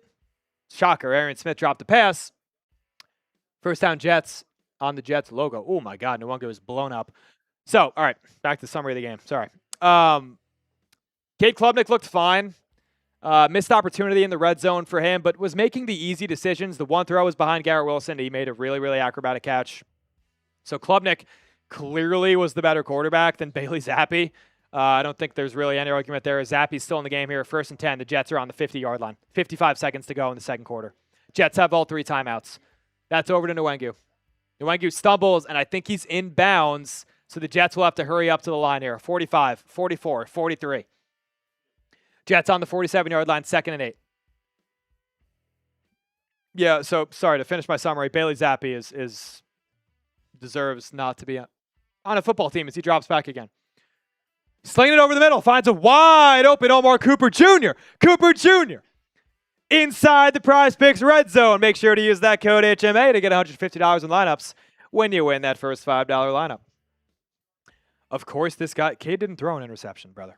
Shocker, Arian Smith dropped the pass. First down Jets on the Jets logo. Oh, my God, Nwengu was blown up. So, all right, back to the summary of the game. Sorry. Cade Klubnik looked fine. Missed opportunity in the red zone for him, but was making the easy decisions. The one throw was behind Garrett Wilson. He made a really, really acrobatic catch. So Klubnik clearly was the better quarterback than Bailey Zappe. I don't think there's really any argument there. Zappe's still in the game here. 1st and 10. The Jets are on the 50-yard line. 55 seconds to go in the second quarter. Jets have all 3 timeouts. That's over to Nwengu. Nwengu stumbles, and I think he's in bounds, so the Jets will have to hurry up to the line here. 45, 44, 43. Jets on the 47-yard line, 2nd and 8. Yeah, so sorry to finish my summary. Bailey Zappe deserves not to be on a football team as he drops back again. Slinging it over the middle, finds a wide open Omar Cooper Jr. Inside the Prize Picks red zone. Make sure to use that code HMA to get $150 in lineups when you win that first $5 lineup. Of course, this guy, Cade didn't throw an interception, brother.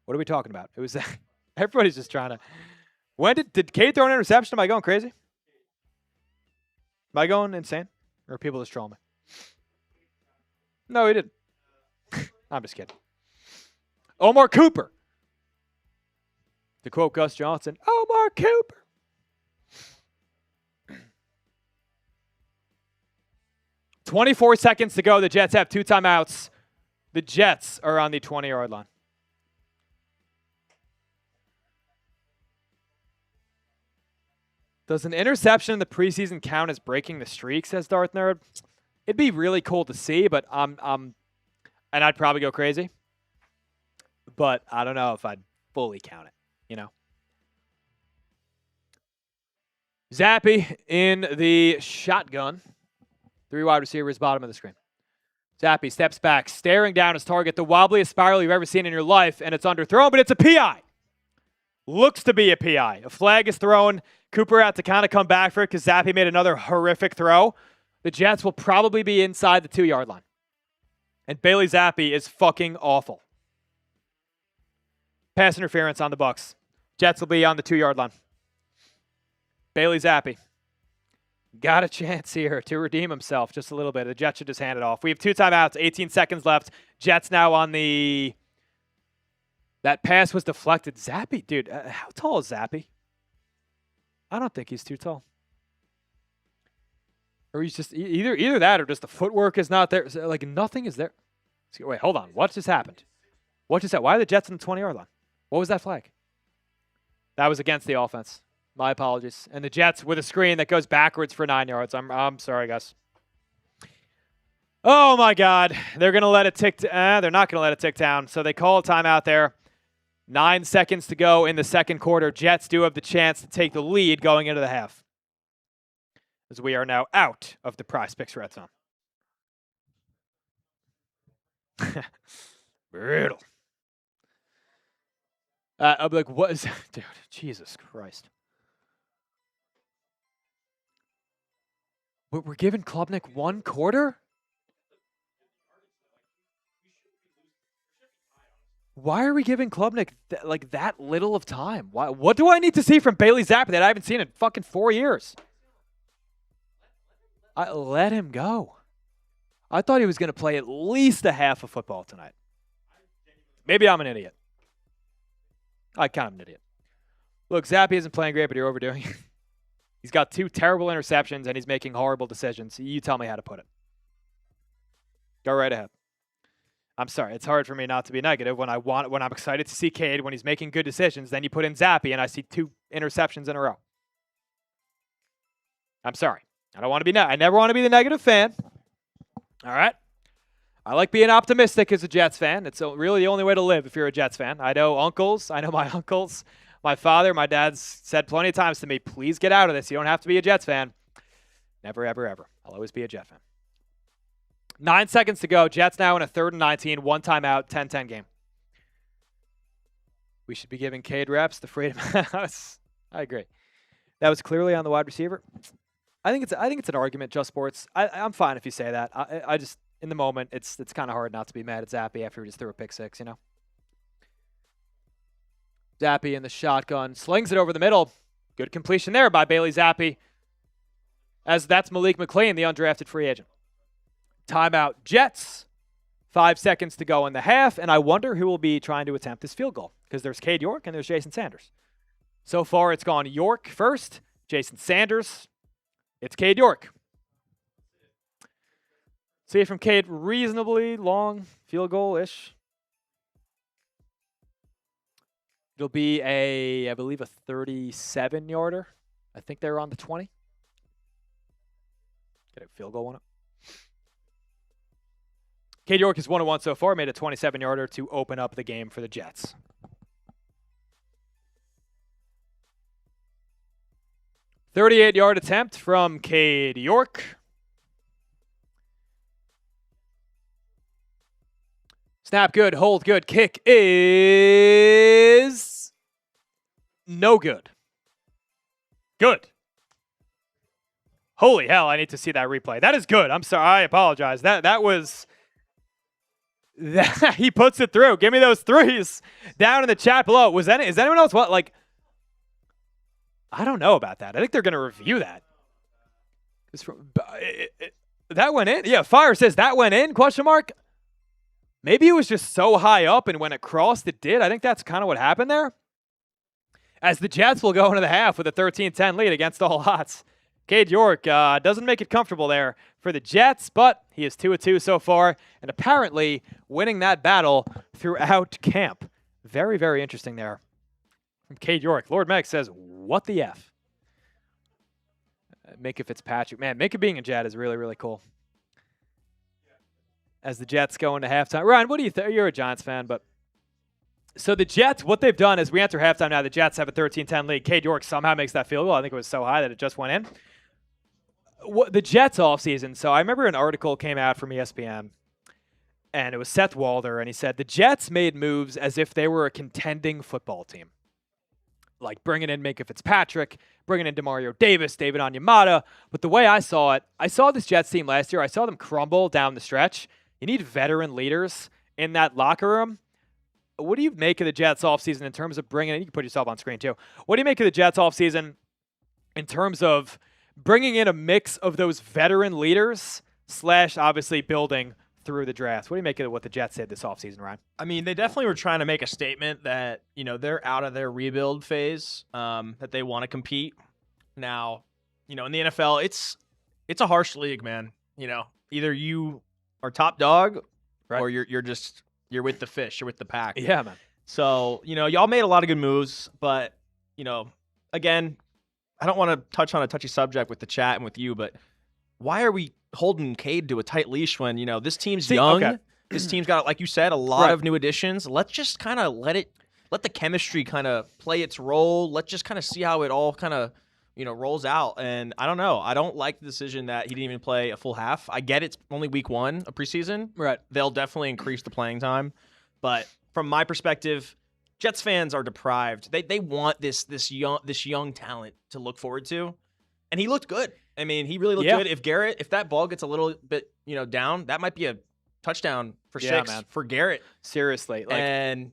What are we talking about? It was everybody's just trying to. When did Cade throw an interception? Am I going crazy? Am I going insane? Or are people just trolling me? No, he didn't. I'm just kidding. Omar Cooper. To quote Gus Johnson, Omar Cooper. "24 seconds to go. The Jets have 2 timeouts. The Jets are on the 20-yard line. Does an interception in the preseason count as breaking the streak, says Darth Nerd? It'd be really cool to see, but and I'd probably go crazy. But I don't know if I'd fully count it, you know. Zappe in the shotgun. 3 wide receivers, bottom of the screen. Zappe steps back, staring down his target, the wobbliest spiral you've ever seen in your life, and it's underthrown, but it's a PI. Looks to be a PI. A flag is thrown. Cooper had to kind of come back for it because Zappe made another horrific throw. The Jets will probably be inside the 2-yard line. And Bailey Zappe is fucking awful. Pass interference on the Bucs. Jets will be on the 2-yard line. Bailey Zappe got a chance here to redeem himself just a little bit. The Jets should just hand it off. We have 2 timeouts, 18 seconds left. Jets now on the... That pass was deflected. Zappe, dude, how tall is Zappe? I don't think he's too tall. Or he's just either that or just the footwork is not there. Like nothing is there. Wait, hold on. What just happened? What just happened? Why are the Jets on the 20-yard line? What was that flag? That was against the offense. My apologies. And the Jets with a screen that goes backwards for 9 yards. I'm sorry, guys. Oh my God. They're gonna let it tick. They're not gonna let it tick down. So they call a timeout there. 9 seconds to go in the second quarter. Jets do have the chance to take the lead going into the half, as we are now out of the Prize Picks red zone. Brutal. I'm like, what is that? Dude, Jesus Christ. We're giving Klubnik 1 quarter? Why are we giving Klubnik that little of time? Why? What do I need to see from Bailey Zappe that I haven't seen in fucking 4 years? I let him go. I thought he was going to play at least a half of football tonight. Maybe I'm an idiot. I kind of an idiot. Look, Zappe isn't playing great, but you're overdoing it. He's got 2 terrible interceptions, and he's making horrible decisions. You tell me how to put it. Go right ahead. I'm sorry. It's hard for me not to be negative when I'm excited to see Cade when he's making good decisions. Then you put in Zappe, and I see 2 interceptions in a row. I'm sorry. I don't want to be. I never want to be the negative fan. All right. I like being optimistic as a Jets fan. It's really the only way to live if you're a Jets fan. I know my uncles, my father, my dad's said plenty of times to me, please get out of this. You don't have to be a Jets fan. Never, ever, ever. I'll always be a Jet fan. 9 seconds to go. Jets now in a 3rd and 19, 1 timeout, 10-10 game. We should be giving Cade reps, the freedom. I agree. That was clearly on the wide receiver. I think it's an argument, Just Sports. I'm fine if you say that. I just, in the moment, it's kind of hard not to be mad at Zappe after he just threw a pick 6, you know? Zappe in the shotgun, slings it over the middle. Good completion there by Bailey Zappe. As that's Malik McLean, the undrafted free agent. Timeout, Jets. 5 seconds to go in the half, and I wonder who will be trying to attempt this field goal because there's Cade York and there's Jason Sanders. So far, it's gone York first, Jason Sanders. It's Cade York. See it from Cade, reasonably long field goal-ish. It'll be I believe, a 37-yarder. I think they were on the 20. Get a field goal on it. Cade York is 1-1 so far, made a 27-yarder to open up the game for the Jets. .38-yard attempt from Cade York. Snap good, hold good, kick is no good. Good. Holy hell, I need to see that replay. That is good. I'm sorry, I apologize. That was... He puts it through. Give me those threes down in the chat below. Is anyone else I don't know about that. I think they're going to review that. That went in? Yeah, Fire says that went in, ? Maybe it was just so high up, and when it crossed, it did. I think that's kind of what happened there. As the Jets will go into the half with a 13-10 lead against all odds. Cade York doesn't make it comfortable there for the Jets, but he is 2-2 so far, and apparently winning that battle throughout camp. Very, very interesting there from Cade York. Lord Meg says, what the F? Minka Fitzpatrick. Man, Minka being a Jet is really, really cool. As the Jets go into halftime. Ryan, what do you think? You're a Giants fan, but... So the Jets, what they've done is we enter halftime now. The Jets have a 13-10 lead. Cade York somehow makes that field goal. I think it was so high that it just went in. The Jets offseason, so I remember an article came out from ESPN, and it was Seth Walder, and he said, the Jets made moves as if they were a contending football team. Like bringing in Minka Fitzpatrick, bringing in DeMario Davis, David Onyemata. But the way I saw it, I saw this Jets team last year. I saw them crumble down the stretch. You need veteran leaders in that locker room. What do you make of the Jets offseason in terms of bringing in, you can put yourself on screen too. What do you make of the Jets offseason in terms of bringing in a mix of those veteran leaders / obviously building through the draft? What do you make of what the Jets did this offseason, Ryan? I mean, they definitely were trying to make a statement that, they're out of their rebuild phase, that they want to compete. Now, in the NFL, it's a harsh league, man. Either you are top dog or you're with the fish, you're with the pack. Yeah, man. So, y'all made a lot of good moves, but, again, I don't want to touch on a touchy subject with the chat and with you, but why are we holding Cade to a tight leash when, this team's young? Okay. This team's got, like you said, a lot of new additions. Let's just kind of let the chemistry kind of play its role. Let's just kind of see how it all kind of, rolls out. And I don't know. I don't like the decision that he didn't even play a full half. I get it's only week 1 of preseason. Right. They'll definitely increase the playing time. But from my perspective, Jets fans are deprived. They want this young talent to look forward to. And he looked good. I mean, he really looked Yeah. good. If that ball gets a little bit, down, that might be a touchdown for Yeah, 6 man. for Garrett. Seriously. Like, And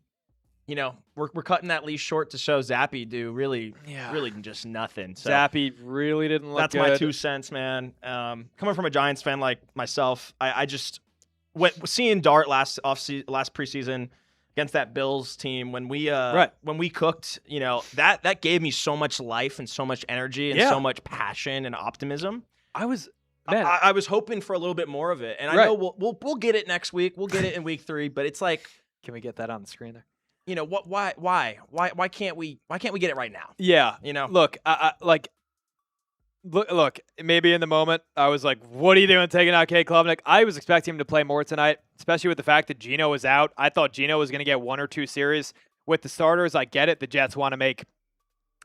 we're cutting that leash short to show Zappe do really Yeah. just nothing. So Zappe really didn't look that's good. my 2 cents, man. Coming from a Giants fan like myself, I just seeing Dart last preseason against that Bills team when we cooked, that gave me so much life and so much energy and Yeah. so much passion and optimism. I was, man. I was hoping for a little bit more of it, and I Right. know we'll get it next week. We'll get it in week 3, but it's like, Can we get that on the screen there? why can't we get it right now? Yeah. Look, look, maybe in the moment, I was like, what are you doing taking out Cade Klubnik? I was expecting him to play more tonight, especially with the fact that Geno was out. I thought Geno was going to get 1 or 2 series with the starters. I get it. The Jets want to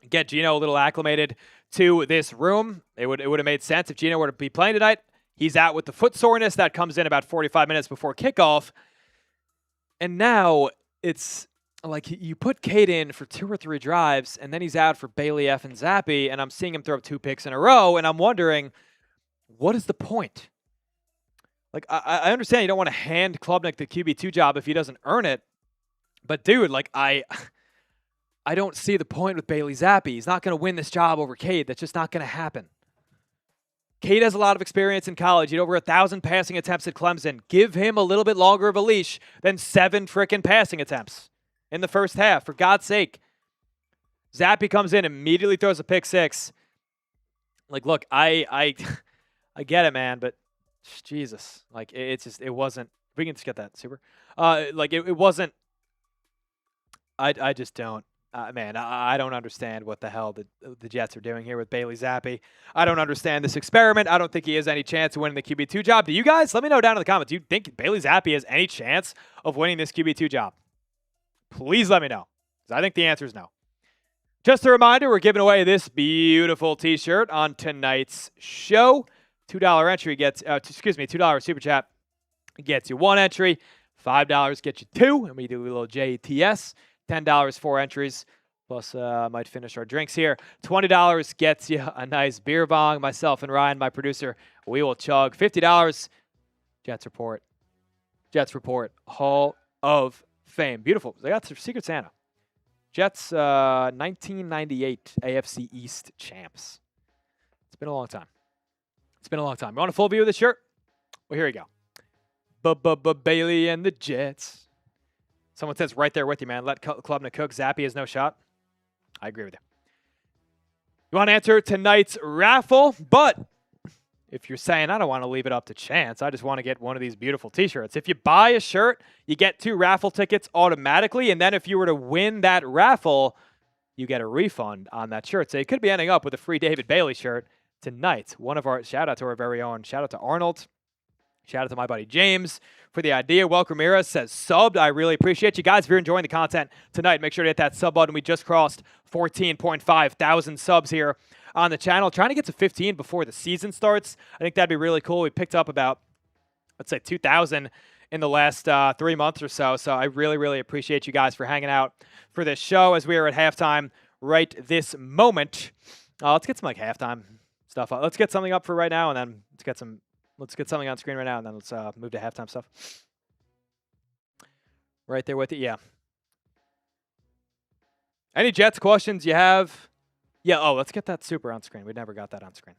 get Geno a little acclimated to this room. It would have made sense if Geno were to be playing tonight. He's out with the foot soreness. That comes in about 45 minutes before kickoff. And now it's like you put Cade in for 2 or 3 drives, and then he's out for Bailey F. and Zappe, and I'm seeing him throw 2 picks in a row, and I'm wondering, what is the point? Like, I understand you don't want to hand Klubnik the QB2 job if he doesn't earn it, but dude, like, I don't see the point with Bailey Zappe. He's not going to win this job over Cade. That's just not going to happen. Cade has a lot of experience in college. He had over 1,000 passing attempts at Clemson. Give him a little bit longer of a leash than 7 frickin' passing attempts in the first half, for God's sake. Zappe comes in, immediately throws a pick 6. Like, look, I get it, man, but Jesus, like, it wasn't. We can just get that super. It wasn't. I just don't. Man, I don't understand what the hell the Jets are doing here with Bailey Zappe. I don't understand this experiment. I don't think he has any chance of winning the QB2 job. Do you guys? Let me know down in the comments. Do you think Bailey Zappe has any chance of winning this QB2 job? Please let me know, because I think the answer is no. Just a reminder, we're giving away this beautiful T-shirt on tonight's show. $2 entry gets, $2 super chat gets you 1 entry. $5 gets you 2, and we do a little JTS. $10 4 entries, plus might finish our drinks here. $20 gets you a nice beer bong. Myself and Ryan, my producer, we will chug. $50, Jets Report. Jets Report, Hall of Fame. Beautiful. They got their Secret Santa. Jets 1998 AFC East champs. It's been a long time. You want a full view of the shirt? Well, here you go. Bailey and the Jets. Someone says right there with you, man. Let Klubnik cook. Zappe has no shot. I agree with you. You want to enter tonight's raffle, but if you're saying, I don't want to leave it up to chance, I just want to get one of these beautiful T-shirts. If you buy a shirt, you get 2 raffle tickets automatically, and then if you were to win that raffle, you get a refund on that shirt. So you could be ending up with a free David Bailey shirt tonight. Shout out to our very own. Shout out to Arnold. Shout out to my buddy James for the idea. Welcome Ramirez says subbed. I really appreciate you guys. If you're enjoying the content tonight, make sure to hit that sub button. We just crossed 14.5 thousand subs here on the channel. Trying to get to 15 before the season starts. I think that'd be really cool. We picked up about, let's say, 2,000 in the last 3 months or so. So I really, really appreciate you guys for hanging out for this show as we are at halftime right this moment. Let's get some halftime stuff. Let's get something up for right now, and then let's get something on screen right now, and then let's move to halftime stuff. Right there with you, yeah. Any Jets questions you have? Yeah, let's get that super on screen. We never got that on screen.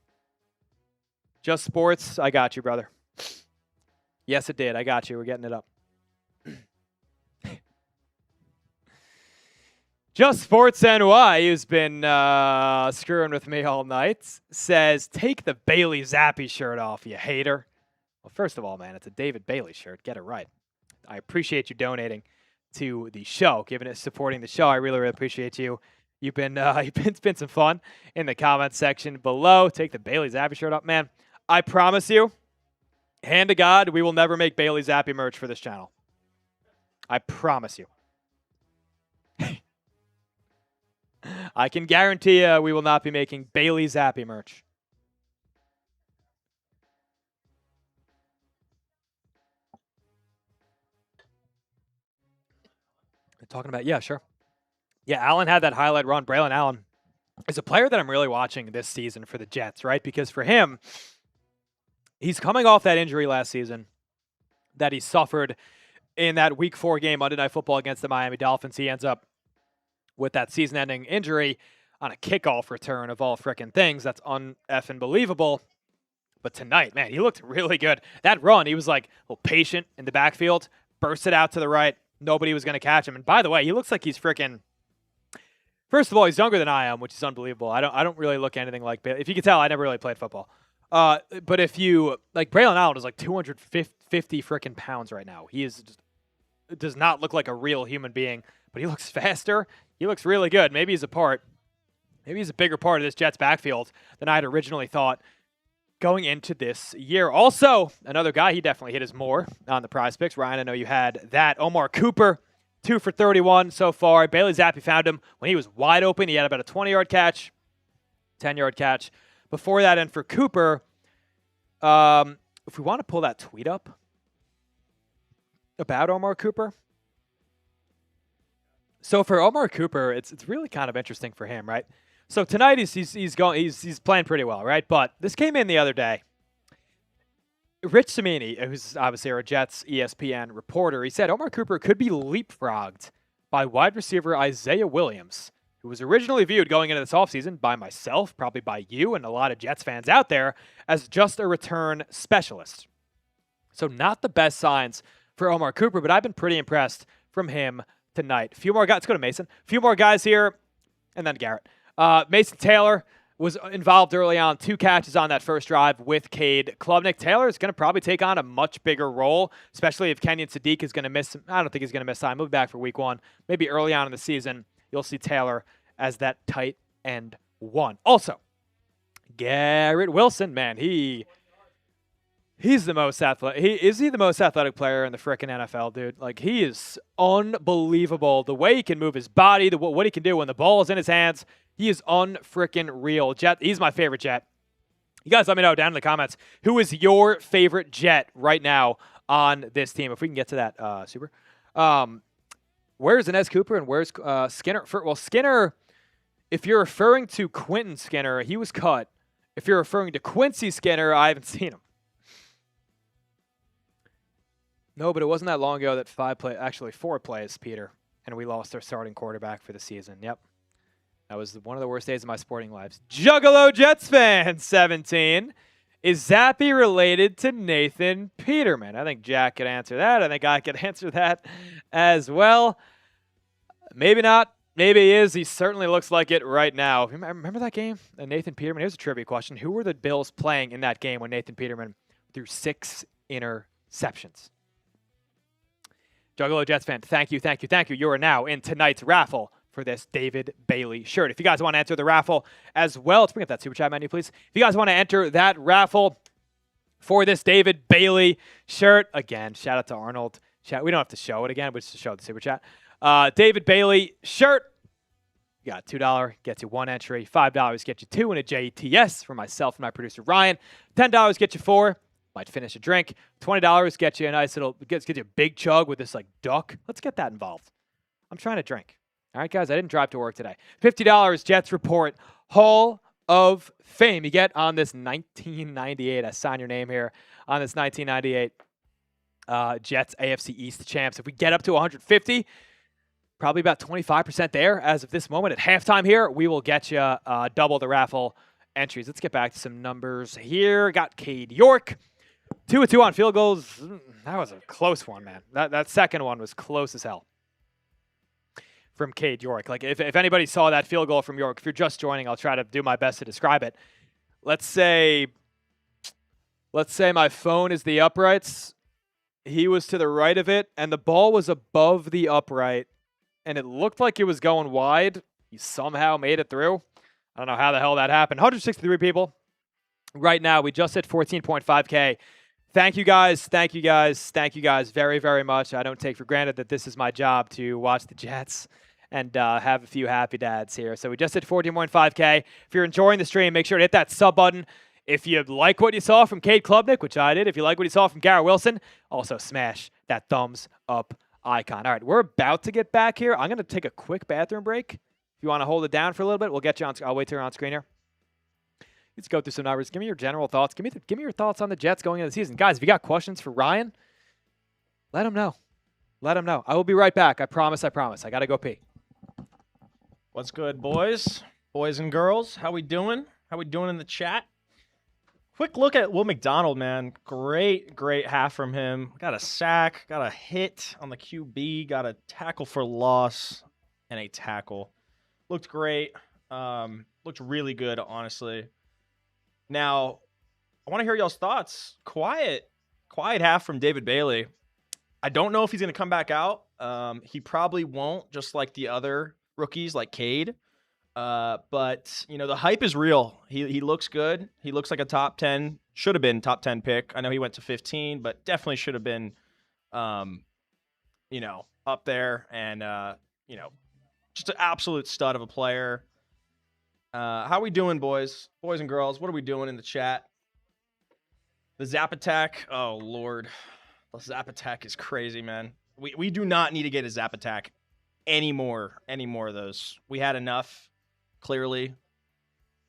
Just Sports, I got you, brother. Yes, it did. I got you. We're getting it up. Just Sports NY, who's been screwing with me all night, says, take the Bailey Zappe shirt off, you hater. Well, first of all, man, it's a David Bailey shirt. Get it right. I appreciate you donating to the show, supporting the show. I really, really appreciate you. It's been some fun in the comments section below. Take the Bailey Zappe shirt off. Man, I promise you, hand to God, we will never make Bailey Zappe merch for this channel. I promise you. I can guarantee you we will not be making Bailey Zappe merch. They're talking about, yeah, sure. Yeah, Allen had that highlight run. Braelon Allen is a player that I'm really watching this season for the Jets, right? Because for him, he's coming off that injury last season that he suffered in that Week 4 game, Monday Night Football against the Miami Dolphins. He ends up with that season-ending injury on a kickoff return of all frickin' things. That's un-effing believable. But tonight, man, he looked really good. That run, he was like a little patient in the backfield, burst it out to the right. Nobody was going to catch him. And by the way, he looks like he's frickin'. First of all, he's younger than I am, which is unbelievable. I don't really look anything like Bailey. If you can tell, I never really played football. But if you like, Braelon Allen is like 250 frickin' pounds right now. He is just, does not look like a real human being, but he looks faster. He looks really good. Maybe he's a bigger part of this Jets backfield than I had originally thought going into this year. Also, another guy, he definitely hit his more on the prize picks. Ryan, I know you had that. Omar Cooper, 2 for 31 so far. Bailey Zappe found him when he was wide open. He had about a 20-yard catch, 10-yard catch before that. And for Cooper, if we want to pull that tweet up about Omar Cooper. So for Omar Cooper, it's really kind of interesting for him, right? So tonight he's playing pretty well, right? But this came in the other day. Rich Cimini, who's obviously our Jets ESPN reporter, he said Omar Cooper could be leapfrogged by wide receiver Isaiah Williams, who was originally viewed going into this offseason by myself, probably by you and a lot of Jets fans out there, as just a return specialist. So not the best signs for Omar Cooper, but I've been pretty impressed from him tonight. A few more guys. Let's go to Mason. A few more guys here, and then Garrett. Mason Taylor was involved early on, 2 catches on that first drive with Cade Klubnik. Taylor is going to probably take on a much bigger role, especially if Kenyon Sadiq is going to miss. I don't think he's going to miss time. He'll be back for Week 1. Maybe early on in the season, you'll see Taylor as that tight end 1. Also, Garrett Wilson, man, he's the most athletic. Is he the most athletic player in the frickin' NFL, dude? Like, he is unbelievable. The way he can move his body, what he can do when the ball is in his hands, he is unfrickin' real. Jet, he's my favorite Jet. You guys let me know down in the comments, who is your favorite Jet right now on this team? If we can get to that, super. Where's Inez Cooper and where's Skinner? Skinner, if you're referring to Quentin Skinner, he was cut. If you're referring to Quincy Skinner, I haven't seen him. No, but it wasn't that long ago that 4 plays, Peter, and we lost our starting quarterback for the season. Yep. That was one of the worst days of my sporting lives. Juggalo Jets fan 17. Is Zappe related to Nathan Peterman? I think Jack could answer that. I think I could answer that as well. Maybe not. Maybe he is. He certainly looks like it right now. Remember that game? Nathan Peterman? Here's a trivia question. Who were the Bills playing in that game when Nathan Peterman threw 6 interceptions? Juggalo Jets fan, thank you. You are now in tonight's raffle for this David Bailey shirt. If you guys want to enter the raffle as well, let's bring up that super chat menu, please. If you guys want to enter that raffle for this David Bailey shirt, again, shout out to Arnold. We don't have to show it again, but just show the super chat. David Bailey shirt. You got $2, gets you 1 entry. $5 gets you 2 in a JETS for myself and my producer Ryan. $10 gets you 4. Might finish a drink. $20 gets you a nice little, gets you a big chug with this like duck. Let's get that involved. I'm trying to drink. All right, guys, I didn't drive to work today. $50 Jets Report Hall of Fame. You get on this 1998. I sign your name here on this 1998 Jets AFC East champs. If we get up to 150, probably about 25% there as of this moment. At halftime here, we will get you double the raffle entries. Let's get back to some numbers here. Got Cade York. 2 of 2 on field goals. That was a close one, man. That second one was close as hell from Cade York. Like, if anybody saw that field goal from York, if you're just joining, I'll try to do my best to describe it. Let's say my phone is the uprights. He was to the right of it, and the ball was above the upright, and it looked like it was going wide. He somehow made it through. I don't know how the hell that happened. 163 people. Right now, we just hit 14.5K. Thank you guys very, very much. I don't take for granted that this is my job to watch the Jets and have a few happy dads here. So we just hit 14.5K. If you're enjoying the stream, make sure to hit that sub button. If you like what you saw from Cade Klubnik, which I did, if you like what you saw from Garrett Wilson, also smash that thumbs up icon. All right, we're about to get back here. I'm going to take a quick bathroom break. If you want to hold it down for a little bit, we'll get you on. I'll wait till you're on screen here. Let's go through some numbers. Give me your general thoughts. Give me your thoughts on the Jets going into the season. Guys, if you got questions for Ryan, let him know. Let him know. I will be right back. I promise. I got to go pee. What's good, boys? Boys and girls, how we doing? How we doing in the chat? Quick look at Will McDonald, man. Great half from him. Got a sack, got a hit on the QB, got a tackle for loss, and a tackle. Looked great. Looked really good, honestly. Now, I want to hear y'all's thoughts. Quiet half from David Bailey. I don't know if he's going to come back out. He probably won't, just like the other rookies like Cade. But, the hype is real. He looks good. He looks like a top 10, should have been top 10 pick. I know he went to 15, but definitely should have been, up there. And, just an absolute stud of a player. How we doing, boys? Boys and girls, what are we doing in the chat? The Zappe attack. Oh, Lord. The Zappe attack is crazy, man. We do not need to get a Zappe attack any more of those. We had enough, clearly.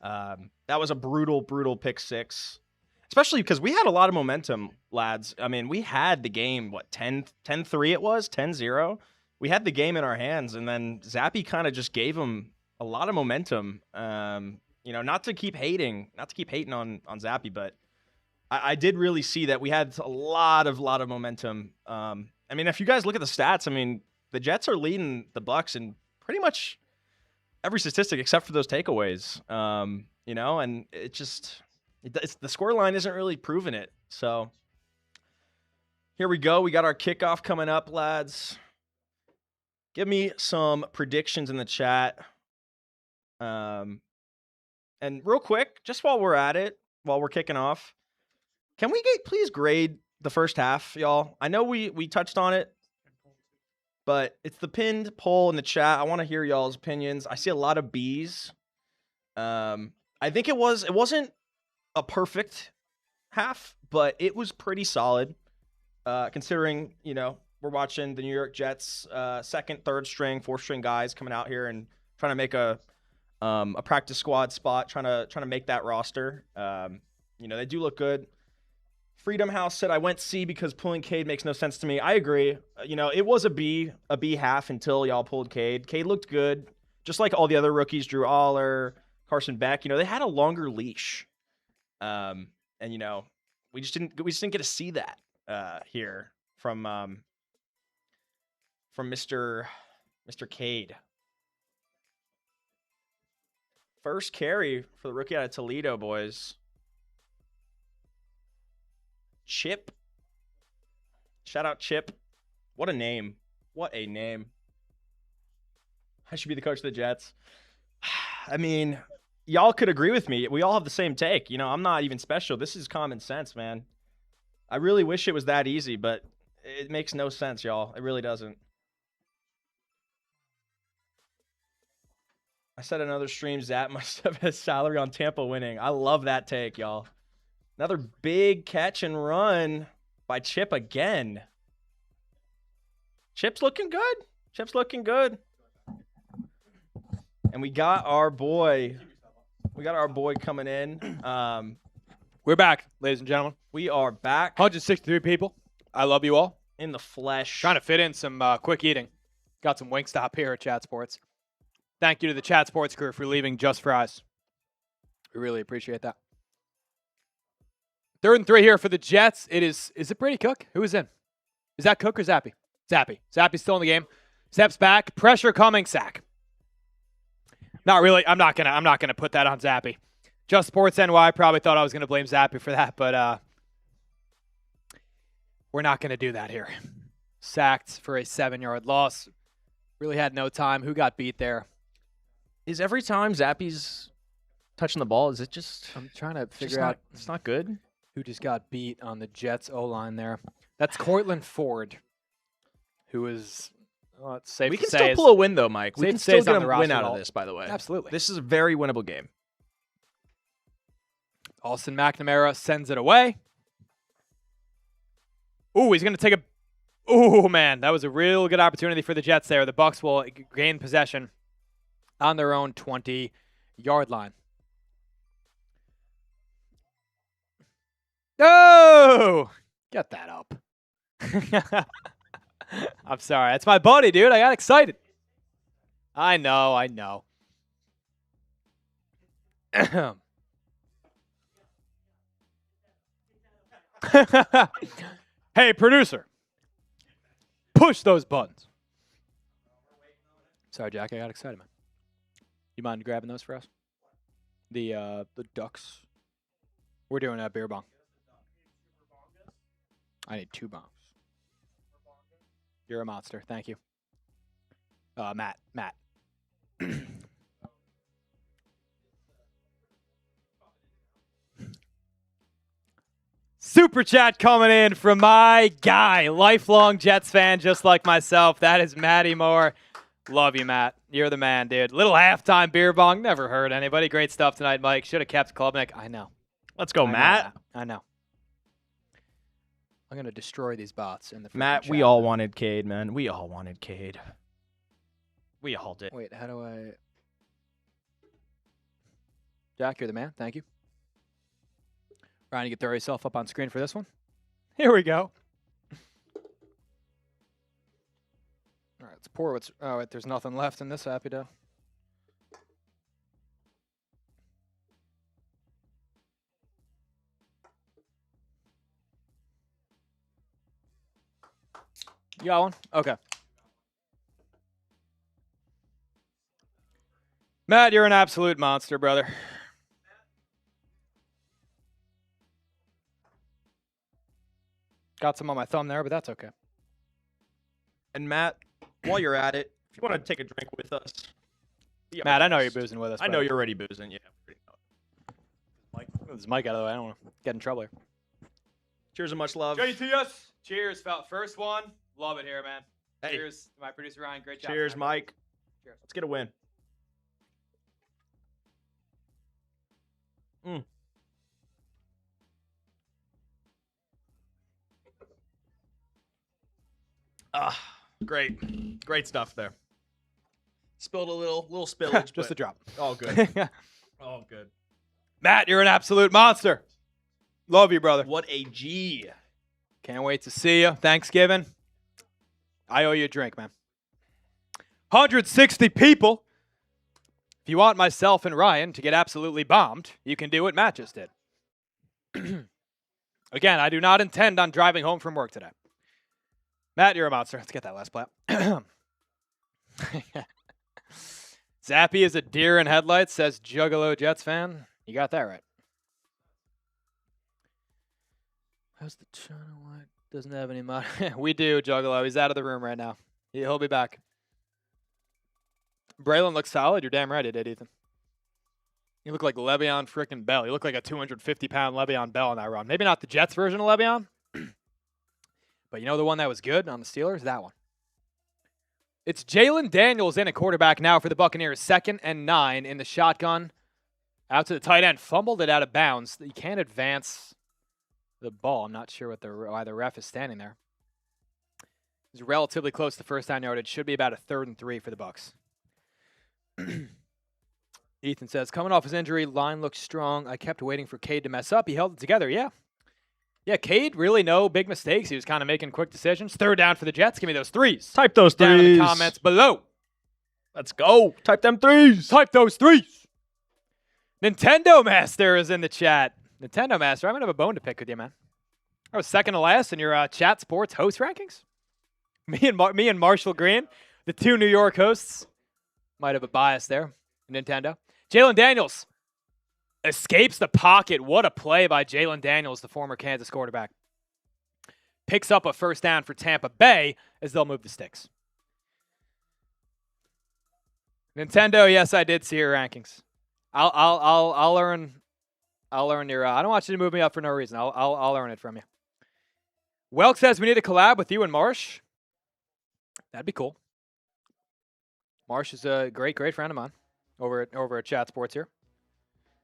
That was a brutal pick six. Especially because we had a lot of momentum, lads. I mean, we had the game, 10-3 it was? 10-0? We had the game in our hands, and then Zappe kind of just gave him a lot of momentum. Not to keep hating on Zappe, but I did really see that we had a lot of momentum. If you guys look at the stats, the Jets are leading the Bucs in pretty much every statistic except for those takeaways. And it's the scoreline isn't really proving it. So here we go. We got our kickoff coming up, lads. Give me some predictions in the chat. And real quick, just while we're at it, while we're kicking off, can we please grade the first half, y'all? I know we touched on it, but it's the pinned poll in the chat. I want to hear y'all's opinions. I see a lot of B's. I think it wasn't a perfect half, but it was pretty solid, considering, we're watching the New York Jets, second, third string, fourth string guys coming out here and trying to make a practice squad spot, trying to make that roster. They do look good. Freedom House said, I went C because pulling Cade makes no sense to me. I agree. It was a B half until y'all pulled Cade. Cade looked good, just like all the other rookies, Drew Aller, Carson Beck. They had a longer leash. We just didn't get to see that here from Mr. Cade. First carry for the rookie out of Toledo, boys. Chip. Shout out Chip. What a name. What a name. I should be the coach of the Jets. Y'all could agree with me. We all have the same take. I'm not even special. This is common sense, man. I really wish it was that easy, but it makes no sense, y'all. It really doesn't. I said another stream, Zappe must have his salary on Tampa winning. I love that take, y'all. Another big catch and run by Chip again. Chip's looking good. And we got our boy. Coming in. We're back, ladies and gentlemen. We are back. 163 people. I love you all. In the flesh. Trying to fit in some quick eating. Got some Wingstop here at Chat Sports. Thank you to the Chat Sports crew for leaving just fries. We really appreciate that. 3rd and 3 here for the Jets. Is it Brady Cook? Who is in? Is that Cook or Zappe? Zappe. Zappe's still in the game. Steps back. Pressure coming. Sack. Not really. I'm not gonna put that on Zappe. Just Sports NY probably thought I was gonna blame Zappe for that, but we're not gonna do that here. Sacked for a 7-yard loss. Really had no time. Who got beat there? Is every time Zappe's touching the ball, is it just... I'm trying to figure out... It's not good? Who just got beat on the Jets O-line there. That's Cortland Ford, who is... Well, it's safe we to can say still pull a win, though, Mike. We can still get a win out of this, by the way. Absolutely. This is a very winnable game. Alston McNamara sends it away. Ooh, he's going to take a... Ooh, man, that was a real good opportunity for the Jets there. The Bucs will gain possession on their own 20-yard line. Oh! Get that up. I'm sorry. That's my buddy, dude. I got excited. I know. Hey, producer. Push those buttons. Sorry, Jack. I got excited, man. You mind grabbing those for us? The ducks. We're doing a beer bong. I need 2 bongs. You're a monster. Thank you. Matt. Super chat coming in from my guy, lifelong Jets fan, just like myself. That is Matty Moore. Love you, Matt. You're the man, dude. Little halftime beer bong. Never hurt anybody. Great stuff tonight, Mike. Should have kept Klubnik. I know. Let's go, Matt. I know. I'm going to destroy these bots in the Matt, chat. we all wanted Cade, man. We all wanted Cade. We all did. Wait, how do I... Jack, you're the man. Thank you. Ryan, you can throw yourself up on screen for this one. Here we go. All right, let's pour what's... Oh, wait, there's nothing left in this happy dough. You got one? Okay. Matt, you're an absolute monster, brother. Got some on my thumb there, but that's okay. And Matt, while you're at it, if you want to take a drink with us. Matt, I know you're boozing with us. I know you're already boozing, yeah. Mike, move this mic out of the way. I don't want to get in trouble here. Cheers and much love. JTS. Cheers. First one. Love it here, man. Hey. Cheers to my producer, Ryan. Great job. Cheers, tonight. Mike. Cheers. Let's get a win. Great stuff there. Spilled a little spillage, Just but a drop. all good. All good. Matt, you're an absolute monster. Love you, brother. What a G. Can't wait to see you. Thanksgiving. I owe you a drink, man. 160 people. If you want myself and Ryan to get absolutely bombed, you can do what Matt just did. Again, I do not intend on driving home from work today. Matt, you're a monster. Let's get that last play. Zappe is a deer in headlights, says Juggalo Jets fan. You got that right. How's the channel? What? Doesn't have any money. We do, Juggalo. He's out of the room right now. He'll be back. Braelon looks solid. You're damn right he did, Ethan. You look like Le'Veon frickin' Bell. You look like a 250-pound Le'Veon Bell on that run. Maybe not the Jets version of Le'Veon, but you know the one that was good on the Steelers? That one. It's Jalen Daniels in at quarterback now for the Buccaneers. 2nd and 9 in the shotgun. Out to the tight end. Fumbled it out of bounds. You can't advance the ball. I'm not sure why the ref is standing there. He's relatively close to first down yardage. Should be about a 3rd and 3 for the Bucs. Ethan says, coming off his injury, line looks strong. I kept waiting for Cade to mess up. He held it together. Yeah. Yeah, Cade, really no big mistakes. He was kind of making quick decisions. 3rd down for the Jets. Give me those 3s. Type those 3s. Down in the comments below. Let's go. Type them 3s. Type those 3s. Nintendo Master is in the chat. Nintendo Master, I'm going to have a bone to pick with you, man. I was 2nd to last in your Chat Sports host rankings. Me and Marshall Green, the 2 New York hosts. Might have a bias there. Nintendo. Jalen Daniels escapes the pocket. What a play by Jalen Daniels, the former Kansas quarterback. Picks up a first down for Tampa Bay as they'll move the sticks. Nintendo, yes, I did see your rankings. I'll earn your. I don't want you to move me up for no reason. I'll earn it from you. Welk says we need a collab with you and Marsh. That'd be cool. Marsh is a great friend of mine over at Chat Sports here.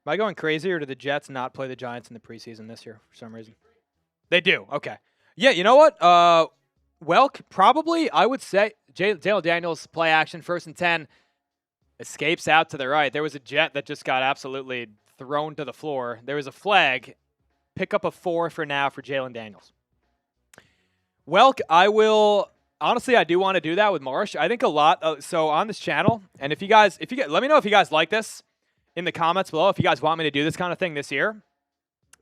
Am I going crazy, or did the Jets not play the Giants in the preseason this year for some reason? They do. Okay. Yeah, you know what? Welk, probably, I would say, Jalen Daniels, play action, 1st and 10. escapes out to the right. There was a jet that just got absolutely thrown to the floor. There was a flag. Pick up a 4 for now for Jalen Daniels. Welk, I will. Honestly, I do want to do that with Marsh. I think a lot. So on this channel, and if you guys, let me know if you guys like this in the comments below. If you guys want me to do this kind of thing this year.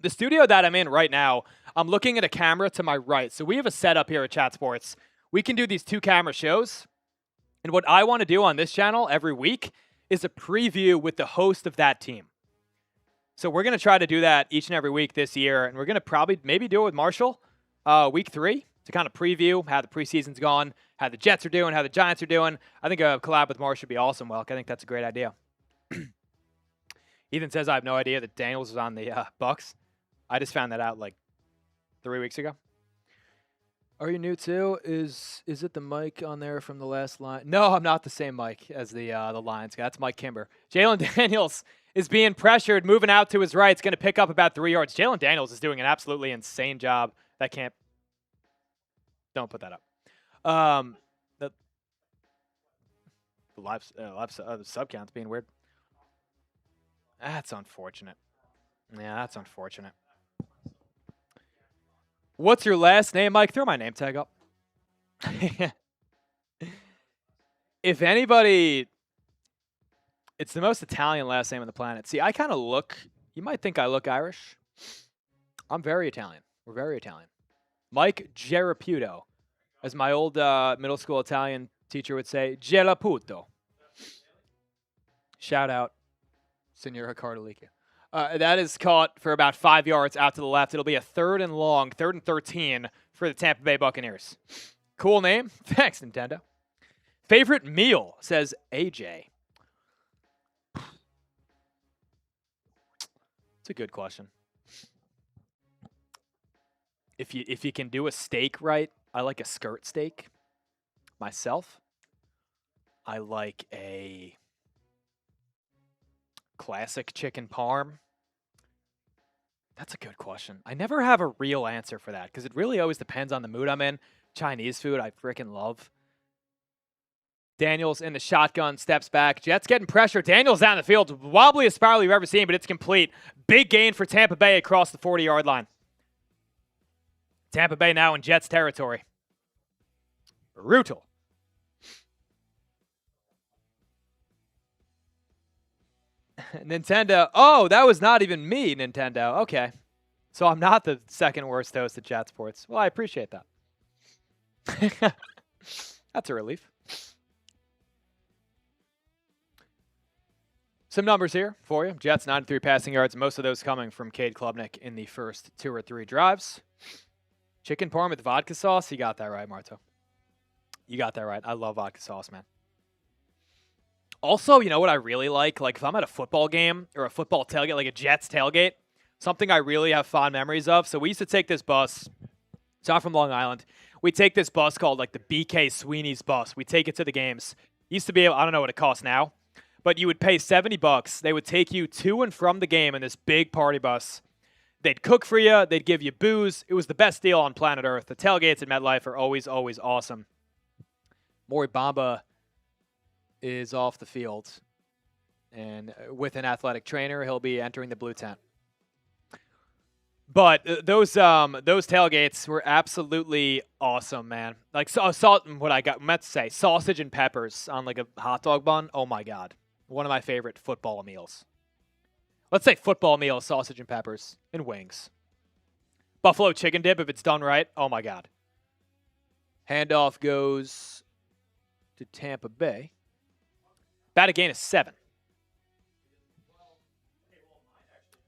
The studio that I'm in right now, I'm looking at a camera to my right. So we have a setup here at Chat Sports. We can do these 2-camera shows. And what I want to do on this channel every week is a preview with the host of that team. So we're going to try to do that each and every week this year. And we're going to probably maybe do it with Marshall week 3 to kind of preview how the preseason's gone, how the Jets are doing, how the Giants are doing. I think a collab with Marshall would be awesome, Welk. I think that's a great idea. Ethan says, I have no idea that Daniels was on the Bucks. I just found that out like 3 weeks ago. Are you new too? Is it the mic on there from the last line? No, I'm not the same mic as the Lions guy. That's Mike Kimber. Jalen Daniels is being pressured, moving out to his right. It's going to pick up about 3 yards. Jalen Daniels is doing an absolutely insane job. That can't. Don't put that up. The sub count's being weird. That's unfortunate. Yeah, that's unfortunate. What's your last name, Mike? Throw my name tag up. If anybody, it's the most Italian last name on the planet. See, I kind of look, you might think I look Irish. I'm very Italian. We're very Italian. Mike Geraputo, as my old middle school Italian teacher would say, Gelaputo. Shout out, Signora Cardalica. That is caught for about 5 yards out to the left. It'll be a 3rd and long, 3rd and 13 for the Tampa Bay Buccaneers. Cool name. Thanks, Nintendo. Favorite meal, says AJ. It's a good question. If you can do a steak right, I like a skirt steak. Myself, I like a classic chicken parm. That's a good question. I never have a real answer for that because it really always depends on the mood I'm in. Chinese food, I freaking love. Daniels in the shotgun, steps back. Jets getting pressure. Daniels down the field. Wobbliest spiral you've ever seen, but it's complete. Big gain for Tampa Bay across the 40-yard line. Tampa Bay now in Jets territory. Brutal. Nintendo. Oh, that was not even me, Nintendo. Okay. So I'm not the second worst host at Chat Sports. Well, I appreciate that. That's a relief. Some numbers here for you. Jets 93 passing yards, most of those coming from Cade Klubnik in the first 2 or 3 drives. Chicken parm with vodka sauce. You got that right, Marto. You got that right. I love vodka sauce, man. Also, you know what I really like? Like if I'm at a football game or a football tailgate, like a Jets tailgate, something I really have fond memories of. So we used to take this bus. It's not from Long Island. We take this bus called like the BK Sweeney's bus. We take it to the games. Used to be able, I don't know what it costs now, but you would pay $70. They would take you to and from the game in this big party bus. They'd cook for you. They'd give you booze. It was the best deal on planet Earth. The tailgates at MetLife are always, always awesome. Maury Bamba is off the field. And with an athletic trainer, he'll be entering the blue tent. But those tailgates were absolutely awesome, man. Like what I meant to say, sausage and peppers on like a hot dog bun. Oh my God, one of my favorite football meals. Let's say football meal, sausage and peppers and wings. Buffalo chicken dip if it's done right. Oh my God. Handoff goes to Tampa Bay. About a gain of 7.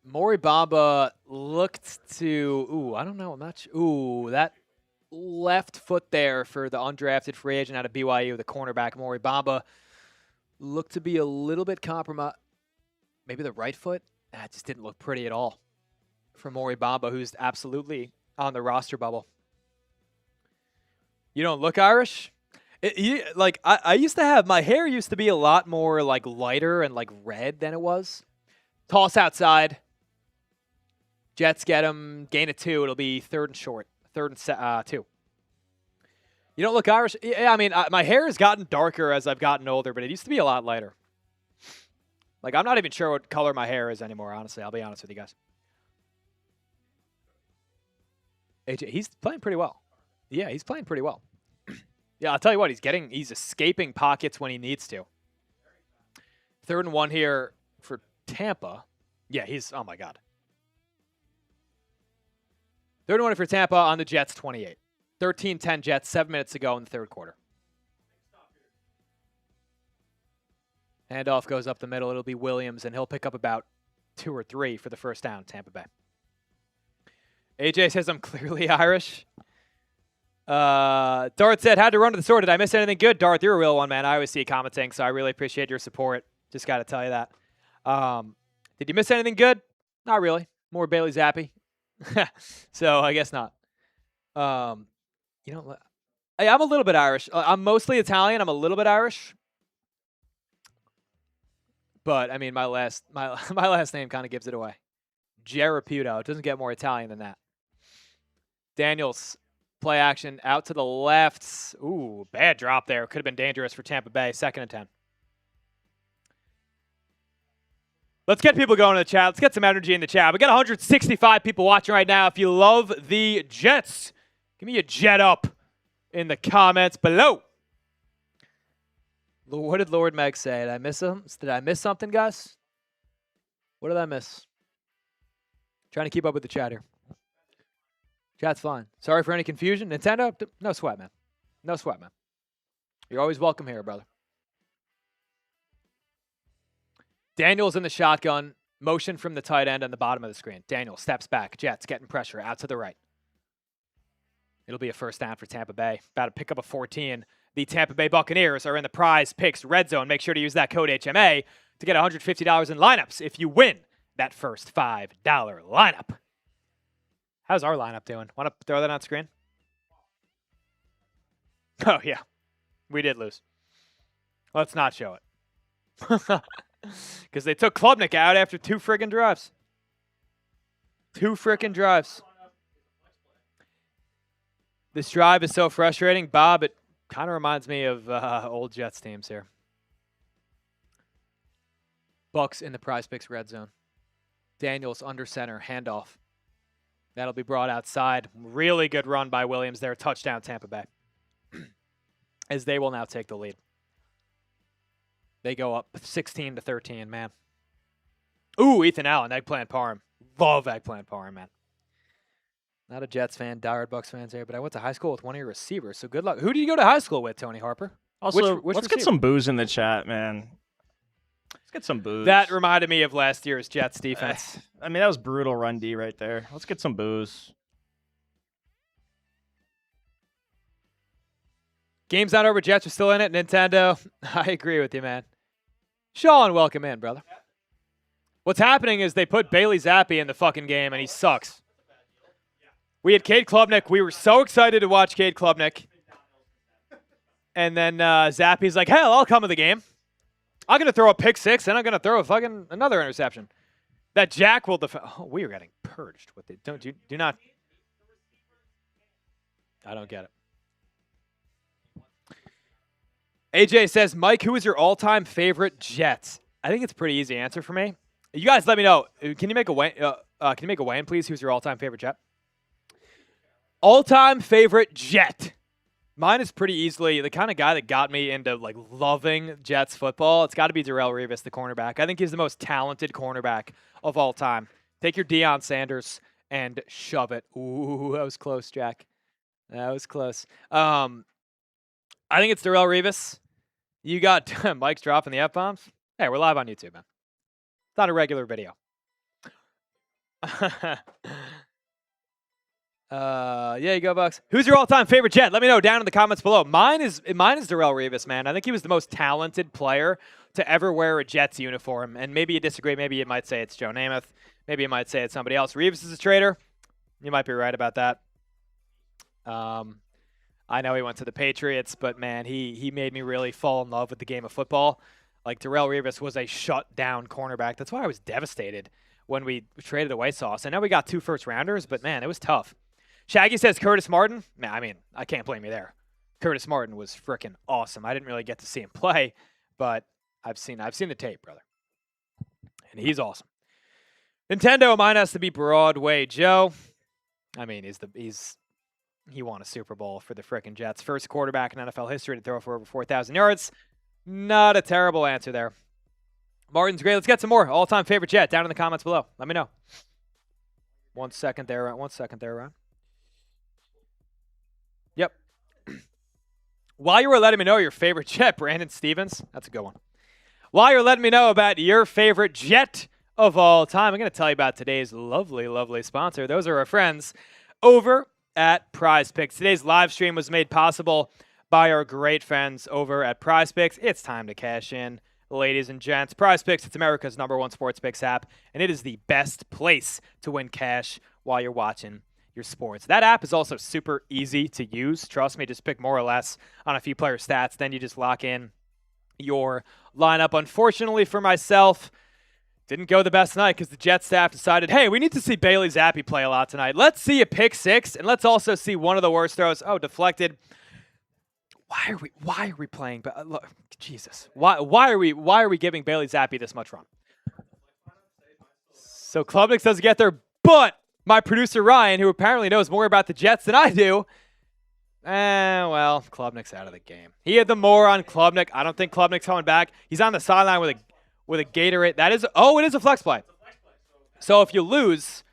Maury Bamba looked to, I don't know, I'm not sure. That left foot there for the undrafted free agent out of BYU, the cornerback Maury Bamba, looked to be a little bit compromised. Maybe the right foot? That just didn't look pretty at all for Maury Bamba, who's absolutely on the roster bubble. You don't look Irish? I used to have, my hair used to be a lot more like lighter and like red than it was. Toss outside. Jets get him. Gain of 2. It'll be 3rd and short. 3rd and 2. You don't look Irish? Yeah, I mean, my hair has gotten darker as I've gotten older, but it used to be a lot lighter. Like, I'm not even sure what color my hair is anymore, honestly. I'll be honest with you guys. AJ, he's playing pretty well. Yeah, he's playing pretty well. Yeah, I'll tell you what, he's escaping pockets when he needs to. 3rd and 1 here for Tampa. Yeah, oh my God. 3rd and 1 for Tampa on the Jets 28. 13-10 Jets, 7 minutes to go in the 3rd quarter. Handoff goes up the middle. It'll be Williams, and he'll pick up about 2 or 3 for the first down, Tampa Bay. AJ says I'm clearly Irish. Darth said, had to run to the store. Did I miss anything good? Darth, you're a real one, man. I always see you commenting, so I really appreciate your support. Just got to tell you that. Did you miss anything good? Not really. More Bailey Zappe. So I guess not. I'm a little bit Irish. I'm mostly Italian. I'm a little bit Irish. But, I mean, my last name kind of gives it away. Geraputo. It doesn't get more Italian than that. Daniels, play action out to the left. Ooh, bad drop there. Could have been dangerous for Tampa Bay. 2nd and 10. Let's get people going in the chat. Let's get some energy in the chat. We got 165 people watching right now. If you love the Jets, give me a jet up in the comments below. What did Lord Meg say? Did I miss him? Did I miss something, guys? What did I miss? Trying to keep up with the chat here. Chat's fine. Sorry for any confusion. Nintendo? No sweat, man. No sweat, man. You're always welcome here, brother. Daniels in the shotgun. Motion from the tight end on the bottom of the screen. Daniel steps back. Jets getting pressure out to the right. It'll be a first down for Tampa Bay. About to pick up a 14. The Tampa Bay Buccaneers are in the Prize Picks Red Zone. Make sure to use that code HMA to get $150 in lineups if you win that first $5 lineup. How's our lineup doing? Want to throw that on screen? Oh, yeah. We did lose. Let's not show it. Because they took Klubnik out after 2 friggin' drives. 2 frickin' drives. This drive is so frustrating. Bob, it kind of reminds me of old Jets teams here. Bucks in the Prize Picks red zone. Daniels under center, handoff. That'll be brought outside. Really good run by Williams there. Touchdown, Tampa Bay. As they will now take the lead. They go up 16-13, man. Ooh, Ethan Allen, eggplant parm. Love eggplant parm, man. Not a Jets fan, diehard Bucks fans here, but I went to high school with one of your receivers, so good luck. Who did you go to high school with, Tony Harper? Also, which let's receiver? get some booze in the chat, man. Let's get some booze. That reminded me of last year's Jets defense. I mean, that was brutal run D right there. Let's get some booze. Game's not over. Jets are still in it. Nintendo, I agree with you, man. Sean, welcome in, brother. What's happening is they put Bailey Zappe in the fucking game, and he sucks. We had Cade Klubnik. We were so excited to watch Cade Klubnik. And then Zappe's like, hell, I'll come to the game. I'm going to throw a pick six, and I'm going to throw a fucking another interception. That Jack will defend. Oh, we are getting purged with it. Do not. I don't get it. AJ says, Mike, who is your all-time favorite Jets? I think it's a pretty easy answer for me. You guys let me know. Can you make a Wayne, please? Who's your all-time favorite Jet? All-time favorite Jet. Mine is pretty easily the kind of guy that got me into like loving Jets football. It's got to be Darrell Revis, the cornerback. I think he's the most talented cornerback of all time. Take your Deion Sanders and shove it. Ooh, that was close, Jack. That was close. I think it's Darrell Revis. You got Mike's dropping the F-bombs. Hey, we're live on YouTube, man. It's not a regular video. Yeah, you go, Bucks. Who's your all-time favorite Jet? Let me know down in the comments below. Mine is Darrell Revis, man. I think he was the most talented player to ever wear a Jets uniform. And maybe you disagree. Maybe you might say it's Joe Namath. Maybe you might say it's somebody else. Revis is a traitor. You might be right about that. I know he went to the Patriots, but man, he made me really fall in love with the game of football. Like Darrell Revis was a shut-down cornerback. That's why I was devastated when we traded away Sauce. I know we got 2 first-rounders, but man, it was tough. Shaggy says Curtis Martin. Man, I mean, I can't blame you there. Curtis Martin was freaking awesome. I didn't really get to see him play, but I've seen the tape, brother. and he's awesome. Nintendo, mine has to be Broadway Joe. I mean, he won a Super Bowl for the frickin' Jets. First quarterback in NFL history to throw for over 4,000 yards. Not a terrible answer there. Martin's great. Let's get some more. All-time favorite Jet down in the comments below. Let me know. 1 second there, Ron. Yep. While you were letting me know your favorite Jet, Brandon Stevens, that's a good one. While you're letting me know about your favorite Jet of all time, I'm going to tell you about today's lovely, lovely sponsor. Those are our friends over at Prize Picks. Today's live stream was made possible by our great friends over at Prize Picks. It's time to cash in, ladies and gents. Prize Picks, it's America's #1 sports picks app, and it is the best place to win cash while you're watching your sports. That app is also super easy to use. Trust me, just pick more or less on a few player stats. Then you just lock in your lineup. Unfortunately for myself, didn't go the best tonight because the Jets staff decided, hey, we need to see Bailey Zappe play a lot tonight. Let's see a pick six, and let's also see one of the worst throws. Oh, deflected. Why are we playing? Look, Jesus. Why are we giving Bailey Zappe this much run? So Klubnik doesn't get there, but my producer Ryan, who apparently knows more about the Jets than I do, well, Klubnik's out of the game. He had the moron Klubnik. I don't think Klubnik's coming back. He's on the sideline with a Gatorade. That is, it is a flex play. So if you lose,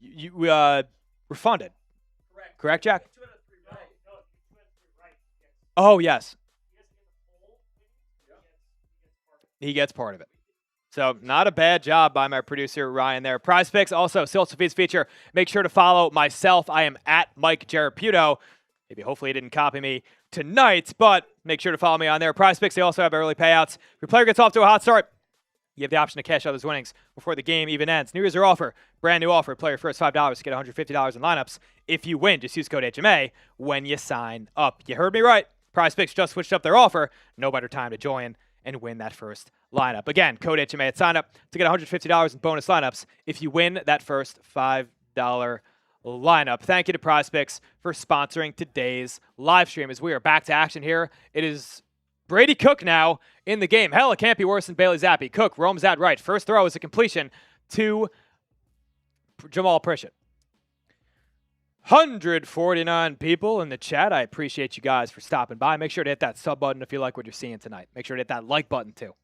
you refunded. Correct, Jack? Oh, yes. He gets part of it. So not a bad job by my producer, Ryan, there. Prize Picks, also Silsophy's feature. Make sure to follow myself. I am at Mike Jaraputo. Maybe hopefully he didn't copy me tonight, but make sure to follow me on there. Prize Picks, they also have early payouts. If your player gets off to a hot start, you have the option to cash out those winnings before the game even ends. New user offer, brand new offer. Play your first $5 to get $150 in lineups. If you win, just use code HMA when you sign up. You heard me right. Prize Picks just switched up their offer. No better time to join and win that first lineup. Again, code HMA at sign up to get $150 in bonus lineups if you win that first $5 lineup. Thank you to Prize Picks for sponsoring today's live stream as we are back to action here. It is Brady Cook now in the game. Hell, it can't be worse than Bailey Zappe. Cook roams out right. First throw is a completion to Jamal Pritchett. 149 people in the chat. I appreciate you guys for stopping by. Make sure to hit that sub button if you like what you're seeing tonight. Make sure to hit that like button too.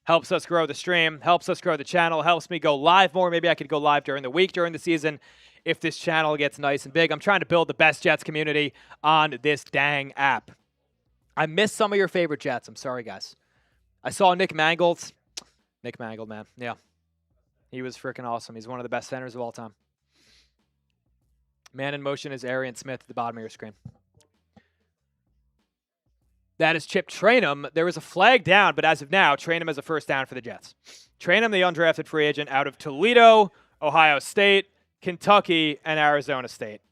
Helps us grow the stream, helps us grow the channel, helps me go live more. Maybe I could go live during the week, during the season, if this channel gets nice and big. I'm trying to build the best Jets community on this dang app. I missed some of your favorite Jets. I'm sorry, guys. I saw Nick Mangold. Nick Mangold, man. Yeah. He was freaking awesome. He's one of the best centers of all time. Man in motion is Arian Smith at the bottom of your screen. That is Chip Trainum. There was a flag down, but as of now, Trainum is a first down for the Jets. Trainum, the undrafted free agent out of Toledo, Ohio State, Kentucky, and Arizona State.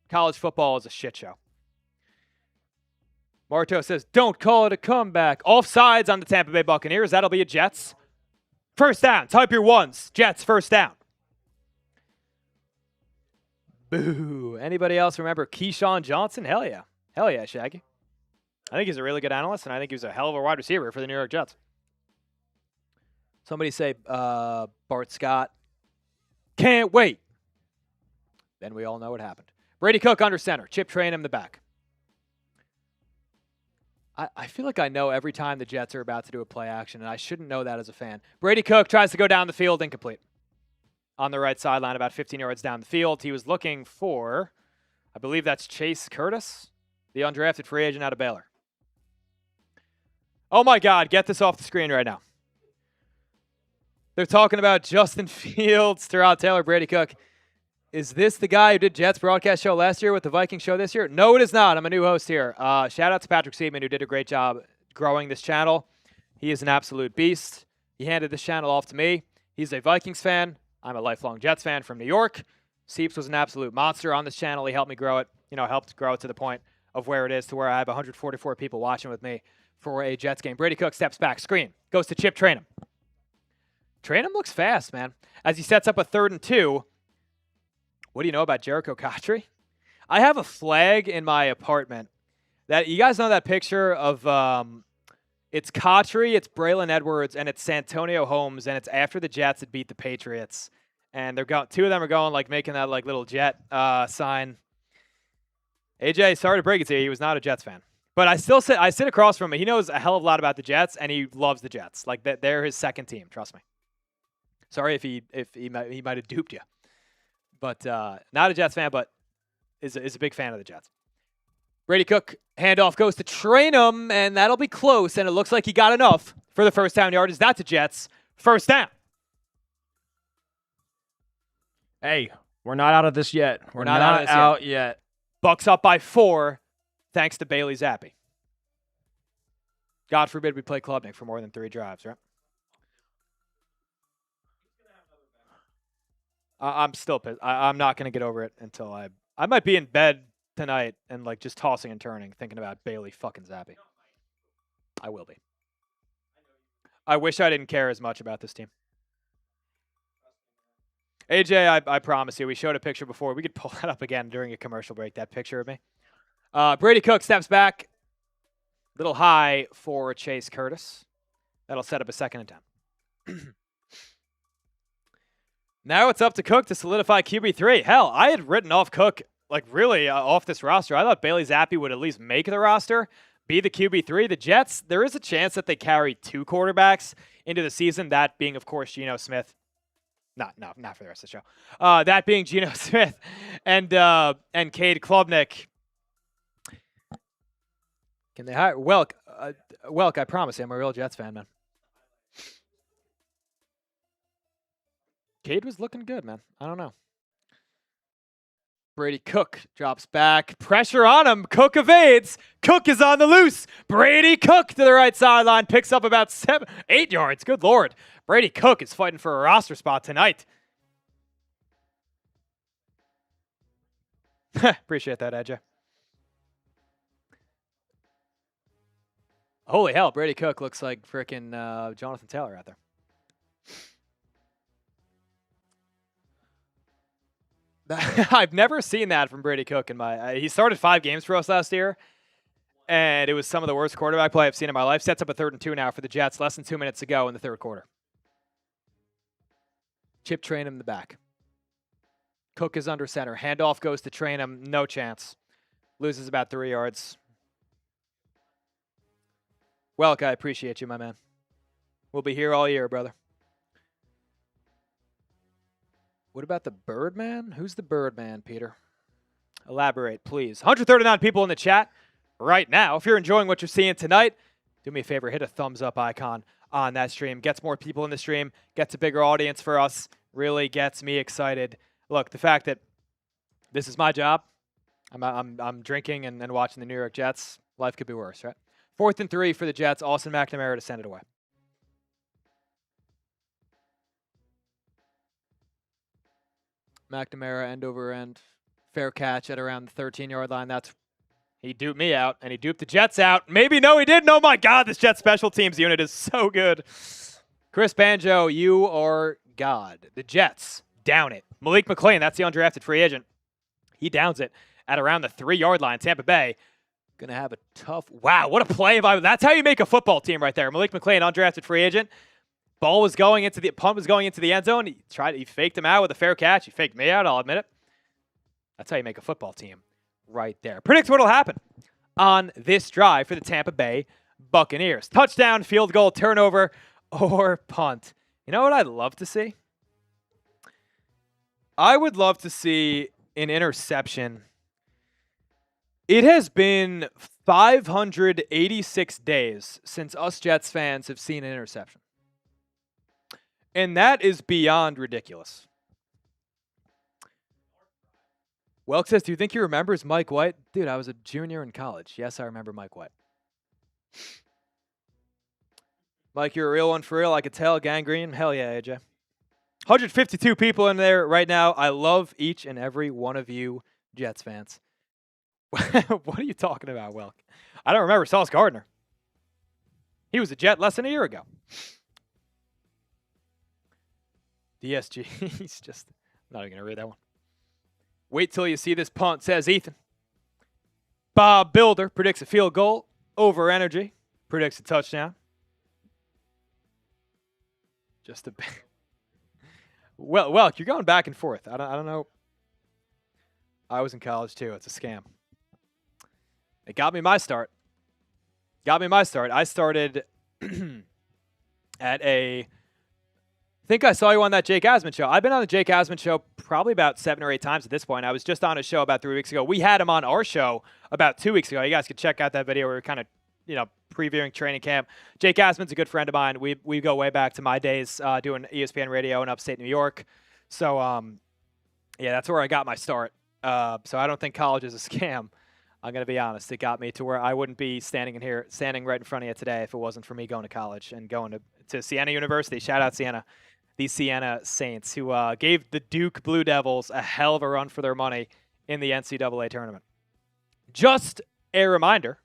College football is a shit show. Marto says, don't call it a comeback. Offsides on the Tampa Bay Buccaneers. That'll be a Jets. First down. Type your ones. Jets, first down. Boo. Anybody else remember Keyshawn Johnson? Hell yeah. Hell yeah, Shaggy. I think he's a really good analyst, and I think he was a hell of a wide receiver for the New York Jets. Somebody say Bart Scott. Can't wait. Then we all know what happened. Brady Cook under center. Chip Trainum the back. I feel like I know every time the Jets are about to do a play action, and I shouldn't know that as a fan. Brady Cook tries to go down the field, incomplete. On the right sideline, about 15 yards down the field. He was looking for, I believe that's Chase Curtis, the undrafted free agent out of Baylor. Oh my God, get this off the screen right now. They're talking about Justin Fields, Terrell Taylor, Brady Cook. Is this the guy who did Jets broadcast show last year with the Viking show this year? No, it is not. I'm a new host here. Shout out to Patrick Seaman, who did a great job growing this channel. He is an absolute beast. He handed this channel off to me. He's a Vikings fan. I'm a lifelong Jets fan from New York. Seeps was an absolute monster on this channel. He helped me grow it, helped grow it to the point of where it is, to where I have 144 people watching with me for a Jets game. Brady Cook steps back, screen, goes to Chip Trainum. Trainum looks fast, man. As he sets up a 3rd and 2, what do you know about Jericho Cotchery? I have a flag in my apartment that, you guys know that picture of It's Cotry, it's Braylon Edwards, and it's Santonio Holmes, and it's after the Jets had beat the Patriots. And they're going. Two of them are going like making that like little jet sign. AJ, sorry to break it to you, he was not a Jets fan, but I sit across from him. He knows a hell of a lot about the Jets, and he loves the Jets. Like they're his second team. Trust me. Sorry if he might have duped you, but not a Jets fan, but is a big fan of the Jets. Brady Cook, handoff goes to Trainum, and that'll be close, and it looks like he got enough for the first down yardage. That's the Jets' first down. Hey, we're not out of this yet. We're not out of this out yet. Bucks up by 4, thanks to Bailey Zappe. God forbid we play Klubnik for more than 3 drives, right? I'm still pissed. I'm not going to get over it until I might be in bed tonight and like just tossing and turning, thinking about Bailey fucking Zappe. I will be. I wish I didn't care as much about this team. AJ, I promise you, we showed a picture before. We could pull that up again during a commercial break, that picture of me. Brady Cook steps back. Little high for Chase Curtis. That'll set up a 2nd and 10. Now it's up to Cook to solidify QB3. Hell, I had written off Cook, like really off this roster. I thought Bailey Zappe would at least make the roster, be the QB3. The Jets, there is a chance that they carry 2 quarterbacks into the season, that being, of course, Geno Smith. Not for the rest of the show. That being Geno Smith and Cade Klubnik. Can they hire Welk? Welk, I promise you, I'm a real Jets fan, man. Cade was looking good, man. I don't know. Brady Cook drops back. Pressure on him. Cook evades. Cook is on the loose. Brady Cook to the right sideline. Picks up about 8 yards. Good Lord. Brady Cook is fighting for a roster spot tonight. Appreciate that, AJ. Holy hell, Brady Cook looks like frickin' Jonathan Taylor out there. I've never seen that from Brady Cook in my. He started 5 games for us last year, and it was some of the worst quarterback play I've seen in my life. Sets up a 3rd and 2 now for the Jets, less than 2 minutes to go in the 3rd quarter. Chip Trainum in the back. Cook is under center. Handoff goes to Trainum. No chance. Loses about 3 yards. Welk, I appreciate you, my man. We'll be here all year, brother. What about the Birdman? Who's the Birdman, Peter? Elaborate, please. 139 people in the chat right now. If you're enjoying what you're seeing tonight, do me a favor, hit a thumbs up icon on that stream. Gets more people in the stream, gets a bigger audience for us, really gets me excited. Look, the fact that this is my job, I'm drinking and watching the New York Jets, life could be worse, right? 4th and 3 for the Jets. Austin McNamara to send it away. McNamara end over end. Fair catch at around the 13-yard line. He duped me out, and he duped the Jets out. Maybe no, he didn't. Oh, my God, this Jets special teams unit is so good. Chris Banjo, you are God. The Jets down it. Malik McClain, that's the undrafted free agent. He downs it at around the 3-yard line. Tampa Bay going to have a tough. Wow, what a play. That's how you make a football team right there. Malik McClain, undrafted free agent. Punt was going into the end zone. He faked him out with a fair catch. He faked me out, I'll admit it. That's how you make a football team right there. Predict what will happen on this drive for the Tampa Bay Buccaneers. Touchdown, field goal, turnover, or punt. You know what I'd love to see? I would love to see an interception. It has been 586 days since us Jets fans have seen an interception. And that is beyond ridiculous. Welk says, do you think he remembers Mike White? Dude, I was a junior in college. Yes, I remember Mike White. Mike, you're a real one for real. I could tell. Gangrene. Hell yeah, AJ. 152 people in there right now. I love each and every one of you Jets fans. What are you talking about, Welk? I don't remember Sauce Gardner. He was a Jet less than a year ago. DSG. He's just not even going to read that one. Wait till you see this punt, says Ethan. Bob Builder predicts a field goal over energy. predicts a touchdown. Just a well, you're going back and forth. I don't know. I was in college too. It's a scam. It got me my start. I started at I think I saw you on that Jake Asman show. I've been on the Jake Asman show probably about 7 or 8 times at this point. I was just on a show about 3 weeks ago. We had him on our show about 2 weeks ago. You guys could check out that video. We were kind of, previewing training camp. Jake Asman's a good friend of mine. We go way back to my days doing ESPN radio in upstate New York. So, yeah, that's where I got my start. So I don't think college is a scam. I'm going to be honest. It got me to where I wouldn't be standing right in front of you today if it wasn't for me going to college and going to Siena University. Shout out Siena. These Siena Saints who gave the Duke Blue Devils a hell of a run for their money in the NCAA tournament. Just a reminder,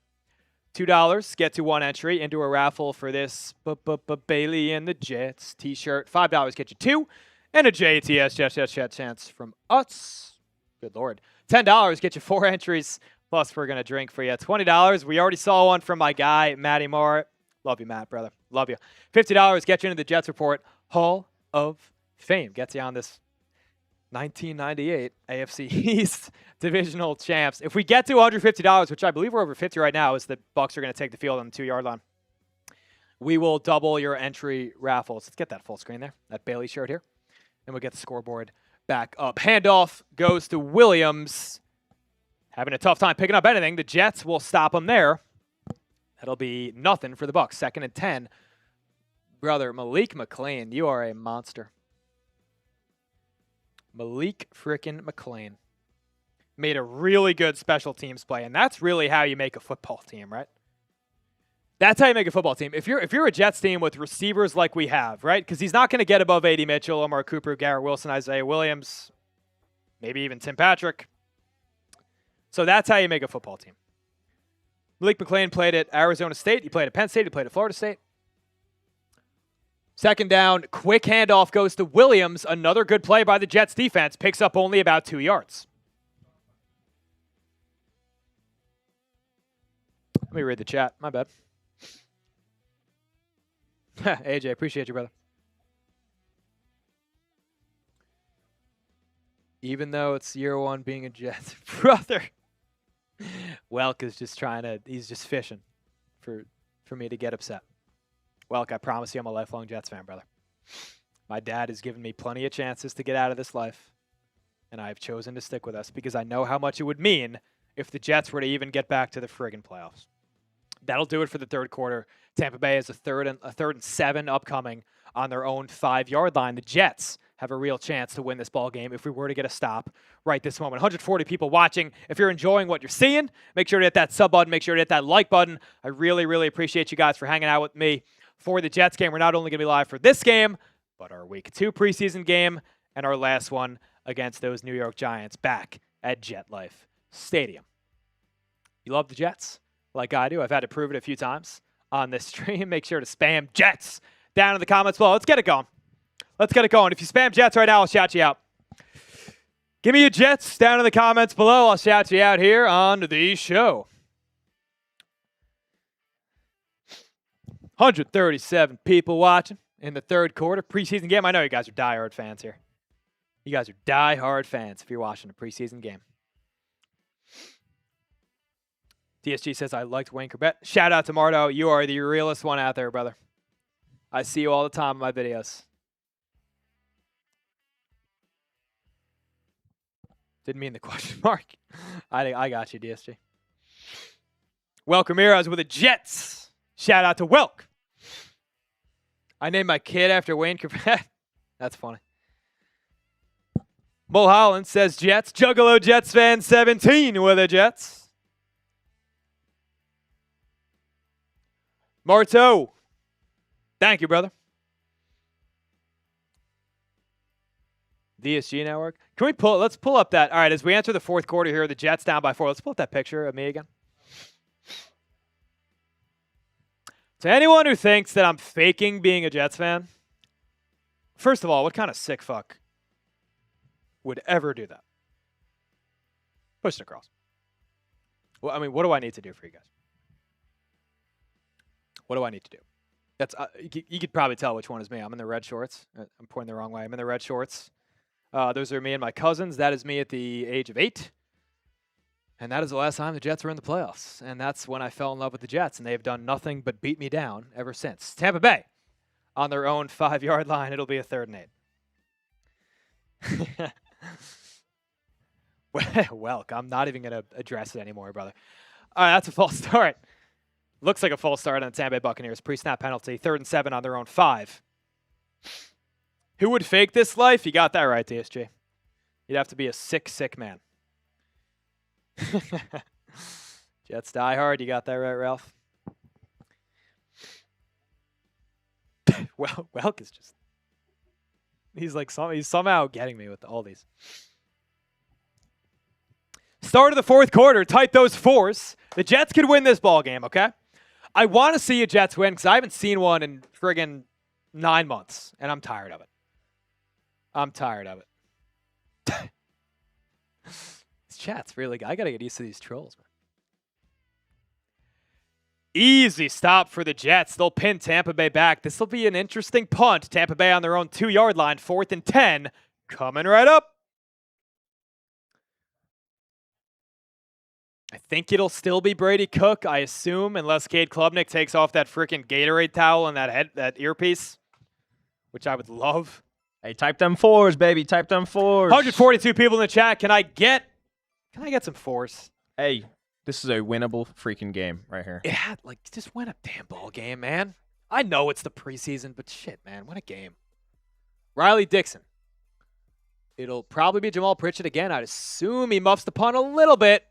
$2 get to 1 entry into a raffle for this Bailey and the Jets t-shirt. $5 get you 2 and a JTS Jets chance from us. Good Lord. $10 get you 4 entries. Plus, we're going to drink for you. $20, we already saw one from my guy, Matty Moore. Love you, Matt, brother. Love you. $50 get you into the Jets Report Hall of Fame. Gets you on this 1998 AFC East divisional champs. If we get to $150, which I believe we're over 50 right now, as the Bucs are going to take the field on the 2-yard line, we will double your entry raffles. Let's get that full screen there, that Bailey shirt here. And we'll get the scoreboard back up. Handoff goes to Williams. Having a tough time picking up anything. The Jets will stop him there. That'll be nothing for the Bucs. 2nd and 10. Brother, Malik McClain, you are a monster. Malik frickin' McClain made a really good special teams play, and that's really how you make a football team, right? That's how you make a football team. If you're a Jets team with receivers like we have, right? Because he's not going to get above A.D. Mitchell, Omar Cooper, Garrett Wilson, Isaiah Williams, maybe even Tim Patrick. So that's how you make a football team. Malik McClain played at Arizona State. He played at Penn State. He played at Florida State. 2nd down, quick handoff goes to Williams. Another good play by the Jets defense. Picks up only about 2 yards. Let me read the chat. My bad. AJ, appreciate you, brother. Even though it's year 1 being a Jets, brother. Welk is just he's just fishing for me to get upset. Welk, I promise you I'm a lifelong Jets fan, brother. My dad has given me plenty of chances to get out of this life, and I've chosen to stick with us because I know how much it would mean if the Jets were to even get back to the friggin' playoffs. That'll do it for the 3rd quarter. Tampa Bay has a third and 7 upcoming on their own 5-yard line. The Jets have a real chance to win this ball game if we were to get a stop right this moment. 140 people watching. If you're enjoying what you're seeing, make sure to hit that sub button. Make sure to hit that like button. I really, really appreciate you guys for hanging out with me for the Jets game. We're not only going to be live for this game, but our Week 2 preseason game and our last one against those New York Giants back at MetLife Stadium. You love the Jets like I do. I've had to prove it a few times on this stream. Make sure to spam Jets down in the comments below. Let's get it going. If you spam Jets right now, I'll shout you out. Give me your Jets down in the comments below. I'll shout you out here on the show. 137 people watching in the 3rd quarter. Preseason game. I know you guys are diehard fans here. You guys are diehard fans if you're watching a preseason game. DSG says, I liked Wayne Corbett. Shout out to Mardo. You are the realest one out there, brother. I see you all the time in my videos. Didn't mean the question mark. I got you, DSG. Welk Ramirez with the Jets. Shout out to Welk. I named my kid after Wayne Corbett. That's funny. Mulholland says Jets. Juggalo Jets fan 17 with the Jets. Marto. Thank you, brother. DSG Network. Let's pull up that. All right, as we enter the 4th quarter here, the Jets down by 4. Let's pull up that picture of me again. To anyone who thinks that I'm faking being a Jets fan, first of all, what kind of sick fuck would ever do that? Push it across. Well, I mean, what do I need to do for you guys? What do I need to do? That's you could probably tell which one is me. I'm in the red shorts. I'm pointing the wrong way. I'm in the red shorts. Those are me and my cousins. That is me at the age of 8. And that is the last time the Jets were in the playoffs. And that's when I fell in love with the Jets, and they've done nothing but beat me down ever since. Tampa Bay on their own 5-yard line. It'll be a 3rd and 8. Welk, I'm not even going to address it anymore, brother. All right, that's a false start. Looks like a false start on the Tampa Bay Buccaneers. Pre-snap penalty. 3rd and 7 on their own 5. Who would fake this life? You got that right, DSG. You'd have to be a sick, sick man. Jets die hard. You got that right, Ralph? Well, Welk is just... He's somehow getting me with all these. Start of the 4th quarter. Tight those 4s. The Jets could win this ball game, okay? I want to see a Jets win because I haven't seen one in friggin' 9 months, and I'm tired of it. I'm tired of it. These chats really. I gotta get used to these trolls, man. Easy stop for the Jets. They'll pin Tampa Bay back. This will be an interesting punt. Tampa Bay on their own 2-yard line. 4th and 10. Coming right up. I think it'll still be Brady Cook, I assume, unless Cade Klubnik takes off that freaking Gatorade towel and that earpiece, which I would love. Hey, type them 4s, baby. Type them 4s. 142 people in the chat. Can I get some 4s? Hey, this is a winnable freaking game right here. Yeah, just win a damn ball game, man. I know it's the preseason, but shit, man, win a game. Riley Dixon. It'll probably be Jamal Pritchett again. I'd assume he muffs the punt a little bit,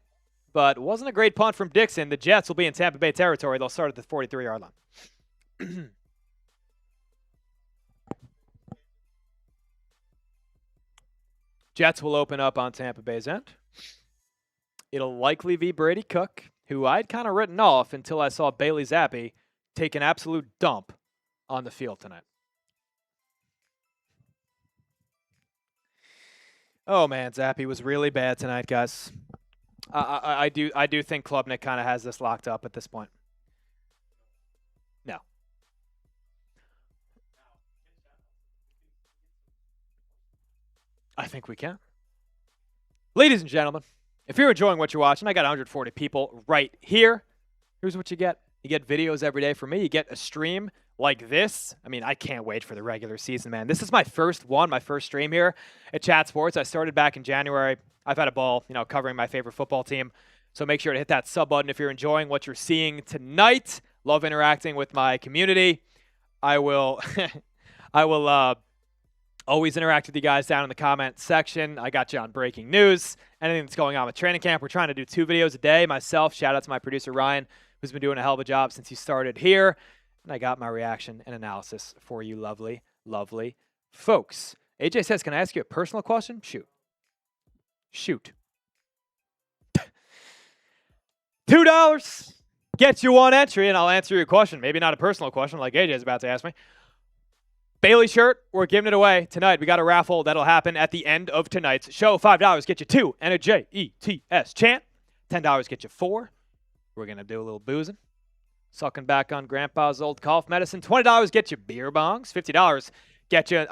but it wasn't a great punt from Dixon. The Jets will be in Tampa Bay territory. They'll start at the 43-yard line. Jets will open up on Tampa Bay's end. It'll likely be Brady Cook, who I'd kind of written off until I saw Bailey Zappe take an absolute dump on the field tonight. Oh, man, Zappe was really bad tonight, guys. I do think Klubnik kind of has this locked up at this point. No. I think we can. Ladies and gentlemen, if you're enjoying what you're watching, I got 140 people right here. Here's what you get. You get videos every day from me. You get a stream like this. I mean, I can't wait for the regular season, man. This is my first stream here at Chat Sports. I started back in January. I've had a ball, covering my favorite football team. So make sure to hit that sub button if you're enjoying what you're seeing tonight. Love interacting with my community. I will always interact with you guys down in the comment section. I got you on breaking news, anything that's going on with training camp. We're trying to do 2 videos a day. Myself, shout out to my producer Ryan, who's been doing a hell of a job since he started here. And I got my reaction and analysis for you lovely, lovely folks. AJ says, can I ask you a personal question? Shoot. $2 gets you 1 entry, and I'll answer your question. Maybe not a personal question like AJ is about to ask me. Bailey shirt, we're giving it away tonight. We got a raffle that'll happen at the end of tonight's show. $5 get you 2 and a JETS chant. $10 get you 4. We're going to do a little boozing. Sucking back on Grandpa's old cough medicine. $20 get you beer bongs. $50 get you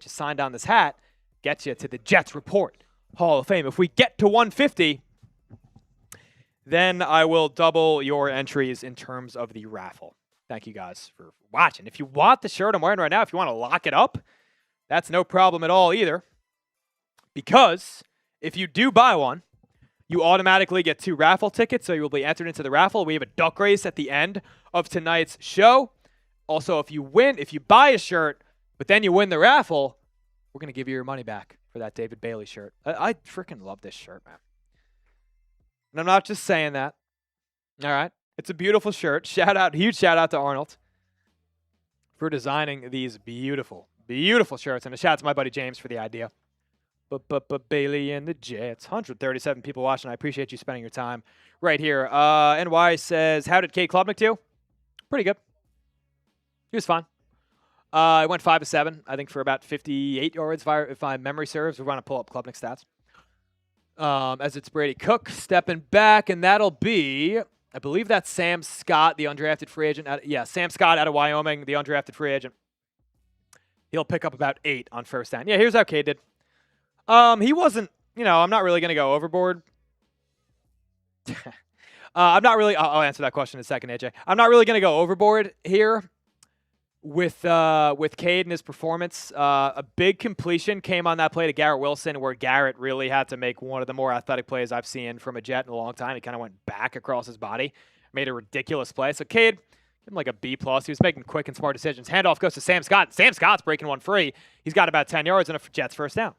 signed on this hat. Get you to the Jets Report Hall of Fame. If we get to 150, then I will double your entries in terms of the raffle. Thank you guys for watching. If you want the shirt I'm wearing right now, if you want to lock it up, that's no problem at all either. Because if you do buy one, you automatically get 2 raffle tickets, so you will be entered into the raffle. We have a duck race at the end of tonight's show. Also, if you buy a shirt, but then you win the raffle, we're going to give you your money back for that David Bailey shirt. I freaking love this shirt, man. And I'm not just saying that. All right. It's a beautiful shirt. Huge shout out to Arnold for designing these beautiful, beautiful shirts. And a shout out to my buddy James for the idea. But Bailey and the Jets. 137 people watching. I appreciate you spending your time right here. NY says, how did Cade Klubnik do? Pretty good. He was fine. I went 5 of 7, I think, for about 58 yards, if my memory serves. We want to pull up Klubnik stats. As it's Brady Cook stepping back, and that'll be I believe that's Sam Scott, the undrafted free agent. Sam Scott out of Wyoming, the undrafted free agent. He'll pick up about 8 on first down. Yeah, here's how Cade did. He wasn't, I'm not really going to go overboard. I'm not really, I'll answer that question in a second, AJ. I'm not really going to go overboard here with Cade and his performance. A big completion came on that play to Garrett Wilson where Garrett really had to make one of the more athletic plays I've seen from a Jet in a long time. He kind of went back across his body, made a ridiculous play. So Cade, give him like a B+. He was making quick and smart decisions. Handoff goes to Sam Scott. Sam Scott's breaking one free. He's got about 10 yards and a Jets first down.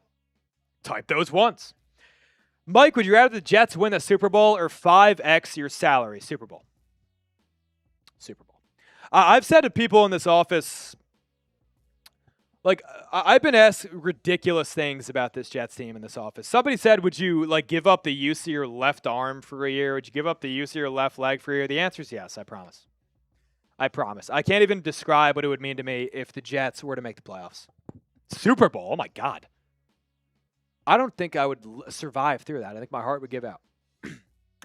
Type those ones. Mike, would you rather the Jets win the Super Bowl or 5x your salary? Super Bowl. Super Bowl. I've said to people in this office, like, I've been asked ridiculous things about this Jets team in this office. Somebody said, would you, like, give up the use of your left arm for a year? Would you give up the use of your left leg for a year? The answer is yes, I promise. I promise. I can't even describe what it would mean to me if the Jets were to make the playoffs. Super Bowl, oh my God. I don't think I would survive through that. I think my heart would give out.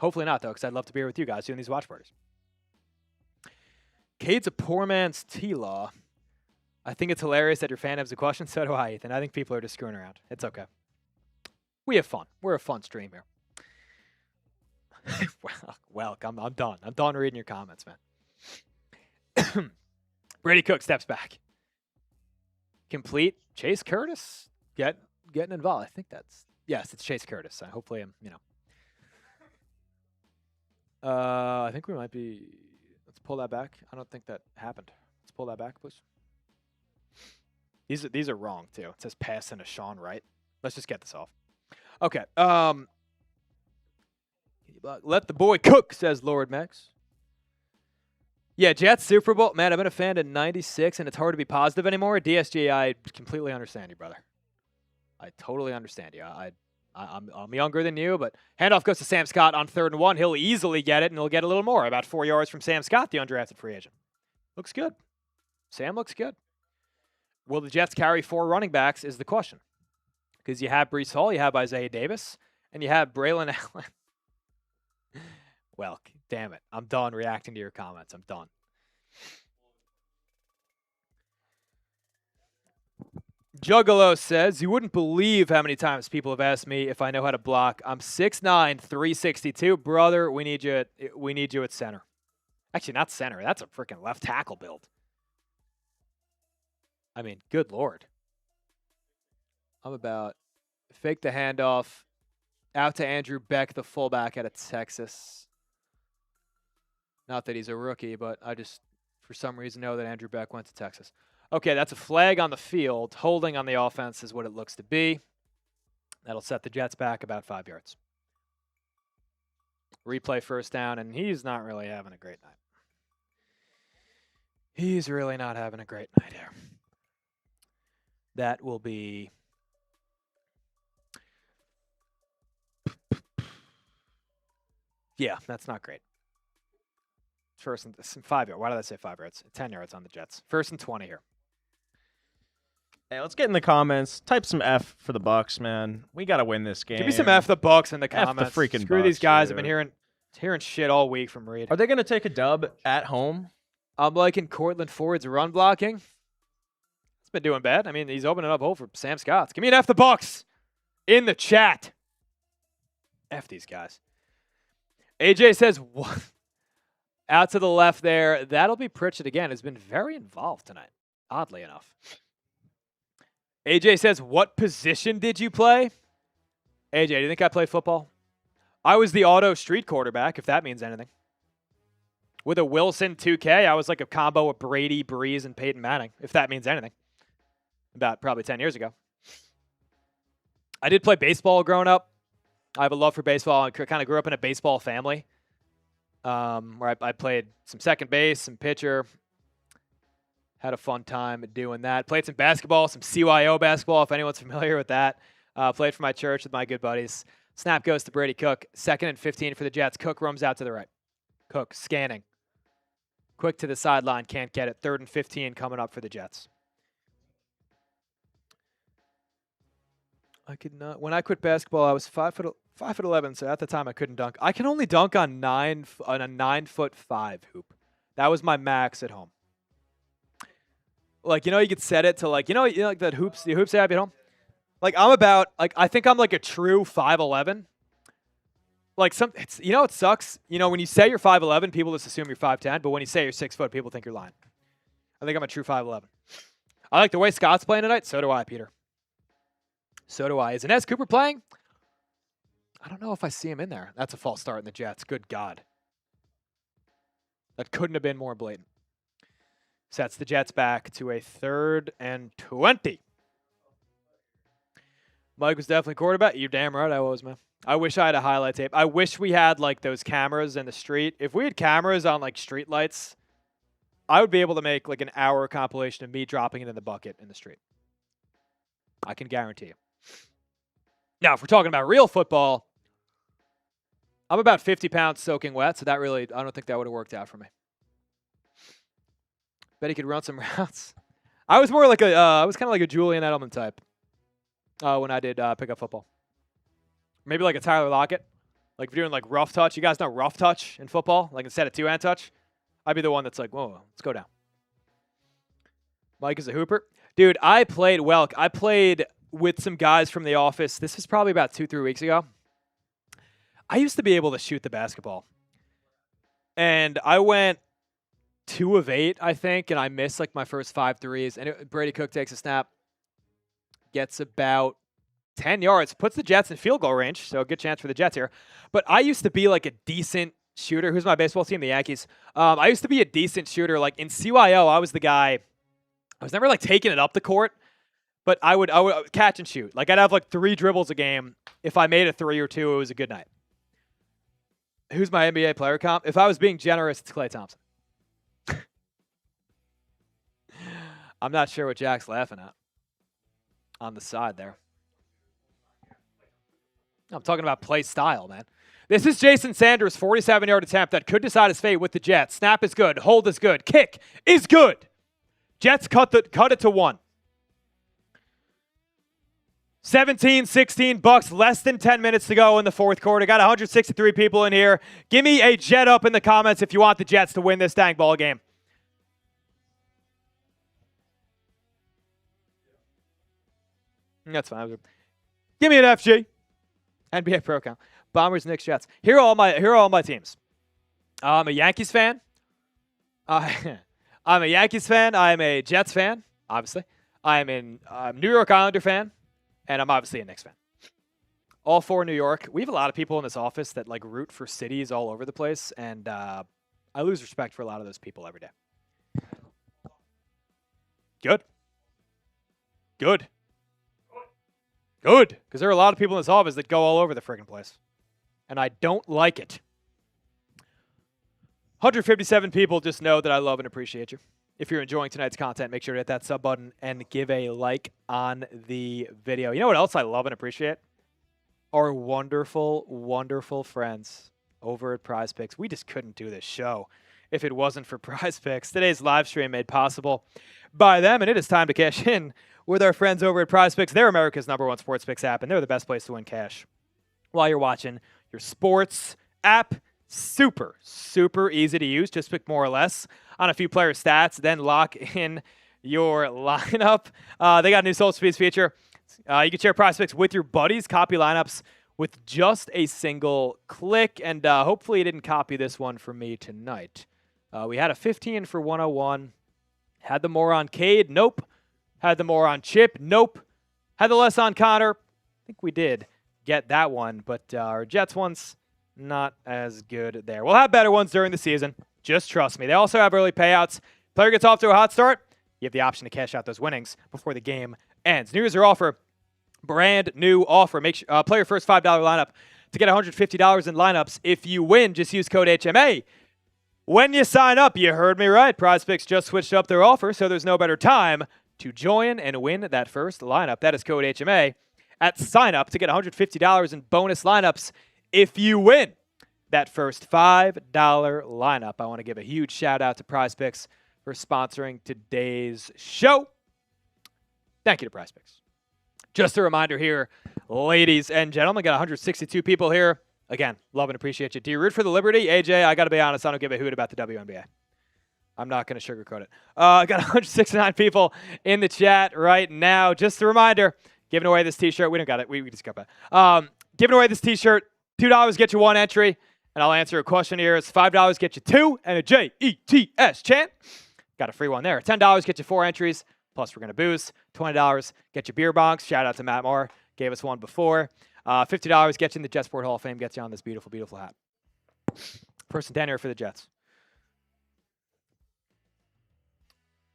Hopefully not, though, because I'd love to be here with you guys doing these watch parties. Cade's a poor man's T-Law. I think it's hilarious that your fan has a question. So do I, Ethan. I think people are just screwing around. It's okay. We have fun. We're a fun stream here. Well, I'm done. I'm done reading your comments, man. Brady Cook steps back. Complete. Chase Curtis getting involved. I think yes, it's Chase Curtis. Hopefully I'm, I think we might be, let's pull that back. I don't think that happened. Let's pull that back, please. These are wrong too. It says pass into Sean Wright. Let's just get this off. Okay. Let the boy cook, says Lord Max. Yeah, Jets Super Bowl. Man, I've been a fan in '96, and it's hard to be positive anymore. DSG, I completely understand you, brother. I totally understand you. I'm younger than you, but handoff goes to Sam Scott on 3rd and 1. He'll easily get it, and he'll get a little more, about 4 yards from Sam Scott, the undrafted free agent. Looks good. Sam looks good. Will the Jets carry 4 running backs is the question. Because you have Breece Hall, you have Isaiah Davis, and you have Braelon Allen. Well, damn it. I'm done reacting to your comments. I'm done. Juggalo says, you wouldn't believe how many times people have asked me if I know how to block. I'm 6'9", 362. Brother, we need you at center. Actually, not center. That's a freaking left tackle build. I mean, good Lord. I'm about fake the handoff out to Andrew Beck, the fullback out of Texas. Not that he's a rookie, but I just, for some reason, know that Andrew Beck went to Texas. Okay, that's a flag on the field. Holding on the offense is what it looks to be. That'll set the Jets back about 5 yards. Replay first down, and he's not really having a great night. He's really not having a great night here. That will be... Yeah, that's not great. First and 5 yards. Why did I say 5 yards? 10 yards on the Jets. 1st and 20 here. Hey, let's get in the comments. Type some F for the Bucs, man. We got to win this game. Give me some F the Bucs in the comments. F the freaking Screw Bucs, these guys. dude. I've been hearing shit all week from Reed. Are they going to take a dub at home? I'm liking Cortland Ford's run blocking. It's been doing bad. I mean, he's opening up hole for Sam Scott. Give me an F the Bucs in the chat. F these guys. AJ says, what? Out to the left there. That'll be Pritchett again. Has been very involved tonight, oddly enough. AJ says, what position did you play? AJ, do you think I played football? I was the auto street quarterback, if that means anything. With a Wilson 2K, I was like a combo of Brady, Breeze, and Peyton Manning, if that means anything. About probably 10 years ago. I did play baseball growing up. I have a love for baseball. I kind of grew up in a baseball family where I played some second base, some pitcher. Had a fun time doing that. Played some basketball, some CYO basketball, if anyone's familiar with that. Played for my church with my good buddies. Snap goes to Brady Cook. 2nd and 15 for the Jets. Cook roams out to the right. Cook scanning. Quick to the sideline. Can't get it. 3rd and 15 coming up for the Jets. I could not. When I quit basketball, I was 5'11", so at the time I couldn't dunk. I can only dunk on a 9'5" hoop. That was my max at home. Like, you could set it to like, like that the hoops they have at home. Like I think I'm like a true 5'11". Like it sucks. When you say you're 5'11", people just assume you're 5'10", but when you say you're 6 foot, people think you're lying. I think I'm a true 5'11". I like the way Scott's playing tonight. So do I, Peter. So do I. Is Inez Cooper playing? I don't know if I see him in there. That's a false start in the Jets. Good God. That couldn't have been more blatant. Sets the Jets back to a 3rd and 20. Mike was definitely quarterback. You're damn right I was, man. I wish I had a highlight tape. I wish we had, like, those cameras in the street. If we had cameras on, like, street lights, I would be able to make, like, an hour compilation of me dropping it in the bucket in the street. I can guarantee you. Now, if we're talking about real football, I'm about 50 pounds soaking wet, so I don't think that would have worked out for me. Bet he could run some routes. I was more like I was kind of like a Julian Edelman type when I did pick up football. Maybe like a Tyler Lockett. Like if you're doing like rough touch. You guys know rough touch in football? Like instead of two-hand touch? I'd be the one that's like, whoa, let's go down. Mike is a hooper. Dude, I played with some guys from the office. This was probably about 2-3 weeks ago. I used to be able to shoot the basketball. And I went 2 of 8, I think, and I missed like my first 5 threes. And Brady Cook takes a snap, gets about 10 yards, puts the Jets in field goal range, so a good chance for the Jets here. But I used to be like a decent shooter. Who's my baseball team? The Yankees. I used to be a decent shooter. Like in CYO, I was the guy. I was never like taking it up the court, but I would catch and shoot. Like I'd have like 3 dribbles a game. If I made a 3 or 2, it was a good night. Who's my NBA player comp? If I was being generous, it's Klay Thompson. I'm not sure what Jack's laughing at on the side there. I'm talking about play style, man. This is Jason Sanders' 47-yard attempt that could decide his fate with the Jets. Snap is good. Hold is good. Kick is good. Jets cut it to 1. 17-16 Bucks, less than 10 minutes to go in the fourth quarter. Got 163 people in here. Give me a jet up in the comments if you want the Jets to win this dang ball game. That's fine. Give me an FG. NBA Pro Count. Bombers, Knicks, Jets. Here are all my teams. I'm a Yankees fan. I'm a Yankees fan. I'm a Jets fan, obviously. I'm a New York Islander fan. And I'm obviously a Knicks fan. All 4 New York. We have a lot of people in this office that like root for cities all over the place. And I lose respect for a lot of those people every day. Good. Good. Good. Because there are a lot of people in this office that go all over the friggin' place. And I don't like it. 157 people, just know that I love and appreciate you. If you're enjoying tonight's content, make sure to hit that sub button and give a like on the video. You know what else I love and appreciate? Our wonderful, wonderful friends over at Prize Picks. We just couldn't do this show if it wasn't for Prize Picks. Today's live stream made possible by them, and it is time to cash in with our friends over at Prize Picks. They're America's #1 sports picks app, and they're the best place to win cash while you're watching your sports app. Super, super easy to use. Just pick more or less on a few player stats, then lock in your lineup. They got a new Soul Speeds feature. You can share Prize Picks with your buddies, copy lineups with just a single click, and hopefully you didn't copy this one for me tonight. We had a 15 for 101. Had the more on Cade? Nope. Had the more on Chip? Nope. Had the less on Connor? I think we did get that one, but our Jets ones, not as good there. We'll have better ones during the season. Just trust me. They also have early payouts. Player gets off to a hot start, you have the option to cash out those winnings before the game ends. New user offer. Brand new offer. Make sure, play your first $5 lineup to get $150 in lineups. If you win, just use code HMA. When you sign up, you heard me right. PrizePicks just switched up their offer, so there's no better time to join and win that first lineup. That is code HMA at sign up to get $150 in bonus lineups if you win that first $5 lineup. I want to give a huge shout out to PrizePicks for sponsoring today's show. Thank you to PrizePicks. Just a reminder here, ladies and gentlemen. Got 162 people here. Again, love and appreciate you. Do you root for the Liberty? AJ, I got to be honest, I don't give a hoot about the WNBA. I'm not going to sugarcoat it. I got 169 people in the chat right now. Just a reminder, giving away this T-shirt. We don't got it. We just got that. Giving away this T-shirt. $2 get you 1 entry, and I'll answer a question here. It's $5 get you 2 and a JETS chant. Got a free one there. $10 get you 4 entries, plus we're going to booze. $20 get you beer bonks. Shout out to Matt Moore. Gave us one before. $50 gets you in the Jetsport Hall of Fame. Gets you on this beautiful, beautiful hat. First and 10 here for the Jets.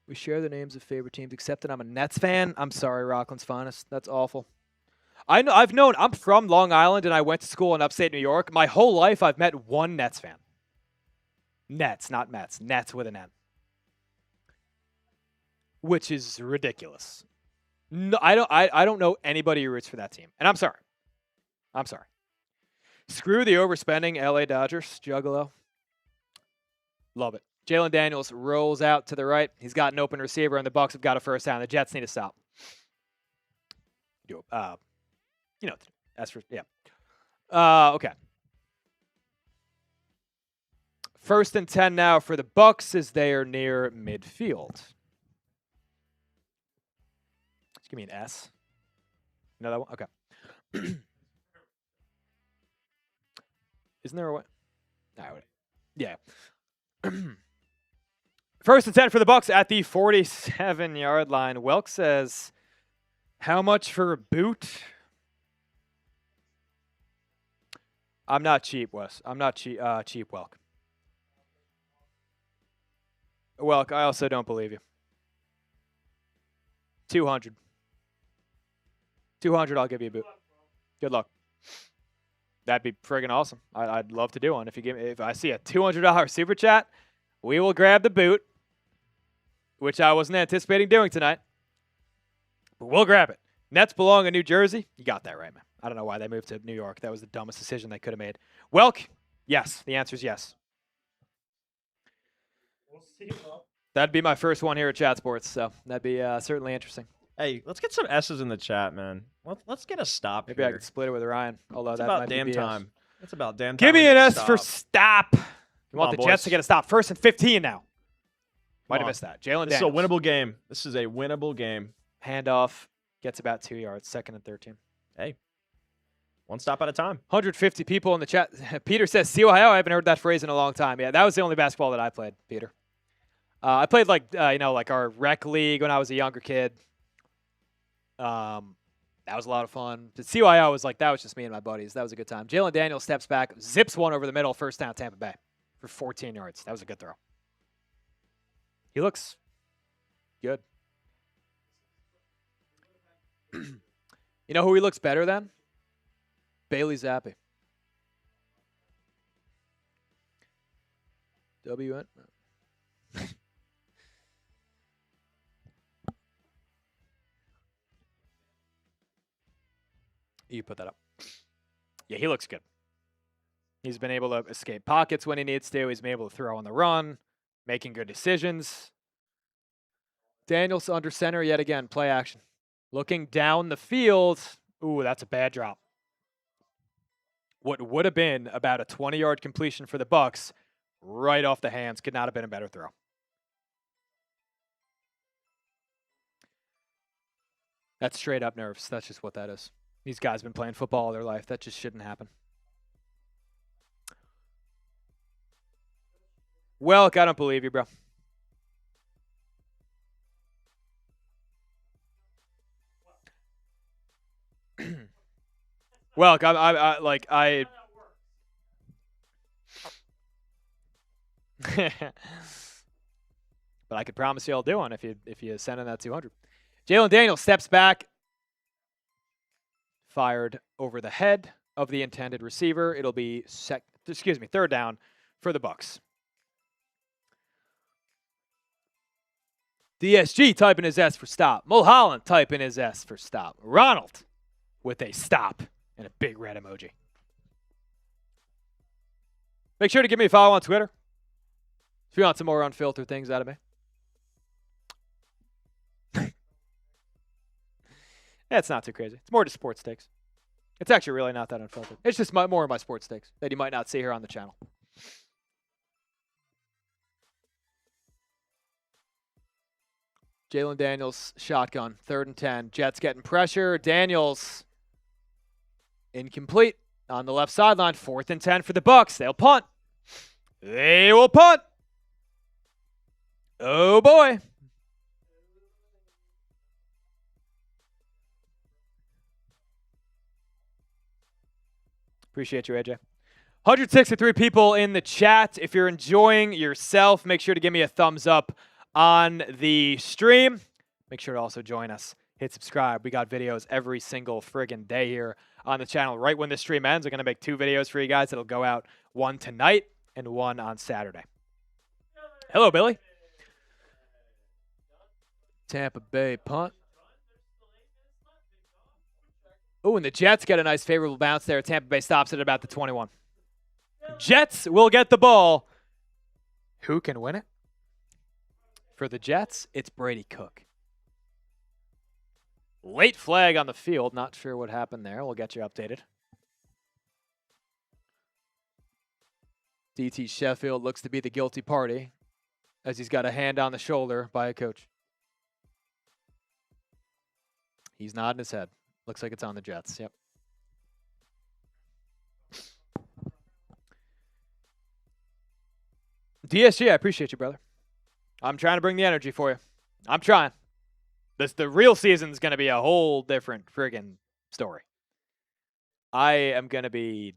We share the names of favorite teams, except that I'm a Nets fan. I'm sorry, Rockland's finest. That's awful. I'm from Long Island, and I went to school in upstate New York. My whole life, I've met one Nets fan. Nets, not Mets. Nets with an N. Which is ridiculous. No, I don't know anybody who roots for that team. And I'm sorry. Screw the overspending LA Dodgers, Juggalo. Love it. Jalen Daniels rolls out to the right. He's got an open receiver, and the Bucs have got a first down. The Jets need to stop. Okay. First and 10 now for the Bucs as they are near midfield. Just give me an S. Another one? Okay. Isn't there a way? Yeah. First and 10 for the Bucs at the 47-yard line. Welk says, how much for a boot? I'm not cheap, Wes. I'm not cheap, Welk. Welk, I also don't believe you. 200. 200, I'll give you a boot. Good luck. That'd be friggin' awesome. I'd love to do one. If I see a $200 super chat, we will grab the boot, which I wasn't anticipating doing tonight. But we'll grab it. Nets belong in New Jersey. You got that right, man. I don't know why they moved to New York. That was the dumbest decision they could have made. Welk, yes. The answer is yes. We'll see, bro. That'd be my first one here at Chat Sports, so that'd be certainly interesting. Hey, let's get some S's in the chat, man. Let's get a stop Maybe here. I could split it with Ryan. Although It's that about might damn be BS. time. It's about damn time. Give me we an get a S for stop. You want on, the Jets boys. to get a stop. First and 15 now. Might Come have on. missed that. Jalen This is a Daniels. winnable game. This is a winnable game. Handoff. Gets about 2 yards. Second and 13. Hey, one stop at a time. 150 people in the chat. Peter says, CYO, I haven't heard that phrase in a long time. Yeah, that was the only basketball that I played, Peter. I played like our rec league when I was a younger kid. That was a lot of fun. The CYO was that was just me and my buddies. That was a good time. Jalen Daniels steps back, zips one over the middle, first down Tampa Bay for 14 yards. That was a good throw. He looks good. You know who he looks better than? Bailey Zappe. WN. You put that up. Yeah, he looks good. He's been able to escape pockets when he needs to. He's been able to throw on the run, making good decisions. Daniels under center yet again. Play action. Looking down the field. Ooh, that's a bad drop. What would have been about a 20-yard completion for the Bucs, right off the hands. Could not have been a better throw. That's straight up nerves. That's just what that is. These guys have been playing football all their life. That just shouldn't happen. Welk, I don't believe you, bro. Welk, I but I could promise you I'll do one if you send in that 200. Jalen Daniels steps back. Fired over the head of the intended receiver. It'll be third down for the Bucs. DSG typing his S for stop. Mulholland typing his S for stop. Ronald with a stop and a big red emoji. Make sure to give me a follow on Twitter if you want some more unfiltered things out of me. It's not too crazy. It's more just sports takes. It's actually really not that unfiltered. It's just more of my sports takes that you might not see here on the channel. Jalen Daniels, shotgun, 3rd and 10. Jets getting pressure. Daniels, incomplete on the left sideline. 4th and 10 for the Bucs. They'll punt. They will punt. Oh, boy. Appreciate you, AJ. 163 people in the chat. If you're enjoying yourself, make sure to give me a thumbs up on the stream. Make sure to also join us. Hit subscribe. We got videos every single friggin' day here on the channel. Right when the stream ends, we're going to make 2 videos for you guys. It'll go out, one tonight and one on Saturday. Hello, Billy. Tampa Bay punt. Oh, and the Jets get a nice favorable bounce there. Tampa Bay stops it at about the 21. Jets will get the ball. Who can win it? For the Jets, it's Brady Cook. Late flag on the field. Not sure what happened there. We'll get you updated. DT Sheffield looks to be the guilty party as he's got a hand on the shoulder by a coach. He's nodding his head. Looks like it's on the Jets. Yep. DSG, I appreciate you, brother. I'm trying to bring the energy for you. I'm trying. The real season's going to be a whole different friggin' story. I am going to be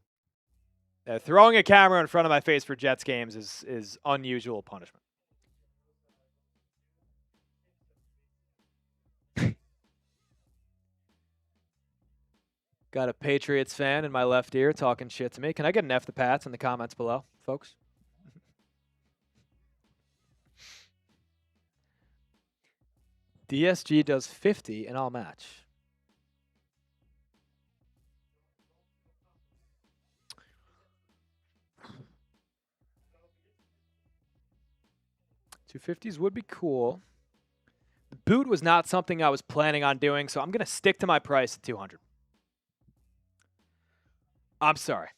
throwing a camera in front of my face for Jets games is unusual punishment. Got a Patriots fan in my left ear talking shit to me. Can I get an F the Pats in the comments below, folks? DSG does 50 and I'll match. $250s would be cool. The boot was not something I was planning on doing, so I'm going to stick to my price at 200. I'm sorry.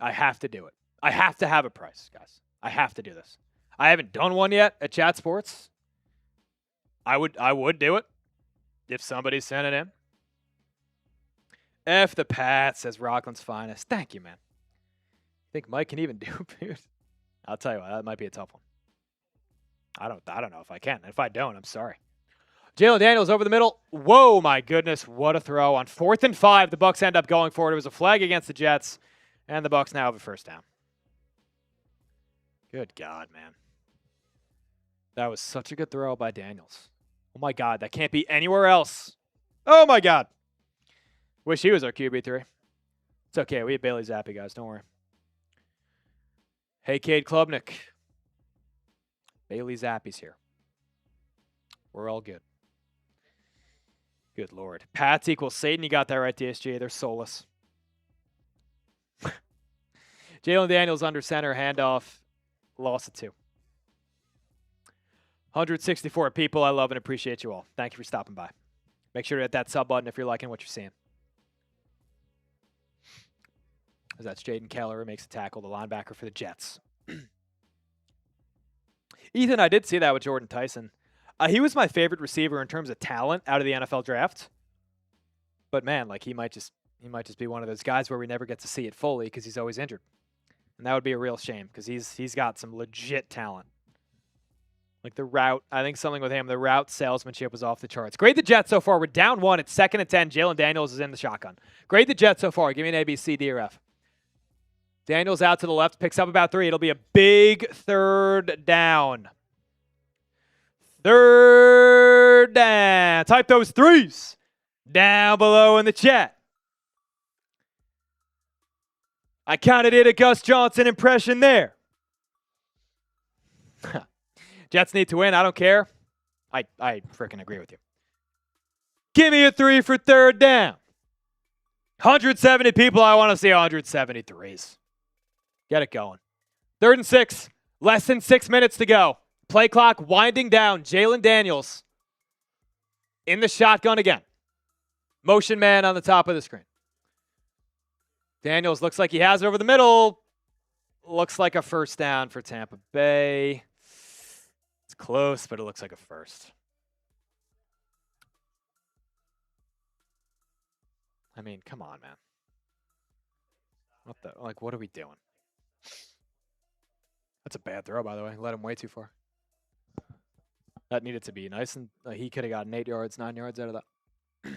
I have to do it. I have to have a price, guys. I have to do this. I haven't done one yet at Chat Sports. I would do it if somebody sent it in. F the Pats, says Rockland's finest. Thank you, man. Think Mike can even do it? I'll tell you what, that might be a tough one. I don't know if I can. If I don't, I'm sorry. Jalen Daniels over the middle. Whoa, my goodness, what a throw. On 4th and 5, the Bucs end up going for it. It was a flag against the Jets, and the Bucs now have a first down. Good God, man. That was such a good throw by Daniels. Oh, my God, that can't be anywhere else. Oh, my God. Wish he was our QB3. It's okay. We have Bailey Zappe, guys. Don't worry. Hey, Cade Klubnik. Bailey Zappe's here. We're all good. Good Lord. Pats equals Satan. You got that right, DSG. They're soulless. Jalen Daniels under center. Handoff. Loss of 2. 164 people. I love and appreciate you all. Thank you for stopping by. Make sure to hit that sub button if you're liking what you're seeing. As that's Jaden Keller who makes a tackle, the linebacker for the Jets. Ethan, I did see that with Jordan Tyson. He was my favorite receiver in terms of talent out of the NFL draft. But man, like he might just be one of those guys where we never get to see it fully because he's always injured. And that would be a real shame because he's got some legit talent. Like the route, I think something with him, the route salesmanship was off the charts. Grade the Jets so far. We're down 1. It's 2nd and 10. Jalen Daniels is in the shotgun. Grade the Jets so far. Give me an A, B, C, D, or F. Daniels out to the left, picks up about 3. It'll be a big 3rd down. 3rd down. Type those 3s down below in the chat. I kind of did a Gus Johnson impression there. Jets need to win. I don't care. I freaking agree with you. Give me a 3 for 3rd down. 170 people. I want to see 173s. Get it going. 3rd and 6. Less than 6 minutes to go. Play clock winding down. Jalen Daniels in the shotgun again. Motion man on the top of the screen. Daniels looks like he has it over the middle. Looks like a first down for Tampa Bay. It's close, but it looks like a first. I mean, come on, man. What are we doing? That's a bad throw, by the way. Let him way too far. That needed to be nice, and he could have gotten 8 yards, 9 yards out of that.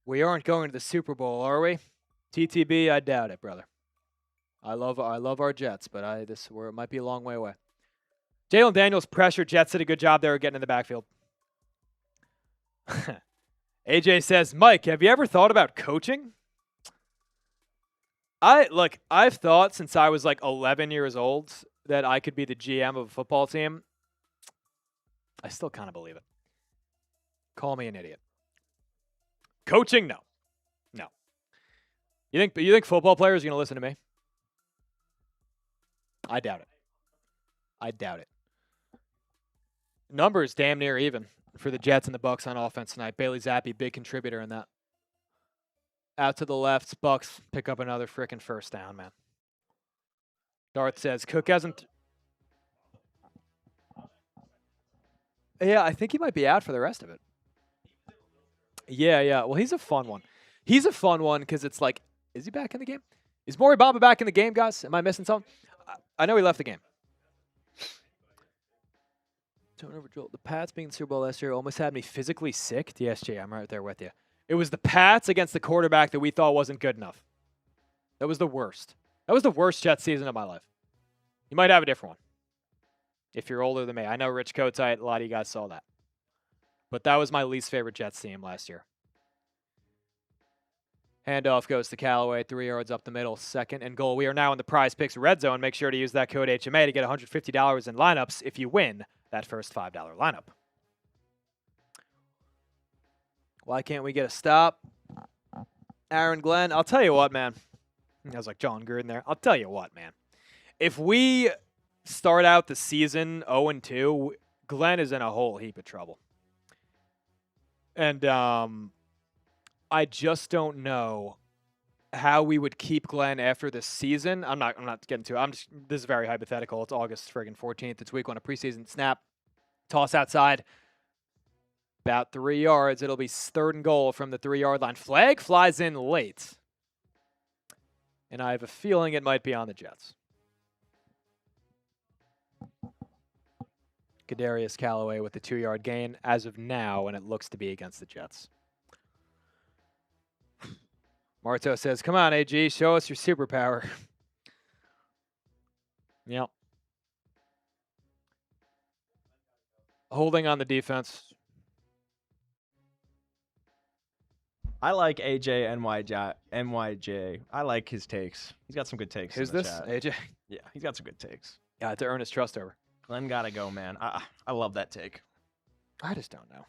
We aren't going to the Super Bowl, are we? TTB, I doubt it, brother. I love our Jets, but it might be a long way away. Jalen Daniels pressure. Jets did a good job there getting in the backfield. AJ says, Mike, have you ever thought about coaching? I've thought since I was like 11 years old that I could be the GM of a football team. I still kind of believe it. Call me an idiot. Coaching, no. No. You think football players are going to listen to me? I doubt it. I doubt it. Numbers damn near even for the Jets and the Bucs on offense tonight. Bailey Zappe, big contributor in that. Out to the left, Bucs pick up another freaking first down, man. Darth says, Cook hasn't... Yeah, I think he might be out for the rest of it. Yeah. Well, he's a fun one. He's a fun one because it's like, is he back in the game? Is Maury Bamba back in the game, guys? Am I missing something? I know he left the game. Turnover Joel. The Pats being in the Super Bowl last year almost had me physically sick. DSJ, I'm right there with you. It was the Pats against the quarterback that we thought wasn't good enough. That was the worst. That was the worst Jets season of my life. You might have a different one if you're older than me. I know Rich Kotite, a lot of you guys saw that. But that was my least favorite Jets team last year. Handoff goes to Callaway, 3 yards up the middle, 2nd and goal. We are now in the Prize Picks red zone. Make sure to use that code HMA to get $150 in lineups if you win that first $5 lineup. Why can't we get a stop? Aaron Glenn, I'll tell you what, man. I was like John Gruden there. I'll tell you what, man. If we start out the season 0-2, Glenn is in a whole heap of trouble. And I just don't know how we would keep Glenn after this season. I'm not getting to it. This is very hypothetical. It's August friggin' 14th. It's week 1 of preseason. Snap. Toss outside. About 3 yards. It'll be 3rd and goal from the 3-yard line. Flag flies in late. And I have a feeling it might be on the Jets. Kadarius Callaway with the 2-yard gain as of now, and it looks to be against the Jets. Marto says, come on, AG, show us your superpower. Yep. Holding on the defense. I like AJ NYJ. I like his takes. He's got some good takes. Who's this? Chat. AJ? Yeah, he's got some good takes. Yeah, to earn his trust over. Glenn gotta go, man. I love that take. I just don't know.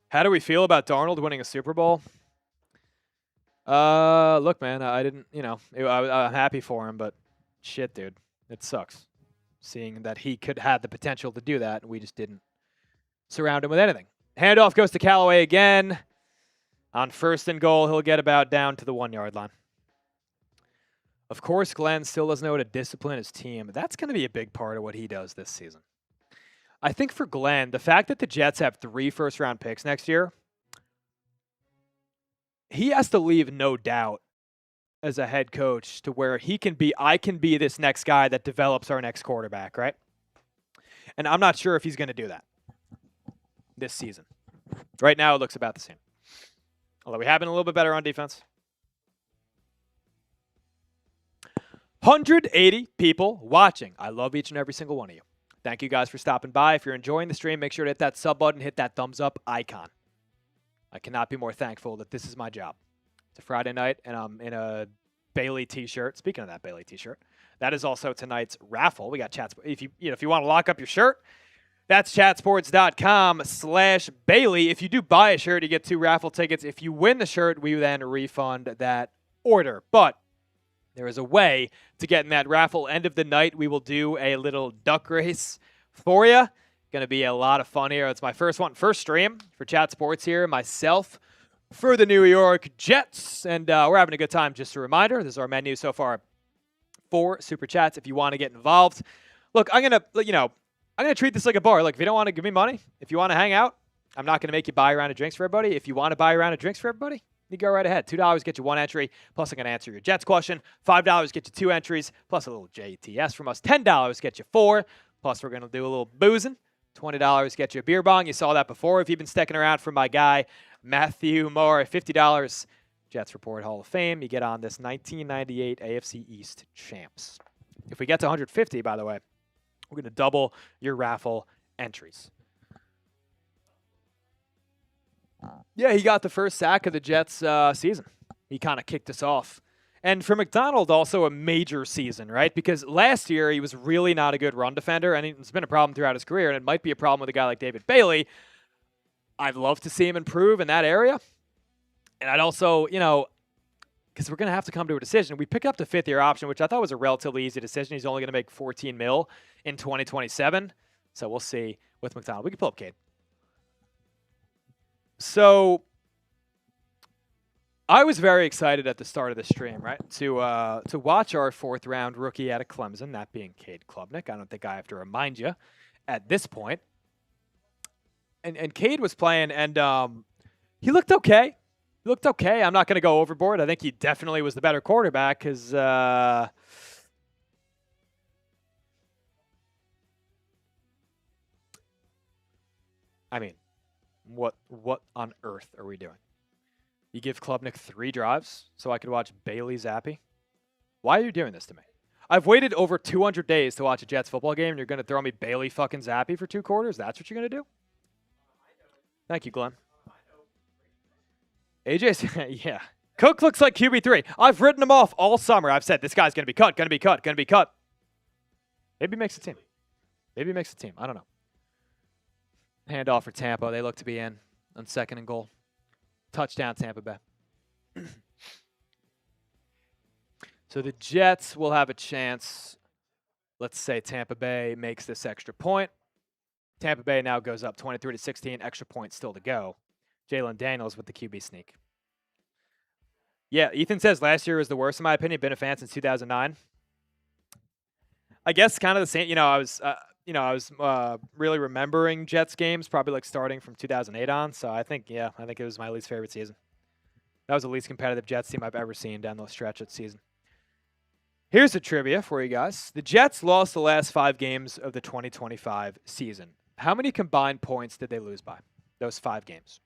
How do we feel about Darnold winning a Super Bowl? Look, man, I didn't, I'm happy for him, but shit, dude, it sucks. Seeing that he could have the potential to do that, and we just didn't surround him with anything. Handoff goes to Callaway again. On 1st and goal, he'll get about down to the 1-yard line. Of course, Glenn still doesn't know how to discipline his team. That's going to be a big part of what he does this season. I think for Glenn, the fact that the Jets have 3 first-round picks next year, he has to leave no doubt as a head coach to where I can be this next guy that develops our next quarterback, right? And I'm not sure if he's going to do that this season. Right now, it looks about the same. Although we have been a little bit better on defense. 180 people watching. I love each and every single one of you. Thank you guys for stopping by. If you're enjoying the stream, make sure to hit that sub button, hit that thumbs up icon. I cannot be more thankful that this is my job. It's a Friday night, and I'm in a Bailey t-shirt. Speaking of that Bailey t-shirt, that is also tonight's raffle. We got chats. If you want to lock up your shirt, that's chatsports.com/Bailey. If you do buy a shirt, you get 2 raffle tickets. If you win the shirt, we then refund that order. But there is a way to get in that raffle. End of the night, we will do a little duck race for you. Going to be a lot of fun here. It's my first stream for Chat Sports here. Myself for the New York Jets. And we're having a good time. Just a reminder, this is our menu so far. 4 Super Chats if you want to get involved. Look, I'm going to treat this like a bar. Look, if you don't want to give me money, if you want to hang out, I'm not going to make you buy a round of drinks for everybody. If you want to buy a round of drinks for everybody, you go right ahead. $2 get you 1 entry, plus I'm going to answer your Jets question. $5 get you 2 entries, plus a little JTS from us. $10 get you 4, plus we're going to do a little boozing. $20 get you a beer bong. You saw that before if you've been sticking around for my guy, Matthew Moore. $50 Jets Report Hall of Fame. You get on this 1998 AFC East champs. If we get to 150, by the way, we're going to double your raffle entries. Yeah, he got the first sack of the Jets season. He kind of kicked us off. And for McDonald, also a major season, right? Because last year, he was really not a good run defender, and it's been a problem throughout his career, and it might be a problem with a guy like David Bailey. I'd love to see him improve in that area. And I'd also, because we're going to have to come to a decision. We picked up the 5th-year option, which I thought was a relatively easy decision. He's only going to make $14 million in 2027. So we'll see with McDonald. We can pull up Cade. So I was very excited at the start of the stream, right, to watch our 4th-round rookie out of Clemson, that being Cade Klubnik. I don't think I have to remind you at this point. And Cade was playing, and he looked okay. He looked okay. I'm not going to go overboard. I think he definitely was the better quarterback because what on earth are we doing? You give Klubnik 3 drives so I could watch Bailey Zappe? Why are you doing this to me? I've waited over 200 days to watch a Jets football game, and you're going to throw me Bailey fucking Zappe for 2 quarters? That's what you're going to do? Thank you, Glenn. AJ's, yeah. Cook looks like QB3. I've written him off all summer. I've said this guy's going to be cut, going to be cut, going to be cut. Maybe he makes the team. Maybe he makes the team. I don't know. Handoff for Tampa. They look to be in on 2nd and goal. Touchdown, Tampa Bay. So the Jets will have a chance. Let's say Tampa Bay makes this extra point. Tampa Bay now goes up 23-16. Extra point still to go. Jalen Daniels with the QB sneak. Yeah, Ethan says last year was the worst in my opinion. Been a fan since 2009. I guess kind of the same. I was really remembering Jets games, probably like starting from 2008 on. So I think it was my least favorite season. That was the least competitive Jets team I've ever seen down the stretch of the season. Here's the trivia for you guys. The Jets lost the last 5 games of the 2025 season. How many combined points did they lose by? Those 5 games.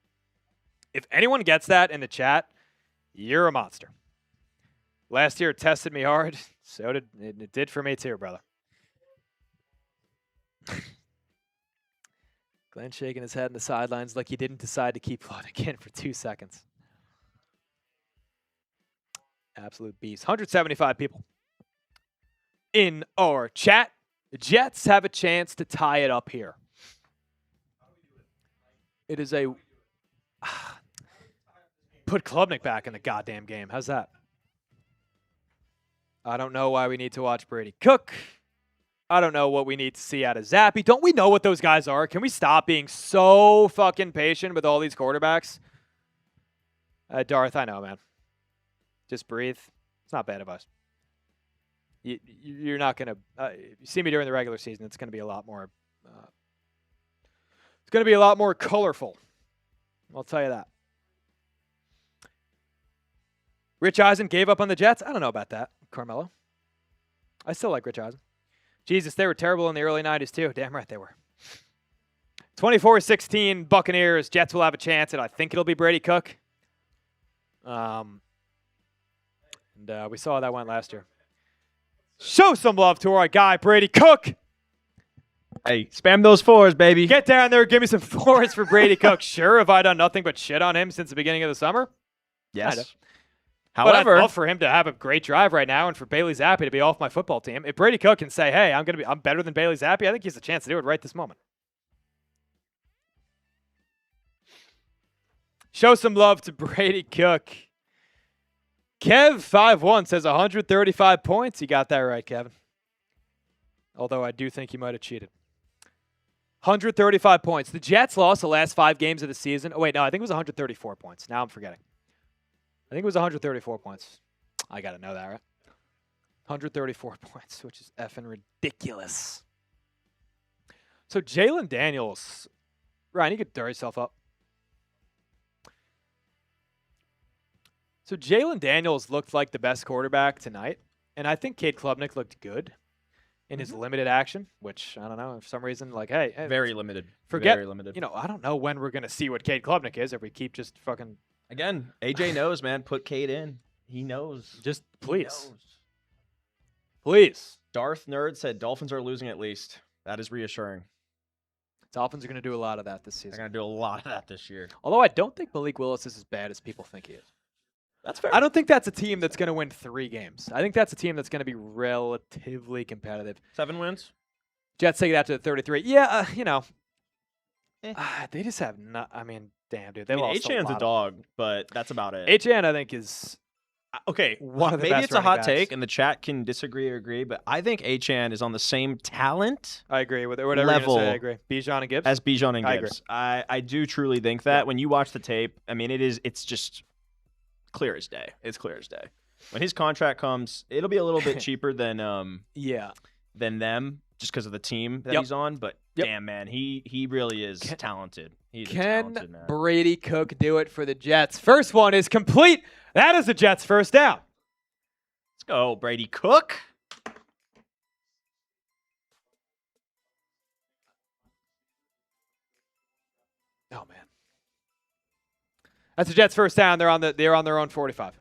If anyone gets that in the chat, you're a monster. Last year it tested me hard. So it did for me too, brother. Glenn shaking his head in the sidelines like he didn't decide to keep Klubnik in for 2 seconds. Absolute beast. 175 people in our chat. The Jets have a chance to tie it up here. It is a... Put Klubnik back in the goddamn game. How's that? I don't know why we need to watch Brady Cook. I don't know what we need to see out of Zappe. Don't we know what those guys are? Can we stop being so fucking patient with all these quarterbacks? Darth, I know, man. Just breathe. It's not bad advice. You're not going to... you see me during the regular season, it's going to be a lot more... it's going to be a lot more colorful. I'll tell you that. Rich Eisen gave up on the Jets? I don't know about that, Carmelo. I still like Rich Eisen. Jesus, they were terrible in the early 90s too. Damn right they were. 24-16 Buccaneers. Jets will have a chance, and I think it'll be Brady Cook. And we saw how that went last year. Show some love to our guy, Brady Cook. Hey, spam those 4s, baby. Get down there. Give me some 4s for Brady Cook. Sure, have I done nothing but shit on him since the beginning of the summer? Yes. Kinda. However, but I'd love for him to have a great drive right now and for Bailey Zappe to be off my football team. If Brady Cook can say, hey, I'm better than Bailey Zappe, I think he has a chance to do it right this moment. Show some love to Brady Cook. Kev51 says 135 points. You got that right, Kevin. Although I do think he might have cheated. 135 points. The Jets lost the last 5 games of the season. Oh, wait, no, I think it was 134 points. Now I'm forgetting. I think it was 134 points. I got to know that, right? 134 points, which is effing ridiculous. So Jalen Daniels. Ryan, you could stir yourself up. So Jalen Daniels looked like the best quarterback tonight. And I think Cade Klubnik looked good in his limited action, which, I don't know, for some reason, like, hey. Very limited. Forget, Very limited. you know, I don't know when we're going to see what Cade Klubnik is if we keep just fucking. Again, AJ knows, man. Put Cade in. He knows. Just please. He knows. Please. Darth Nerd said Dolphins are losing at least. That is reassuring. Dolphins are going to do a lot of that this They're season. going to do a lot of that this year. Although I don't think Malik Willis is as bad as people think he is. That's fair. I don't think that's a team that's going to win 3 games. I think that's a team that's going to be relatively competitive. 7 wins? Jets take it out to the 33. Yeah, you know. Eh. They just have not. I mean, damn, dude. They I mean, lost Achan's a lot dog, but that's about it. Achan, I think, is Okay, one of the maybe best it's a hot running backs. take, and the chat can disagree or agree, but I think Achan is on the same talent I agree with it. Whatever level you're gonna say, I agree. Bijan and Gibbs. as Bijan and I agree. Gibbs. I do truly think that. When you watch the tape, I mean, it's just clear as day. It's clear as day. When his contract comes, it'll be a little bit cheaper than them, just because of the team that he's on. But damn, man, he really is talented. He's a Can talented man. Brady Cook do it for the Jets? First one is complete. That is the Jets' first down. Let's go, Brady Cook. Oh man, that's the Jets' first down. They're on their own 45.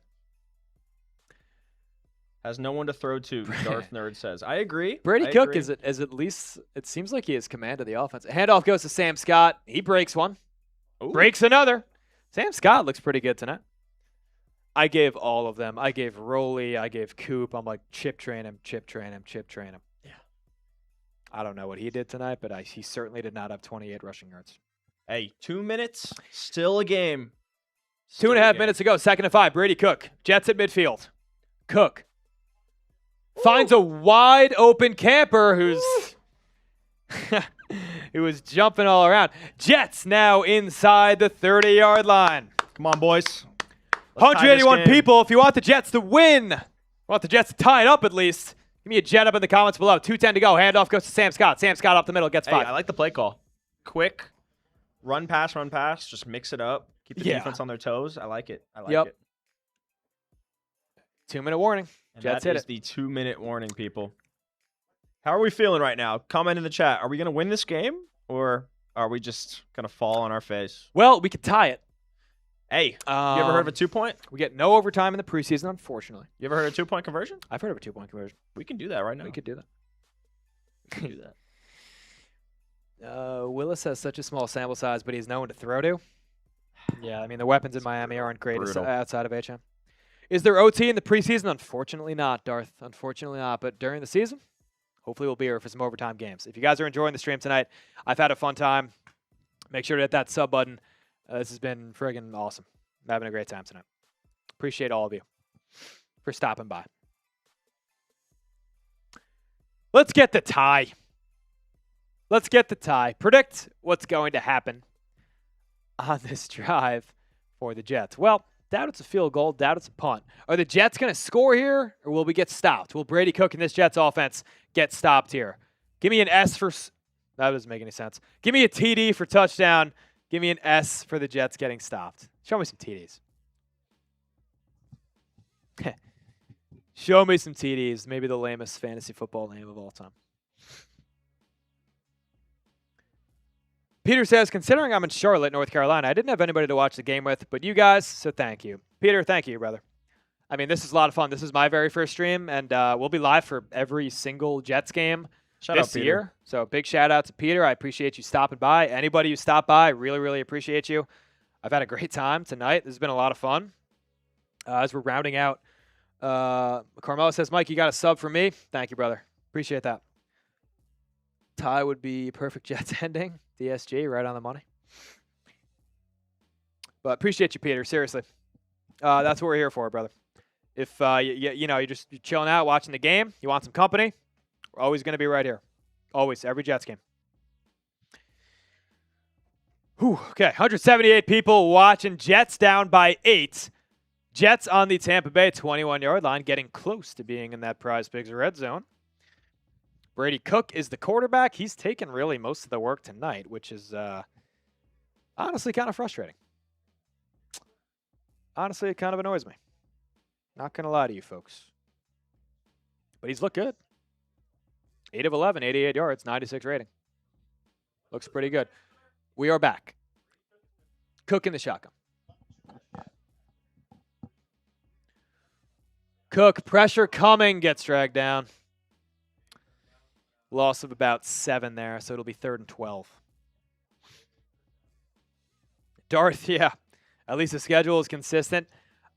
Has no one to throw to, Darth Nerd says. I agree. Brady I Cook agree. is at least, it seems like he has command of the offense. Handoff goes to Sam Scott. He breaks one. Ooh. Breaks another. Sam Scott looks pretty good tonight. I gave all of them. I gave Roley. I gave Coop. I'm like, chip train him. Yeah. I don't know what he did tonight, but he certainly did not have 28 rushing yards. Hey, 2 minutes, still a game. 2.5 minutes to go. 2nd and 5. Brady Cook. Jets at midfield. Cook finds a wide open camper who's who was jumping all around. Jets now inside the 30-yard line. Come on, boys. Let's tie this 181 game. people. If you want the Jets to win, want the Jets to tie it up at least, give me a jet up in the comments below. 2:10 to go. Handoff goes to Sam Scott. Sam Scott up the middle gets 5. I like the play call. Quick, run pass. Just mix it up. Keep the defense on their toes. I like it. Yep. it. 2-minute warning. And Jets that hit is it. the 2-minute warning, people. How are we feeling right now? Comment in the chat. Are we going to win this game, or are we just going to fall on our face? Well, we could tie it. Hey, you ever heard of a 2-point? We get no overtime in the preseason, unfortunately. You ever heard of a 2-point conversion? I've heard of a 2-point conversion. We can do that right now. We could do that. We can do that. Willis has such a small sample size, but he's no one to throw to. Yeah, I mean, the weapons in Miami aren't great Brutal. outside of HM. Is there OT in the preseason? Unfortunately not, Darth. Unfortunately not. But during the season, hopefully we'll be here for some overtime games. If you guys are enjoying the stream tonight, I've had a fun time. Make sure to hit that sub button. This has been friggin' awesome. I'm having a great time tonight. Appreciate all of you for stopping by. Let's get the tie. Let's get the tie. Predict what's going to happen on this drive for the Jets. Well, doubt it's a field goal. Doubt it's a punt. Are the Jets going to score here, or will we get stopped? Will Brady Cook and this Jets offense get stopped here? Give me an S for – that doesn't make any sense. Give me a TD for touchdown. Give me an S for the Jets getting stopped. Show me some TDs. Show me some TDs. Maybe the lamest fantasy football name of all time. Peter says, considering I'm in Charlotte, North Carolina, I didn't have anybody to watch the game with, but you guys, so thank you. Peter, thank you, brother. I mean, this is a lot of fun. This is my very first stream, and we'll be live for every single Jets game this year. So big shout out to Peter. I appreciate you stopping by. Anybody who stopped by, really, really appreciate you. I've had a great time tonight. This has been a lot of fun. As we're rounding out, Carmelo says, Mike, you got a sub for me? Thank you, brother. Appreciate that. Tie would be perfect Jets ending. DSG, right on the money. But appreciate you, Peter. Seriously. That's what we're here for, brother. If you're chilling out, watching the game, you want some company, we're always going to be right here. Always, every Jets game. Whew, okay, 178 people watching. Jets down by 8. Jets on the Tampa Bay 21-yard line, getting close to being in that Prize Picks red zone. Brady Cook is the quarterback. He's taken really most of the work tonight, which is honestly kind of frustrating. Honestly, it kind of annoys me. Not going to lie to you folks. But he's looked good. 8 of 11, 88 yards, 96 rating. Looks pretty good. We are back. Cook in the shotgun. Cook, pressure coming, gets dragged down. Loss of about 7 there, so it'll be 3rd and 12. Darth, yeah. At least the schedule is consistent.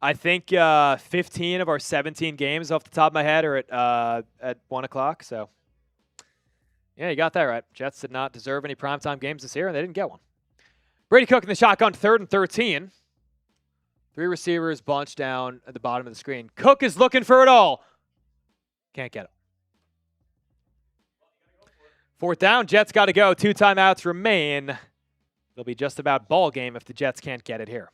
I think 15 of our 17 games off the top of my head are at 1 o'clock, so. Yeah, you got that right. Jets did not deserve any primetime games this year, and they didn't get one. Brady Cook in the shotgun, 3rd and 13. 3 receivers bunched down at the bottom of the screen. Cook is looking for it all. Can't get it. 4th down, Jets got to go. 2 timeouts remain. They'll be just about ball game if the Jets can't get it here.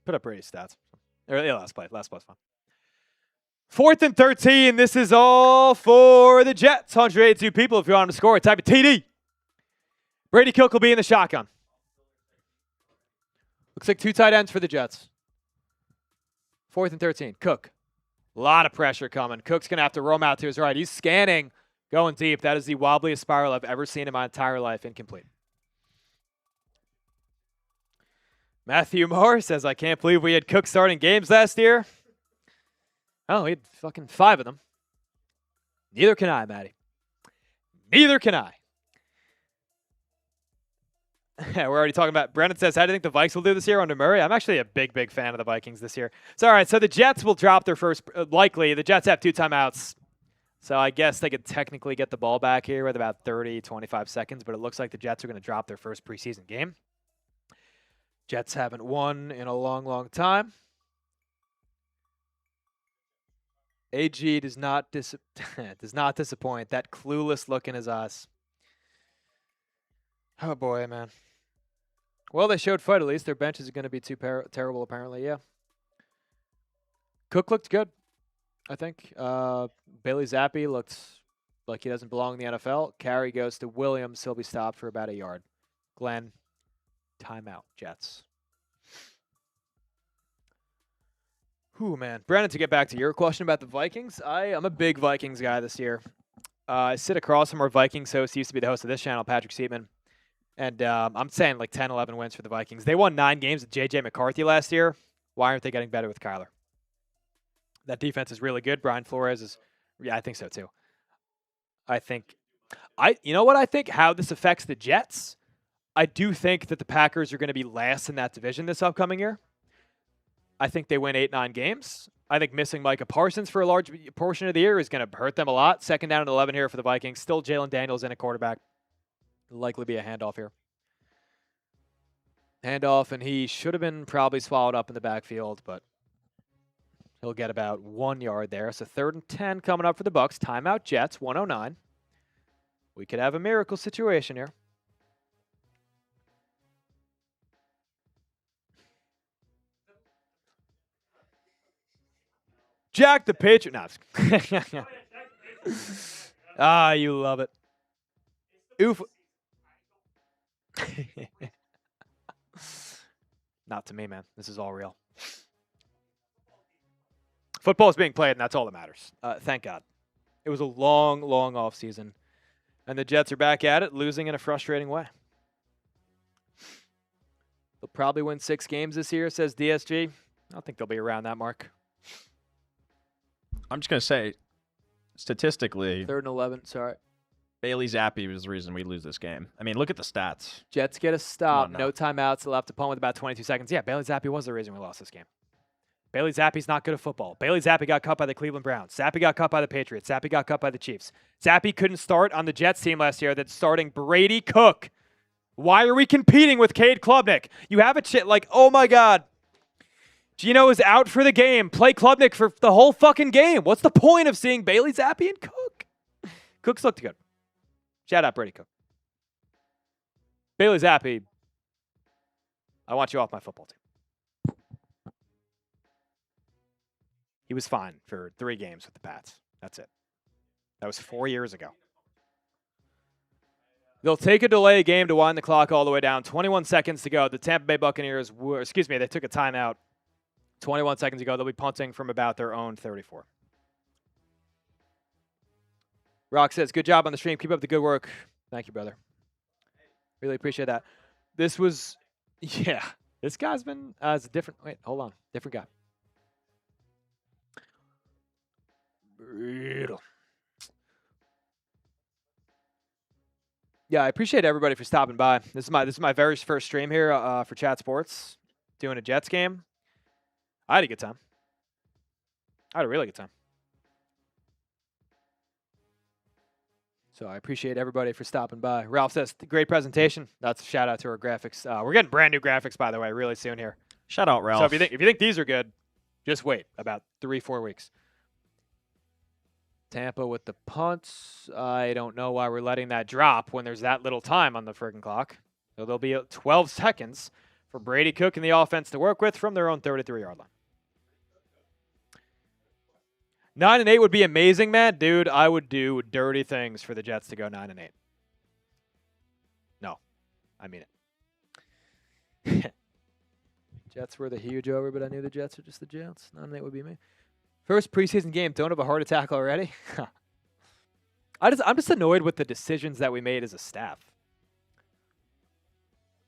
Put up Brady's stats. Yeah, last play. Last play's fine. 4th and 13. This is all for the Jets. 182 people. If you want them to score, type of TD. Brady Cook will be in the shotgun. Looks like 2 tight ends for the Jets. 4th and 13. Cook. A lot of pressure coming. Cook's going to have to roam out to his right. He's scanning, going deep. That is the wobbliest spiral I've ever seen in my entire life. Incomplete. Matthew Moore says, I can't believe we had Cook starting games last year. Oh, we had fucking 5 of them. Neither can I, Matty. Neither can I. We're already talking about, Brendan says, how do you think the Vikes will do this year under Murray? I'm actually a big, big fan of the Vikings this year. So, all right, so the Jets will drop their first, likely, the Jets have 2 timeouts. So I guess they could technically get the ball back here with about 30, 25 seconds, but it looks like the Jets are going to drop their first preseason game. Jets haven't won in a long, long time. AG does not disappoint. That clueless look in his eyes. Oh, boy, man. Well, they showed fight at least. Their benches are going to be too terrible, apparently, yeah. Cook looked good, I think. Bailey Zappe looked like he doesn't belong in the NFL. Carry goes to Williams. He'll be stopped for about a yard. Glenn, timeout, Jets. Whew, man. Brandon, to get back to your question about the Vikings, I'm a big Vikings guy this year. I sit across from our Vikings host. He used to be the host of this channel, Patrick Seatman. And I'm saying like 10, 11 wins for the Vikings. They won 9 games with J.J. McCarthy last year. Why aren't they getting better with Kyler? That defense is really good. Brian Flores is, yeah, I think so too. You know what I think? How this affects the Jets? I do think that the Packers are going to be last in that division this upcoming year. I think they win 8, 9 games. I think missing Micah Parsons for a large portion of the year is going to hurt them a lot. 2nd down and 11 here for the Vikings. Still Jalen Daniels in at quarterback. Likely be a handoff here. Handoff, and he should have been probably swallowed up in the backfield, but he'll get about 1 yard there. So 3rd and 10 coming up for the Bucs. Timeout Jets, 109. We could have a miracle situation here. Jack the Patriot. No, ah, you love it. Oof. Not to me, man. This is all real. Football is being played, and that's all that matters. Thank God. It was a long, long offseason, and the Jets are back at it, losing in a frustrating way. They'll probably win 6 games this year, says DSG. I don't think they'll be around that mark. I'm just going to say, statistically, 3rd and 11, sorry. Bailey Zappe was the reason we lose this game. I mean, look at the stats. Jets get a stop. Come on, No timeouts. They'll have to punt with about 22 seconds. Yeah, Bailey Zappe was the reason we lost this game. Bailey Zappe's not good at football. Bailey Zappe got cut by the Cleveland Browns. Zappe got cut by the Patriots. Zappe got cut by the Chiefs. Zappe couldn't start on the Jets team last year that's starting Brady Cook. Why are we competing with Cade Klubnik? You have a oh my God. Geno is out for the game. Play Klubnik for the whole fucking game. What's the point of seeing Bailey, Zappe, and Cook? Cook's looked good. Shout out Brady Cook. Bailey Zappe, I want you off my football team. He was fine for 3 games with the Pats. That's it. That was 4 years ago. They'll take a delay game to wind the clock all the way down. 21 seconds to go. The Tampa Bay Buccaneers they took a timeout 21 seconds ago. They'll be punting from about their own 34. Rock says, good job on the stream. Keep up the good work. Thank you, brother. Really appreciate that. This guy's been as a different, different guy. Brutal. Yeah, I appreciate everybody for stopping by. This is my very first stream here for Chat Sports, doing a Jets game. I had a good time. I had a really good time. So I appreciate everybody for stopping by. Ralph says, great presentation. That's a shout out to our graphics. We're getting brand new graphics, by the way, really soon here. Shout out, Ralph. So if you think these are good, just wait about 3-4 weeks. Tampa with the punts. I don't know why we're letting that drop when there's that little time on the friggin' clock. So there'll be 12 seconds for Brady Cook and the offense to work with from their own 33-yard line. 9-8 would be amazing, man. Dude, I would do dirty things for the Jets to go 9-8. No, I mean it. Jets were the huge over, but I knew the Jets are just the Jets. 9-8 would be me. First preseason game, don't have a heart attack already? I'm just annoyed with the decisions that we made as a staff.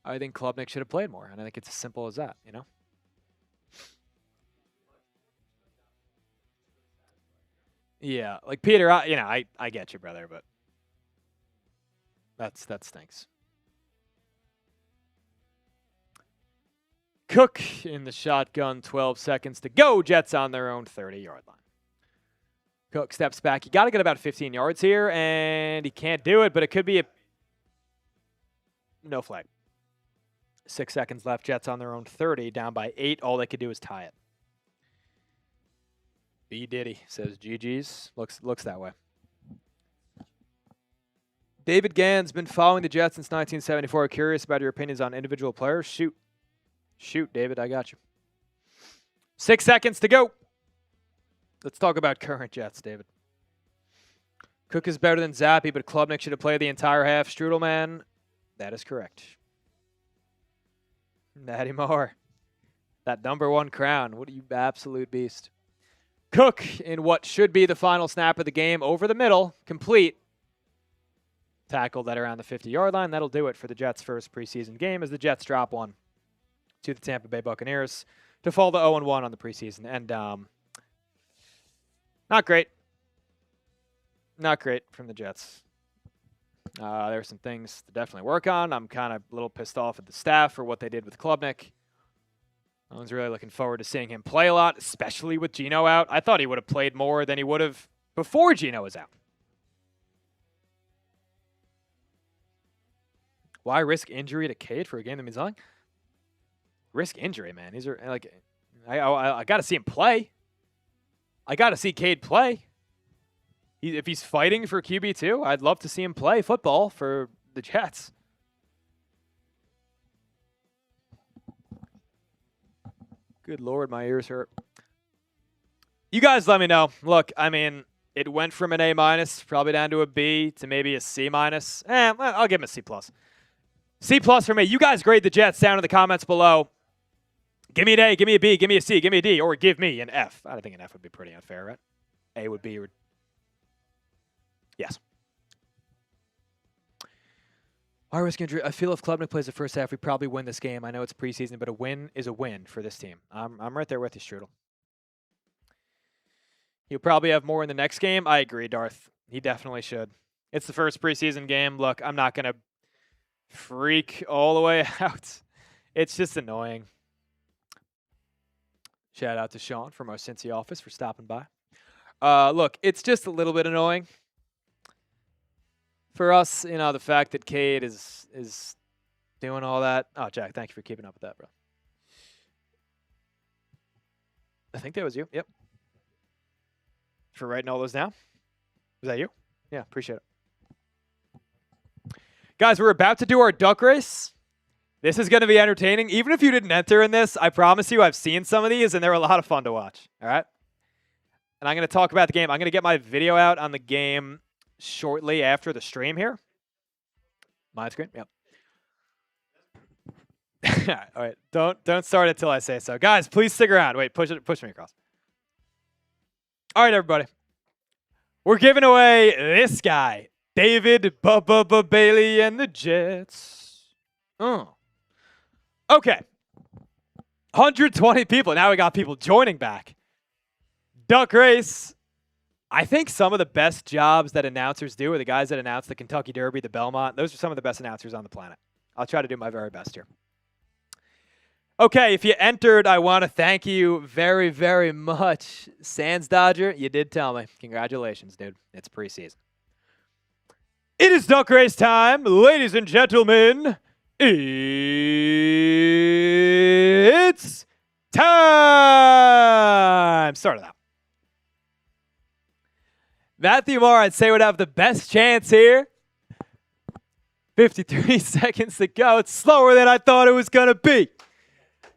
I think Klubnik should have played more, and I think it's as simple as that, you know? Yeah, like Peter, I get you, brother, but that stinks. Cook in the shotgun, 12 seconds to go. Jets on their own 30-yard line. Cook steps back. You got to get about 15 yards here, and he can't do it, but it could be a no flag. 6 seconds left. Jets on their own 30, down by 8. All they could do is tie it. B. Diddy says GG's. Looks that way. David Gann's been following the Jets since 1974. Curious about your opinions on individual players. Shoot, David, I got you. 6 seconds to go. Let's talk about current Jets, David. Cook is better than Zappe, but Klubnik should have played the entire half. Strudelman, that is correct. Natty Moore, that #1 crown. What are you, absolute beast. Cook in what should be the final snap of the game over the middle, complete. Tackled at around the 50-yard line. That'll do it for the Jets' first preseason game as the Jets drop one to the Tampa Bay Buccaneers to fall to 0-1 on the preseason. And not great. Not great from the Jets. There's some things to definitely work on. I'm kind of a little pissed off at the staff for what they did with Klubnik. I was really looking forward to seeing him play a lot, especially with Geno out. I thought he would have played more than he would have before Geno was out. Why risk injury to Cade for a game that means nothing? Risk injury, man. These are like, I got to see him play. I got to see Cade play. If he's fighting for QB2, I'd love to see him play football for the Jets. Good Lord, my ears hurt. You guys let me know. Look, I mean, it went from an A-, probably down to a B, to maybe a C-. I'll give him a C+. C+ for me. You guys grade the Jets down in the comments below. Give me an A, give me a B, give me a C, give me a D, or give me an F. I think an F would be pretty unfair, right? A would be... Yes. Why risk injury? I feel if Klubnik plays the first half, we probably win this game. I know it's preseason, but a win is a win for this team. I'm right there with you, Strudel. He'll probably have more in the next game. I agree, Darth. He definitely should. It's the first preseason game. Look, I'm not going to freak all the way out. It's just annoying. Shout out to Sean from our Cincy office for stopping by. Look, it's just a little bit annoying. For us, the fact that Cade is doing all that. Oh, Jack, thank you for keeping up with that, bro. I think that was you. Yep. For writing all those down. Was that you? Yeah, appreciate it. Guys, we're about to do our duck race. This is going to be entertaining. Even if you didn't enter in this, I promise you I've seen some of these, and they're a lot of fun to watch. All right? And I'm going to talk about the game. I'm going to get my video out on the game shortly after the stream here. My screen? Yep. All right. Don't start it till I say so. Guys, please stick around. Wait, push me across. All right, everybody. We're giving away this guy, David Bailey and the Jets. Oh. Okay. 120 people. Now we got people joining back. Duck race. I think some of the best jobs that announcers do are the guys that announce the Kentucky Derby, the Belmont. Those are some of the best announcers on the planet. I'll try to do my very best here. Okay, if you entered, I want to thank you very, very much. Sands Dodger, you did tell me. Congratulations, dude. It's preseason. It is duck race time, ladies and gentlemen. It's time. Start it out. Matthew Moore, I'd say, would have the best chance here. 53 seconds to go. It's slower than I thought it was going to be.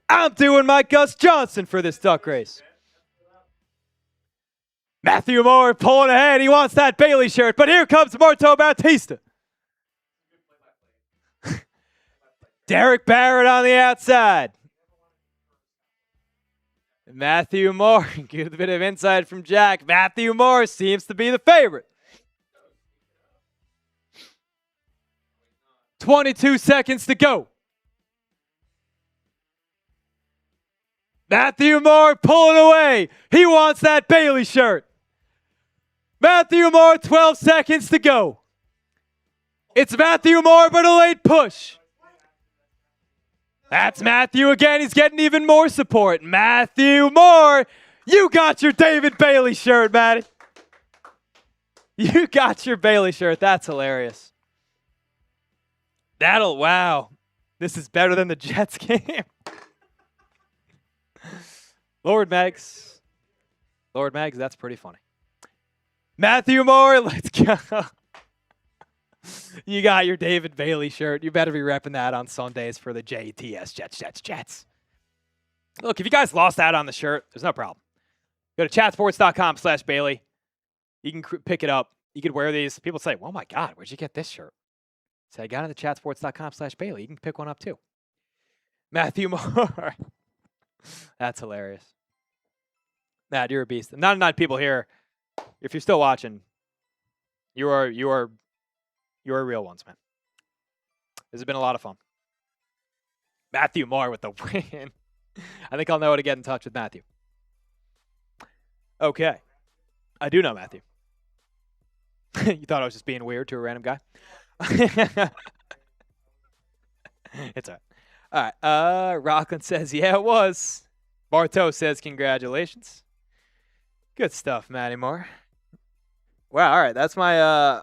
I'm doing my Gus Johnson for this duck race. Matthew Moore pulling ahead. He wants that Bailey shirt, but here comes Marto Bautista. Derek Barrett on the outside. Matthew Moore, get a bit of insight from Jack. Matthew Moore seems to be the favorite. 22 seconds to go. Matthew Moore pulling away. He wants that Bailey shirt. Matthew Moore, 12 seconds to go. It's Matthew Moore, but a late push. That's Matthew again. He's getting even more support. Matthew Moore, you got your David Bailey shirt, Matty. You got your Bailey shirt. That's hilarious. Wow. This is better than the Jets game. Lord Megs, that's pretty funny. Matthew Moore, let's go. You got your David Bailey shirt. You better be repping that on Sundays for the JTS Jets. Look, if you guys lost out on the shirt, there's no problem. Go to chatsports.com/Bailey. You can pick it up. You could wear these. People say, oh my God, where'd you get this shirt? Say, I got it at chatsports.com/Bailey. You can pick one up too. Matthew Moore. That's hilarious. Matt, you're a beast. 99 people here. If you're still watching, you are real ones, man. This has been a lot of fun. Matthew Moore with the win. I think I'll know how to get in touch with Matthew. Okay. I do know Matthew. You thought I was just being weird to a random guy? It's all right. All right. Rockland says, yeah, it was. Bartow says, congratulations. Good stuff, Matty Moore. Wow. All right. That's my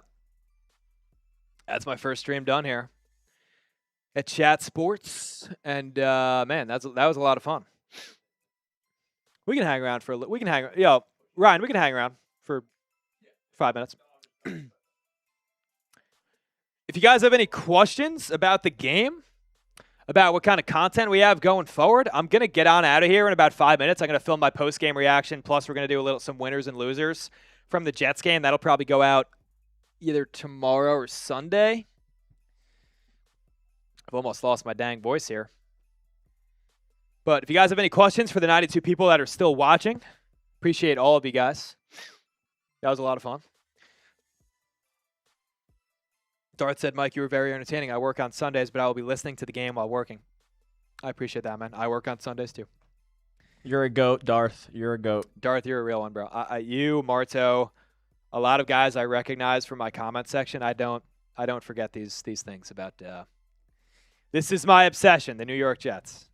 first stream done here at Chat Sports. And, man, that was a lot of fun. We can hang around for a little. Ryan, we can hang around for 5 minutes. If you guys have any questions about the game, about what kind of content we have going forward, I'm going to get on out of here in about 5 minutes. I'm going to film my post-game reaction. Plus, we're going to do some winners and losers from the Jets game. That'll probably go out either tomorrow or Sunday. I've almost lost my dang voice here. But if you guys have any questions for the 92 people that are still watching, appreciate all of you guys. That was a lot of fun. Darth said, Mike, you were very entertaining. I work on Sundays, but I will be listening to the game while working. I appreciate that, man. I work on Sundays, too. You're a goat, Darth. You're a goat. Darth, you're a real one, bro. You, Marto, a lot of guys I recognize from my comment section. I don't forget these things about. This is my obsession, the New York Jets.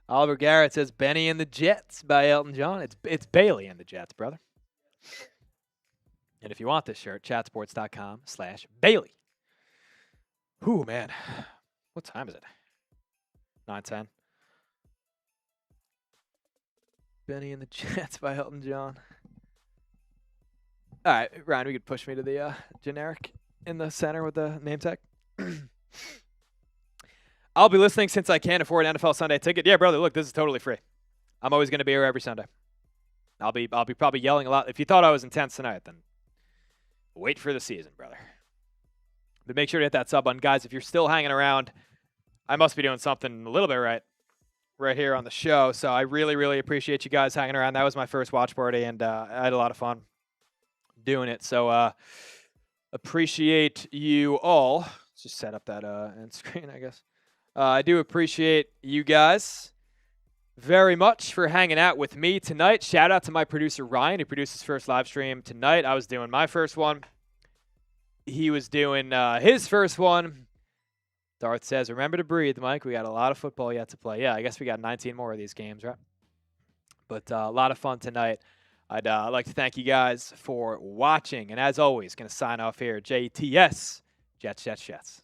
Oliver Garrett says, Benny and the Jets by Elton John. It's Bailey and the Jets, brother. And if you want this shirt, chatsports.com/Bailey. Ooh, man. What time is it? 9:10. Benny and the Jets by Elton John. All right, Ryan, we could push me to the generic in the center with the name tag. I'll be listening since I can't afford an NFL Sunday ticket. Yeah, brother, look, this is totally free. I'm always going to be here every Sunday. I'll be probably yelling a lot. If you thought I was intense tonight, then wait for the season, brother. But make sure to hit that sub button. Guys, if you're still hanging around, I must be doing something a little bit right here on the show. So I really, really appreciate you guys hanging around. That was my first watch party, and I had a lot of fun doing it. So appreciate you all. Let's just set up that end screen, I guess. I do appreciate you guys very much for hanging out with me tonight. Shout out to my producer, Ryan, who produced his first live stream tonight. I was doing my first one. He was doing his first one. Darth says, remember to breathe, Mike. We got a lot of football yet to play. Yeah, I guess we got 19 more of these games, right? But a lot of fun tonight. I'd like to thank you guys for watching. And as always, going to sign off here. JTS, Jets, Jets, Jets.